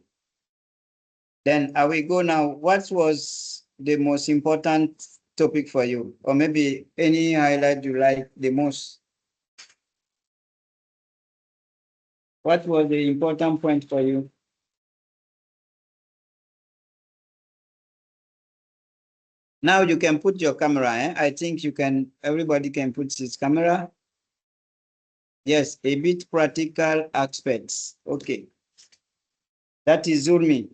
Then I will go now. What was the most important topic for you? Or maybe any highlight you like the most? What was the important point for you? Now you can put your camera. I think you can, everybody can put his camera. Yes, a bit practical aspects. Okay. That is Zulmi.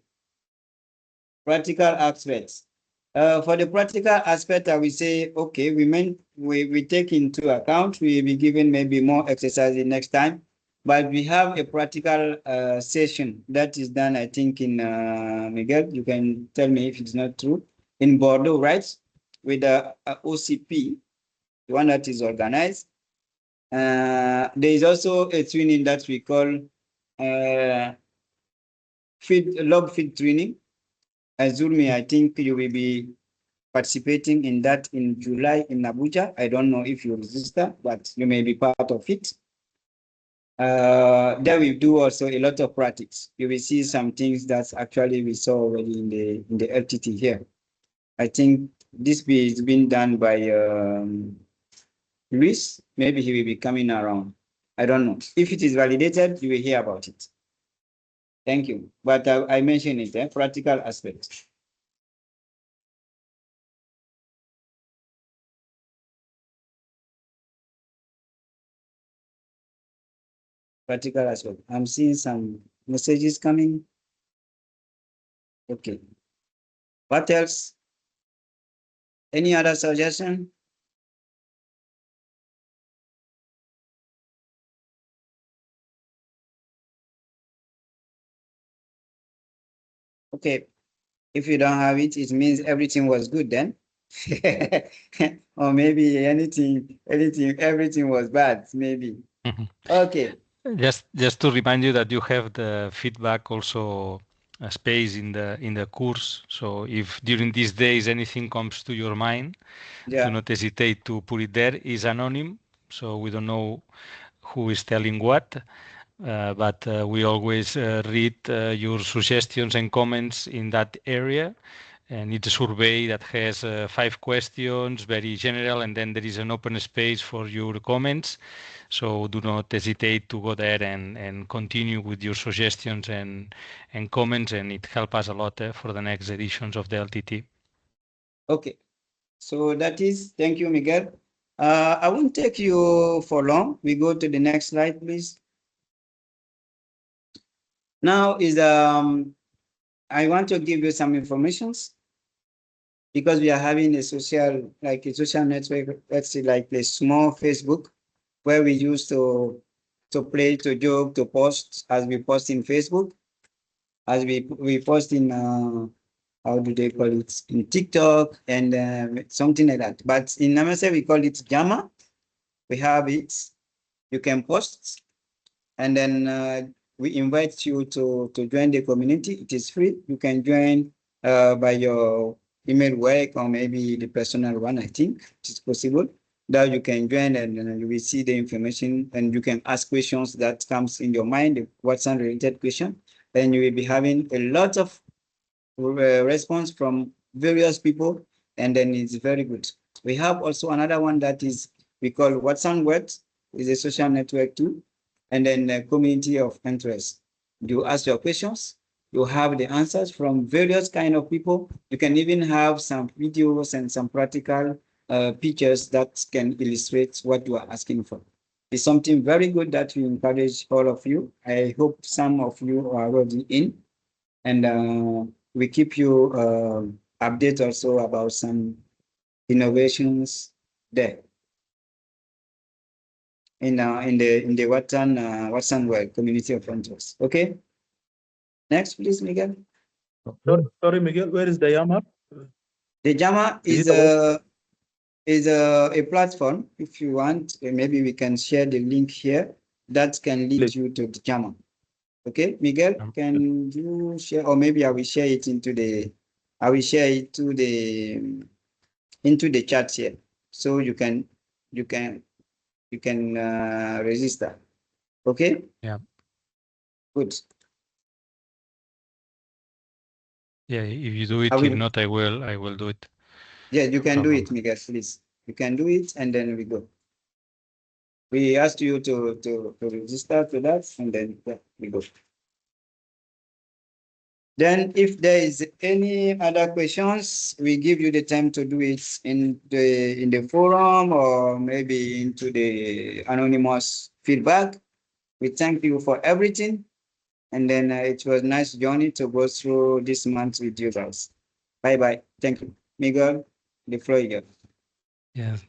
Practical aspects. For the practical aspect, I will say, okay, we take into account, we will be given maybe more exercises next time, but we have a practical session that is done, I think, in Miguel, you can tell me if it's not true, in Bordeaux, right? With the OCP, the one that is organized. There is also a training that we call log feed training. Zulmi, I think you will be participating in that in July in Abuja. I don't know if you register, but you may be part of it. There we do also a lot of practice. You will see some things that actually we saw already in the LTT here. I think this is being done by Luis. Maybe he will be coming around. I don't know. If it is validated, you will hear about it. Thank you. But I mentioned it, practical aspects. Practical aspect. I'm seeing some messages coming. Okay. What else? Any other suggestion? Okay. If you don't have it, it means everything was good then. Or maybe everything was bad, maybe. Okay. Just to remind you that you have the feedback also space in the course. So if during these days anything comes to your mind, do not hesitate to put it there. It's anonymous, so we don't know who is telling what. But we always read your suggestions and comments in that area. And it's a survey that has 5 questions, very general, and then there is an open space for your comments. So do not hesitate to go there and continue with your suggestions and comments, and it helps us a lot for the next editions of the LTT. Okay, so that is, thank you, Miguel. I won't take you for long. We go to the next slide, please. Now is, I want to give you some informations because we are having a social network, let's say like a small Facebook, where we used to play, to joke, to post as we post in Facebook. as we post in how do they call it, in TikTok and something like that. But in MSA we call it Jama. We have it. You can post, and then we invite you to join the community. It is free. You can join by your email work or maybe the personal one. I think it is possible that you can join and you will see the information and you can ask questions that comes in your mind, Watsan related question. Then you will be having a lot of response from various people, and then it's very good. We have also another one that is we call Watsan Works, is a social network too, and then a community of interest. You ask your questions, you have the answers from various kind of people. You can even have some videos and some practical pictures that can illustrate what you are asking for. It's something very good that we encourage all of you. I hope some of you are already in, and we keep you updated also about some innovations there in the Watsan World Community of Interest. Okay. Next, please, Miguel. Sorry, Miguel. Where is the Yama? The Jama is a platform. If you want, maybe we can share the link here that can lead you to the Jama. Okay, Miguel, can you share, or maybe I will share it into the chat here, so you can register. Okay. Yeah. Good. Yeah, if you do it, if not, I will do it. Yeah, you can do it, Miguel, please. You can do it, and then we go. We asked you to register to that, and then we go. Then if there is any other questions, we give you the time to do it in the forum or maybe into the anonymous feedback. We thank you for everything. And then it was a nice journey to go through this month with you guys. Bye-bye. Thank you. Miguel, the floor is yours. Yes.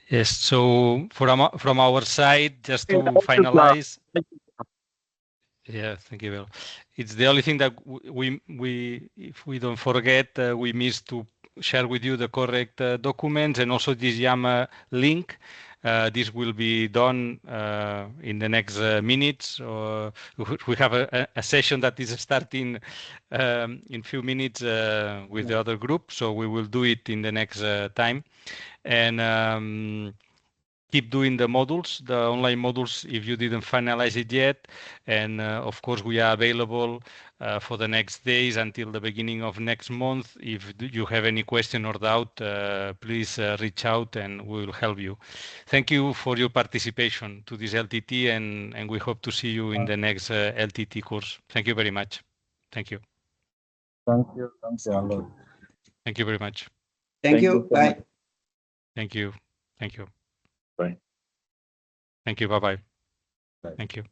Yes. So from our side, just to finalize. Yeah, thank you, Bill. It's the only thing that if we don't forget, we missed to share with you the correct documents and also this YAMA link. This will be done in the next minutes. We have a session that is starting in few minutes with the other group, so we will do it in the next time. And keep doing the modules, the online modules, if you didn't finalize it yet. And of course, we are available for the next days until the beginning of next month. If you have any question or doubt, please reach out and we will help you. Thank you for your participation to this LTT, and we hope to see you in the next LTT course. Thank you very much. Thank you. Thank you. Thank you a lot. Thank you very much. Thank you. Bye. Thank you. Thank you. Bye. Thank you. Bye-bye. Thank you.